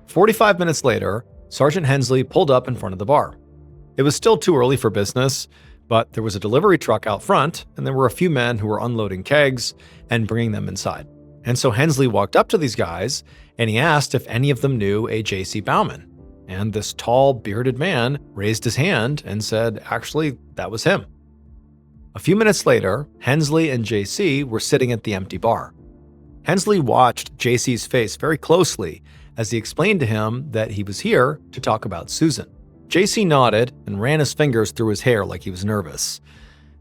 45 minutes later, Sergeant Hensley pulled up in front of the bar. It was still too early for business, but there was a delivery truck out front, and there were a few men who were unloading kegs and bringing them inside. And so Hensley walked up to these guys, and he asked if any of them knew a J.C. Bauman. And this tall, bearded man raised his hand and said, actually, that was him. A few minutes later, Hensley and J.C. were sitting at the empty bar. Hensley watched J.C.'s face very closely as he explained to him that he was here to talk about Susan. J.C. nodded and ran his fingers through his hair like he was nervous.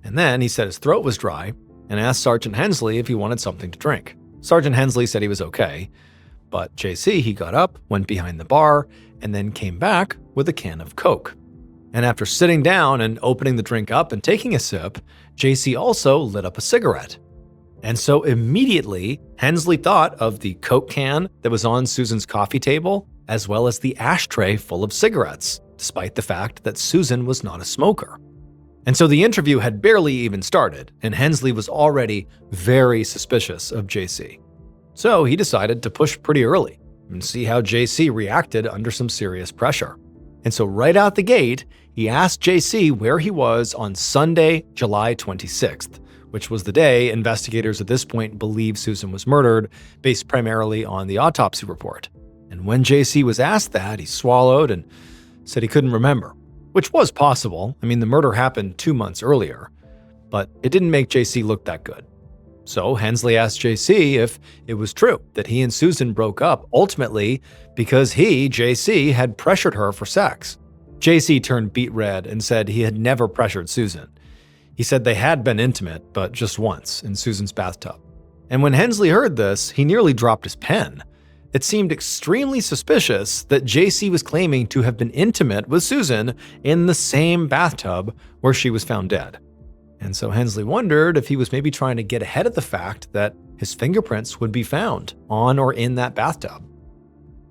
And then he said his throat was dry and asked Sergeant Hensley if he wanted something to drink. Sergeant Hensley said he was okay, but JC, he got up, went behind the bar, and then came back with a can of Coke. And after sitting down and opening the drink up and taking a sip, JC also lit up a cigarette. And so immediately, Hensley thought of the Coke can that was on Susan's coffee table, as well as the ashtray full of cigarettes, despite the fact that Susan was not a smoker. And so the interview had barely even started, and Hensley was already very suspicious of JC. So he decided to push pretty early and see how JC reacted under some serious pressure. And so right out the gate, he asked JC where he was on Sunday, July 26th, which was the day investigators at this point believed Susan was murdered, based primarily on the autopsy report. And when JC was asked that, he swallowed and said he couldn't remember, which was possible. I mean, the murder happened 2 months earlier, but it didn't make JC look that good. So Hensley asked JC if it was true that he and Susan broke up ultimately because he, JC, had pressured her for sex. JC turned beet red and said he had never pressured Susan. He said they had been intimate, but just once in Susan's bathtub. And when Hensley heard this, he nearly dropped his pen. It seemed extremely suspicious that JC was claiming to have been intimate with Susan in the same bathtub where she was found dead. And so Hensley wondered if he was maybe trying to get ahead of the fact that his fingerprints would be found on or in that bathtub.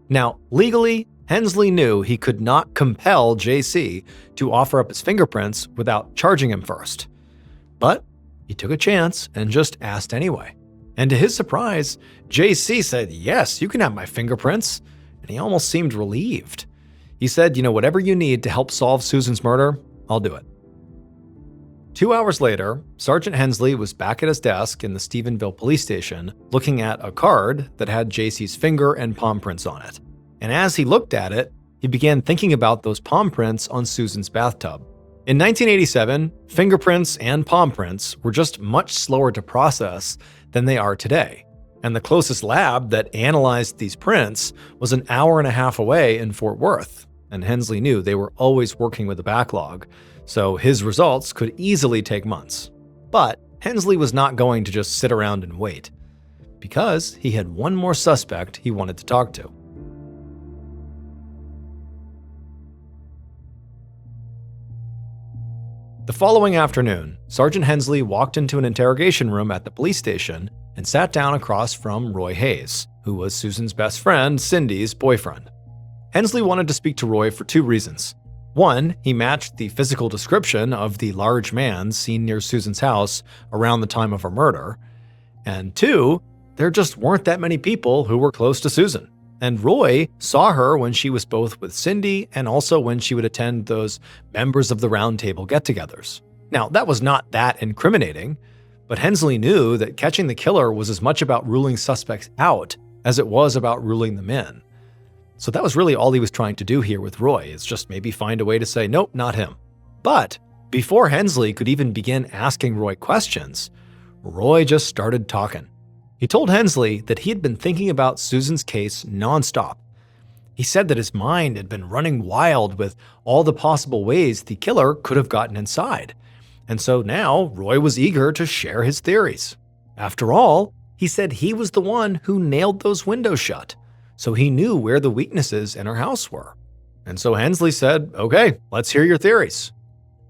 Now, legally, Hensley knew he could not compel JC to offer up his fingerprints without charging him first. But he took a chance and just asked anyway. And to his surprise, JC said, "Yes, you can have my fingerprints." And he almost seemed relieved. He said, "Whatever you need to help solve Susan's murder, I'll do it." 2 hours later, Sergeant Hensley was back at his desk in the Stephenville police station looking at a card that had JC's finger and palm prints on it. And as he looked at it, he began thinking about those palm prints on Susan's bathtub. In 1987, fingerprints and palm prints were just much slower to process than they are today. And the closest lab that analyzed these prints was an hour and a half away in Fort Worth. And Hensley knew they were always working with a backlog, so his results could easily take months. But Hensley was not going to just sit around and wait, because he had one more suspect he wanted to talk to. The following afternoon, Sergeant Hensley walked into an interrogation room at the police station and sat down across from Roy Hayes, who was Susan's best friend, Cindy's boyfriend. Hensley wanted to speak to Roy for 2 reasons. One, he matched the physical description of the large man seen near Susan's house around the time of her murder. And 2, there just weren't that many people who were close to Susan. And Roy saw her when she was both with Cindy and also when she would attend those members of the Round Table get-togethers. Now, that was not that incriminating, but Hensley knew that catching the killer was as much about ruling suspects out as it was about ruling them in. So that was really all he was trying to do here with Roy, is just maybe find a way to say, nope, not him. But before Hensley could even begin asking Roy questions, Roy just started talking. He told Hensley that he had been thinking about Susan's case nonstop. He said that his mind had been running wild with all the possible ways the killer could have gotten inside. And so now Roy was eager to share his theories. After all, he said he was the one who nailed those windows shut, so he knew where the weaknesses in her house were. And so Hensley said, "Okay, let's hear your theories."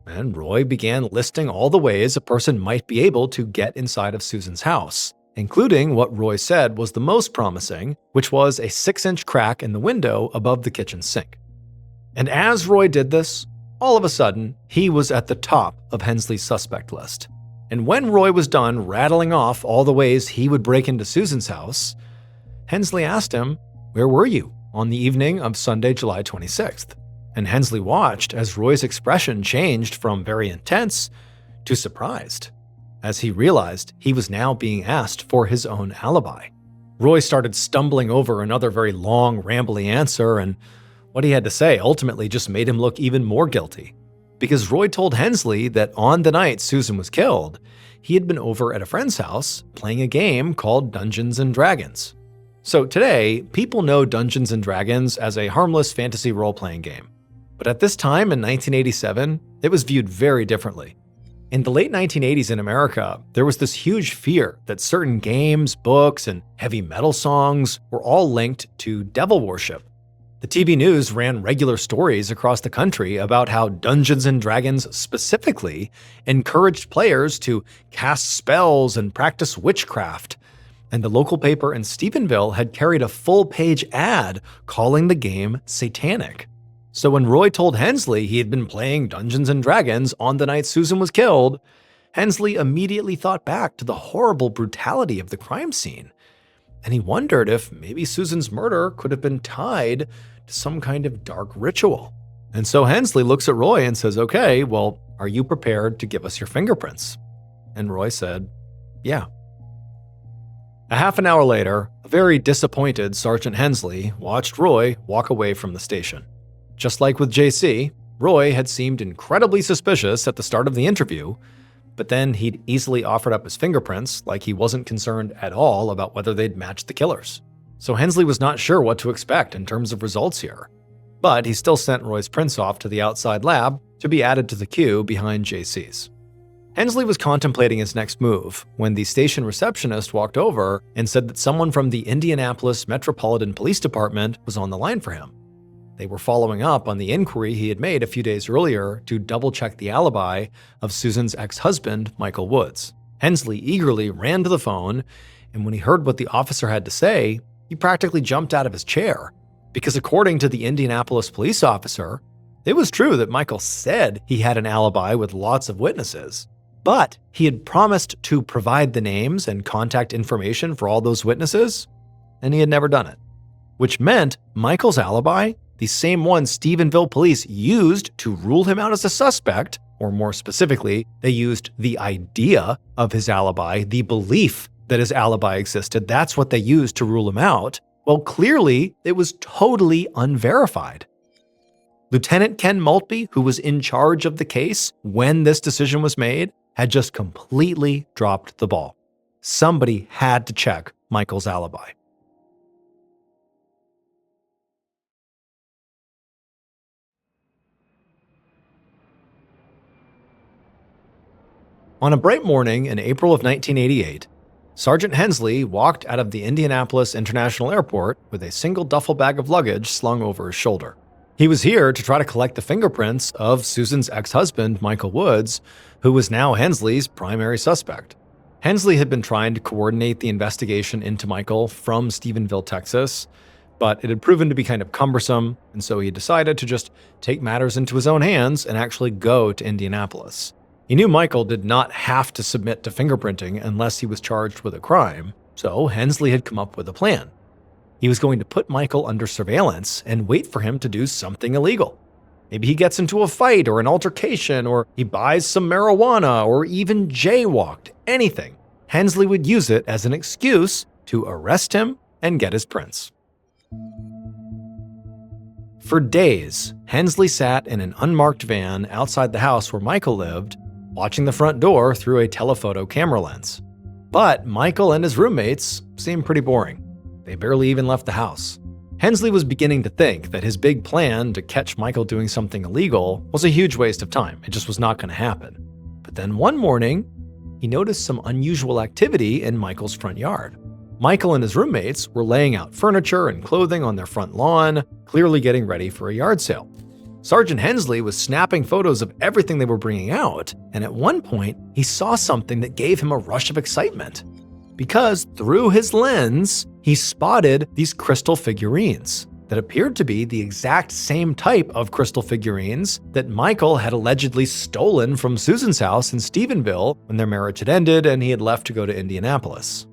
And Roy began listing all the ways a person might be able to get inside of Susan's house, including what Roy said was the most promising, which was a 6-inch crack in the window above the kitchen sink. And as Roy did this, all of a sudden, he was at the top of Hensley's suspect list. And when Roy was done rattling off all the ways he would break into Susan's house, Hensley asked him, "Where were you on the evening of Sunday, July 26th? And Hensley watched as Roy's expression changed from very intense to surprised, as he realized he was now being asked for his own alibi. Roy started stumbling over another very long, rambly answer, and what he had to say ultimately just made him look even more guilty. Because Roy told Hensley that on the night Susan was killed, he had been over at a friend's house playing a game called Dungeons & Dragons. So today, people know Dungeons & Dragons as a harmless fantasy role-playing game. But at this time in 1987, it was viewed very differently. In the late 1980s in America, there was this huge fear that certain games, books, and heavy metal songs were all linked to devil worship. The TV news ran regular stories across the country about how Dungeons & Dragons specifically encouraged players to cast spells and practice witchcraft. And the local paper in Stephenville had carried a full-page ad calling the game satanic. So when Roy told Hensley he had been playing Dungeons & Dragons on the night Susan was killed, Hensley immediately thought back to the horrible brutality of the crime scene. And he wondered if maybe Susan's murder could have been tied to some kind of dark ritual. And so Hensley looks at Roy and says, "Okay, well, are you prepared to give us your fingerprints?" And Roy said, "Yeah." A half an hour later, a very disappointed Sergeant Hensley watched Roy walk away from the station. Just like with JC, Roy had seemed incredibly suspicious at the start of the interview, but then he'd easily offered up his fingerprints like he wasn't concerned at all about whether they'd matched the killers. So Hensley was not sure what to expect in terms of results here. But he still sent Roy's prints off to the outside lab to be added to the queue behind JC's. Hensley was contemplating his next move when the station receptionist walked over and said that someone from the Indianapolis Metropolitan Police Department was on the line for him. They were following up on the inquiry he had made a few days earlier to double-check the alibi of Susan's ex-husband, Michael Woods. Hensley eagerly ran to the phone, and when he heard what the officer had to say, he practically jumped out of his chair. Because according to the Indianapolis police officer, it was true that Michael said he had an alibi with lots of witnesses, but he had promised to provide the names and contact information for all those witnesses, and he had never done it. Which meant Michael's alibi, the same one Stephenville police used to rule him out as a suspect, or more specifically, they used the idea of his alibi, the belief that his alibi existed, that's what they used to rule him out. Well, clearly, it was totally unverified. Lieutenant Ken Maltby, who was in charge of the case when this decision was made, had just completely dropped the ball. Somebody had to check Michael's alibi. On a bright morning in April of 1988, Sergeant Hensley walked out of the Indianapolis International Airport with a single duffel bag of luggage slung over his shoulder. He was here to try to collect the fingerprints of Susan's ex-husband, Michael Woods, who was now Hensley's primary suspect. Hensley had been trying to coordinate the investigation into Michael from Stephenville, Texas, but it had proven to be kind of cumbersome, and so he decided to just take matters into his own hands and actually go to Indianapolis. He knew Michael did not have to submit to fingerprinting unless he was charged with a crime, so Hensley had come up with a plan. He was going to put Michael under surveillance and wait for him to do something illegal. Maybe he gets into a fight or an altercation, or he buys some marijuana, or even jaywalked, anything. Hensley would use it as an excuse to arrest him and get his prints. For days, Hensley sat in an unmarked van outside the house where Michael lived, watching the front door through a telephoto camera lens. But Michael and his roommates seemed pretty boring. They barely even left the house. Hensley was beginning to think that his big plan to catch Michael doing something illegal was a huge waste of time. It just was not going to happen. But then one morning, he noticed some unusual activity in Michael's front yard. Michael and his roommates were laying out furniture and clothing on their front lawn, clearly getting ready for a yard sale. Sergeant Hensley was snapping photos of everything they were bringing out, and at one point, he saw something that gave him a rush of excitement. Because through his lens, he spotted these crystal figurines that appeared to be the exact same type of crystal figurines that Michael had allegedly stolen from Susan's house in Stephenville when their marriage had ended and he had left to go to Indianapolis.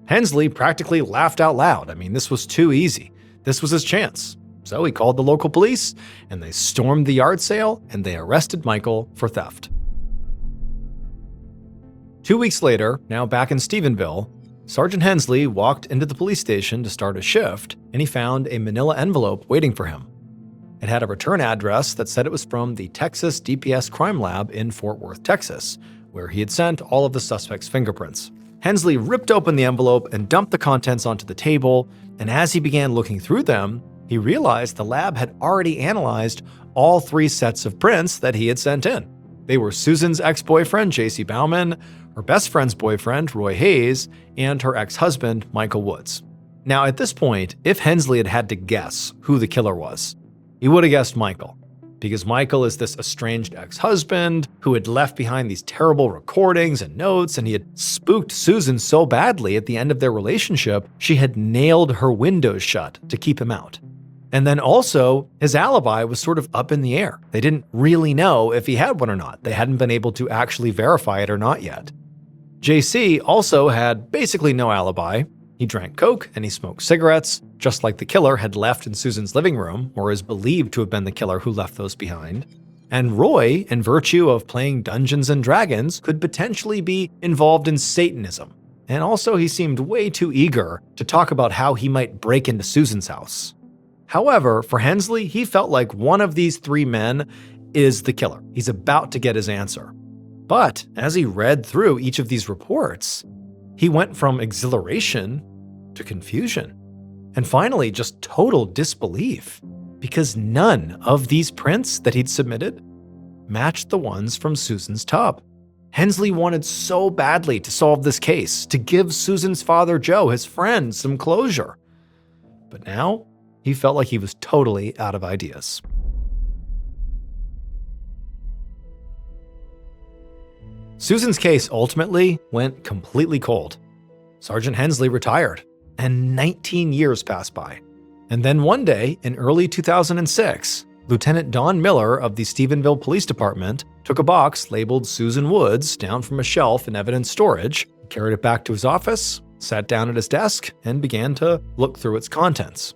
Hensley practically laughed out loud. I mean, this was too easy. This was his chance. So he called the local police, and they stormed the yard sale, and they arrested Michael for theft. 2 weeks later, now back in Stephenville, Sergeant Hensley walked into the police station to start a shift, and he found a manila envelope waiting for him. It had a return address that said it was from the Texas DPS Crime Lab in Fort Worth, Texas, where he had sent all of the suspects' fingerprints. Hensley ripped open the envelope and dumped the contents onto the table, and as he began looking through them, he realized the lab had already analyzed all 3 sets of prints that he had sent in. They were Susan's ex-boyfriend, J.C. Bauman, her best friend's boyfriend, Roy Hayes, and her ex-husband, Michael Woods. Now, at this point, if Hensley had had to guess who the killer was, he would have guessed Michael, because Michael is this estranged ex-husband who had left behind these terrible recordings and notes, and he had spooked Susan so badly at the end of their relationship, she had nailed her windows shut to keep him out. And then also, his alibi was sort of up in the air. They didn't really know if he had one or not. They hadn't been able to actually verify it or not yet. JC also had basically no alibi. He drank Coke and he smoked cigarettes, just like the killer had left in Susan's living room, or is believed to have been the killer who left those behind. And Roy, in virtue of playing Dungeons and Dragons, could potentially be involved in Satanism. And also he seemed way too eager to talk about how he might break into Susan's house. However, for Hensley, he felt like one of these three men is the killer. He's about to get his answer. But as he read through each of these reports, he went from exhilaration to confusion, and finally just total disbelief, because none of these prints that he'd submitted matched the ones from Susan's tub. Hensley wanted so badly to solve this case, to give Susan's father Joe, his friend, some closure. But now, he felt like he was totally out of ideas. Susan's case ultimately went completely cold. Sergeant Hensley retired, and 19 years passed by. And then one day, in early 2006, Lieutenant Don Miller of the Stephenville Police Department took a box labeled Susan Woods down from a shelf in evidence storage, carried it back to his office, sat down at his desk, and began to look through its contents.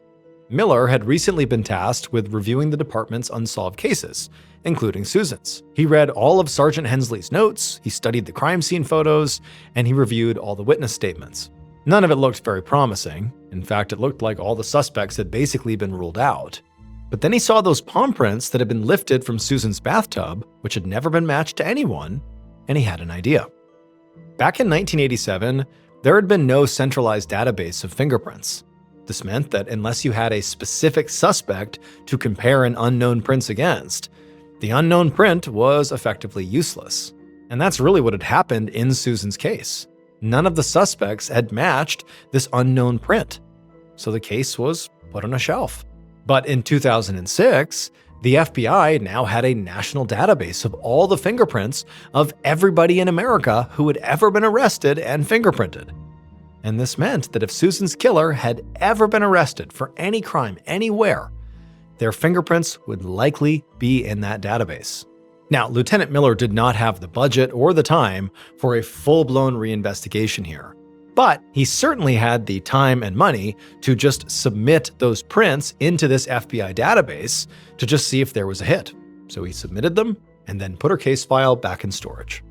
Miller had recently been tasked with reviewing the department's unsolved cases, including Susan's. He read all of Sergeant Hensley's notes, he studied the crime scene photos, and he reviewed all the witness statements. None of it looked very promising. In fact, it looked like all the suspects had basically been ruled out. But then he saw those palm prints that had been lifted from Susan's bathtub, which had never been matched to anyone, and he had an idea. Back in 1987, there had been no centralized database of fingerprints. This meant that unless you had a specific suspect to compare an unknown prints against, the unknown print was effectively useless. And that's really what had happened in Susan's case. None of the suspects had matched this unknown print, so the case was put on a shelf. But in 2006, the FBI now had a national database of all the fingerprints of everybody in America who had ever been arrested and fingerprinted. And this meant that if Susan's killer had ever been arrested for any crime anywhere, their fingerprints would likely be in that database. Now, Lieutenant Miller did not have the budget or the time for a full-blown reinvestigation here, but he certainly had the time and money to just submit those prints into this FBI database to just see if there was a hit. So he submitted them and then put her case file back in storage.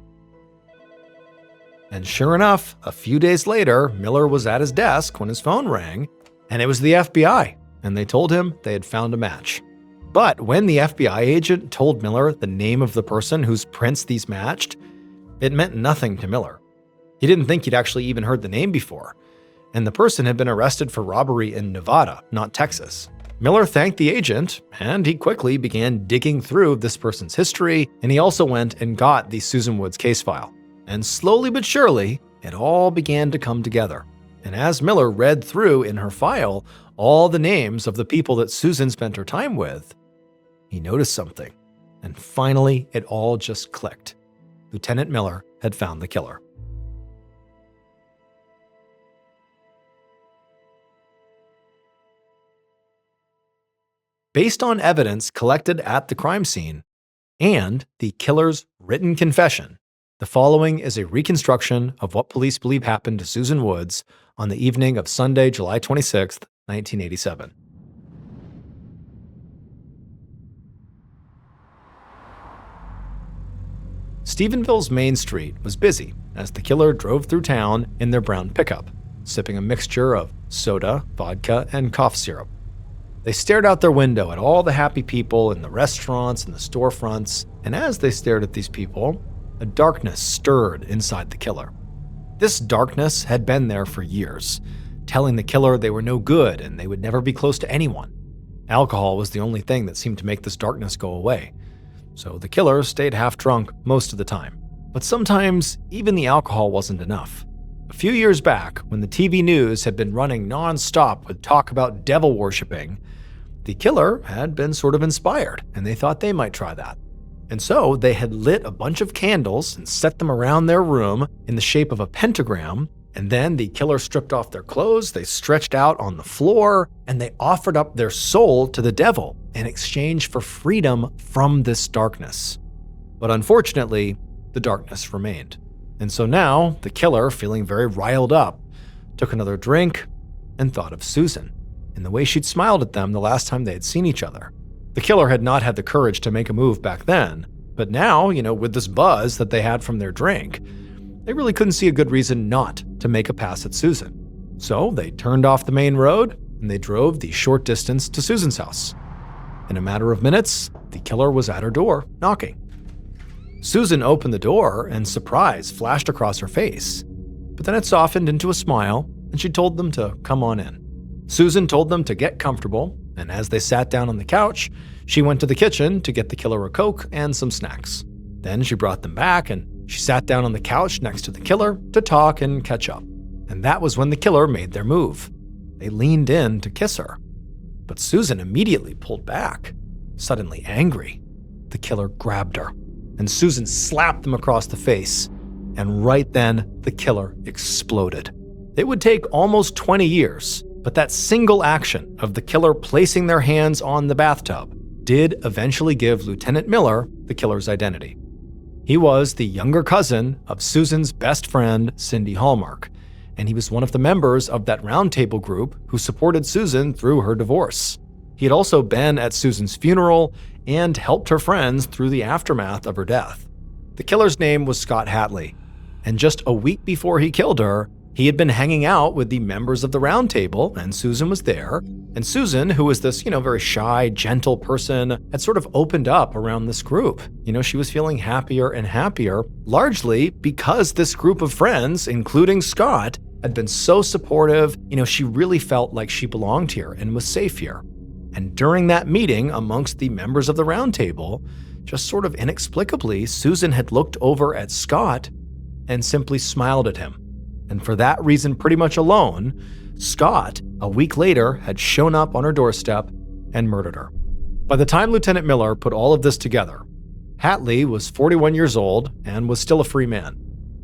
And sure enough, a few days later, Miller was at his desk when his phone rang, and it was the FBI, and they told him they had found a match. But when the FBI agent told Miller the name of the person whose prints these matched, it meant nothing to Miller. He didn't think he'd actually even heard the name before, and the person had been arrested for robbery in Nevada, not Texas. Miller thanked the agent, and he quickly began digging through this person's history, and he also went and got the Susan Woods case file. And slowly but surely, it all began to come together. And as Miller read through in her file all the names of the people that Susan spent her time with, he noticed something. And finally, it all just clicked. Lieutenant Miller had found the killer. Based on evidence collected at the crime scene and the killer's written confession, the following is a reconstruction of what police believe happened to Susan Woods on the evening of Sunday, July 26, 1987. Stephenville's Main Street was busy as the killer drove through town in their brown pickup, sipping a mixture of soda, vodka, and cough syrup. They stared out their window at all the happy people in the restaurants and the storefronts, and as they stared at these people, a darkness stirred inside the killer. This darkness had been there for years, telling the killer they were no good and they would never be close to anyone. Alcohol was the only thing that seemed to make this darkness go away. so the killer stayed half drunk most of the time. But sometimes even the alcohol wasn't enough. A few years back, when the TV news had been running non-stop with talk about devil worshipping, the killer had been sort of inspired, and they thought they might try that. And so they had lit a bunch of candles and set them around their room in the shape of a pentagram, and then the killer stripped off their clothes, they stretched out on the floor, and they offered up their soul to the devil in exchange for freedom from this darkness. But unfortunately, the darkness remained. And so now, the killer, feeling very riled up, took another drink and thought of Susan, and the way she'd smiled at them the last time they had seen each other. The killer had not had the courage to make a move back then, but now, with this buzz that they had from their drink, they really couldn't see a good reason not to make a pass at Susan. So they turned off the main road and they drove the short distance to Susan's house. In a matter of minutes, the killer was at her door, knocking. Susan opened the door and surprise flashed across her face, but then it softened into a smile and she told them to come on in. Susan told them to get comfortable, and as they sat down on the couch, she went to the kitchen to get the killer a Coke and some snacks. Then she brought them back and she sat down on the couch next to the killer to talk and catch up. And that was when the killer made their move. They leaned in to kiss her. But Susan immediately pulled back, suddenly angry. The killer grabbed her, and Susan slapped them across the face. And right then, the killer exploded. It would take almost 20 years, but that single action of the killer placing their hands on the bathtub did eventually give Lieutenant Miller the killer's identity. He was the younger cousin of Susan's best friend, Cindy Hallmark, and he was one of the members of that roundtable group who supported Susan through her divorce. He had also been at Susan's funeral and helped her friends through the aftermath of her death. The killer's name was Scott Hatley, and just a week before he killed her, he had been hanging out with the members of the round table, and Susan was there. And Susan, who was this, very shy, gentle person, had sort of opened up around this group. She was feeling happier and happier, largely because this group of friends, including Scott, had been so supportive. She really felt like she belonged here and was safe here. And during that meeting amongst the members of the round table, just sort of inexplicably, Susan had looked over at Scott and simply smiled at him. And for that reason pretty much alone, Scott, a week later, had shown up on her doorstep and murdered her. By the time Lieutenant Miller put all of this together, Hatley was 41 years old and was still a free man.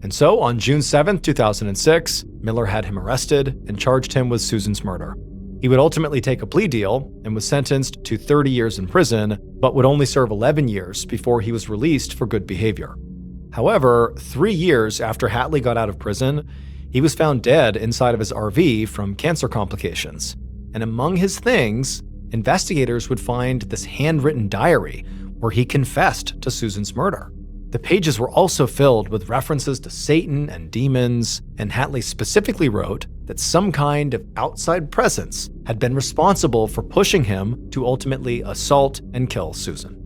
And so on June 7, 2006, Miller had him arrested and charged him with Susan's murder. He would ultimately take a plea deal and was sentenced to 30 years in prison, but would only serve 11 years before he was released for good behavior. However, 3 years after Hatley got out of prison, he was found dead inside of his RV from cancer complications. And among his things, investigators would find this handwritten diary where he confessed to Susan's murder. The pages were also filled with references to Satan and demons, and Hatley specifically wrote that some kind of outside presence had been responsible for pushing him to ultimately assault and kill Susan.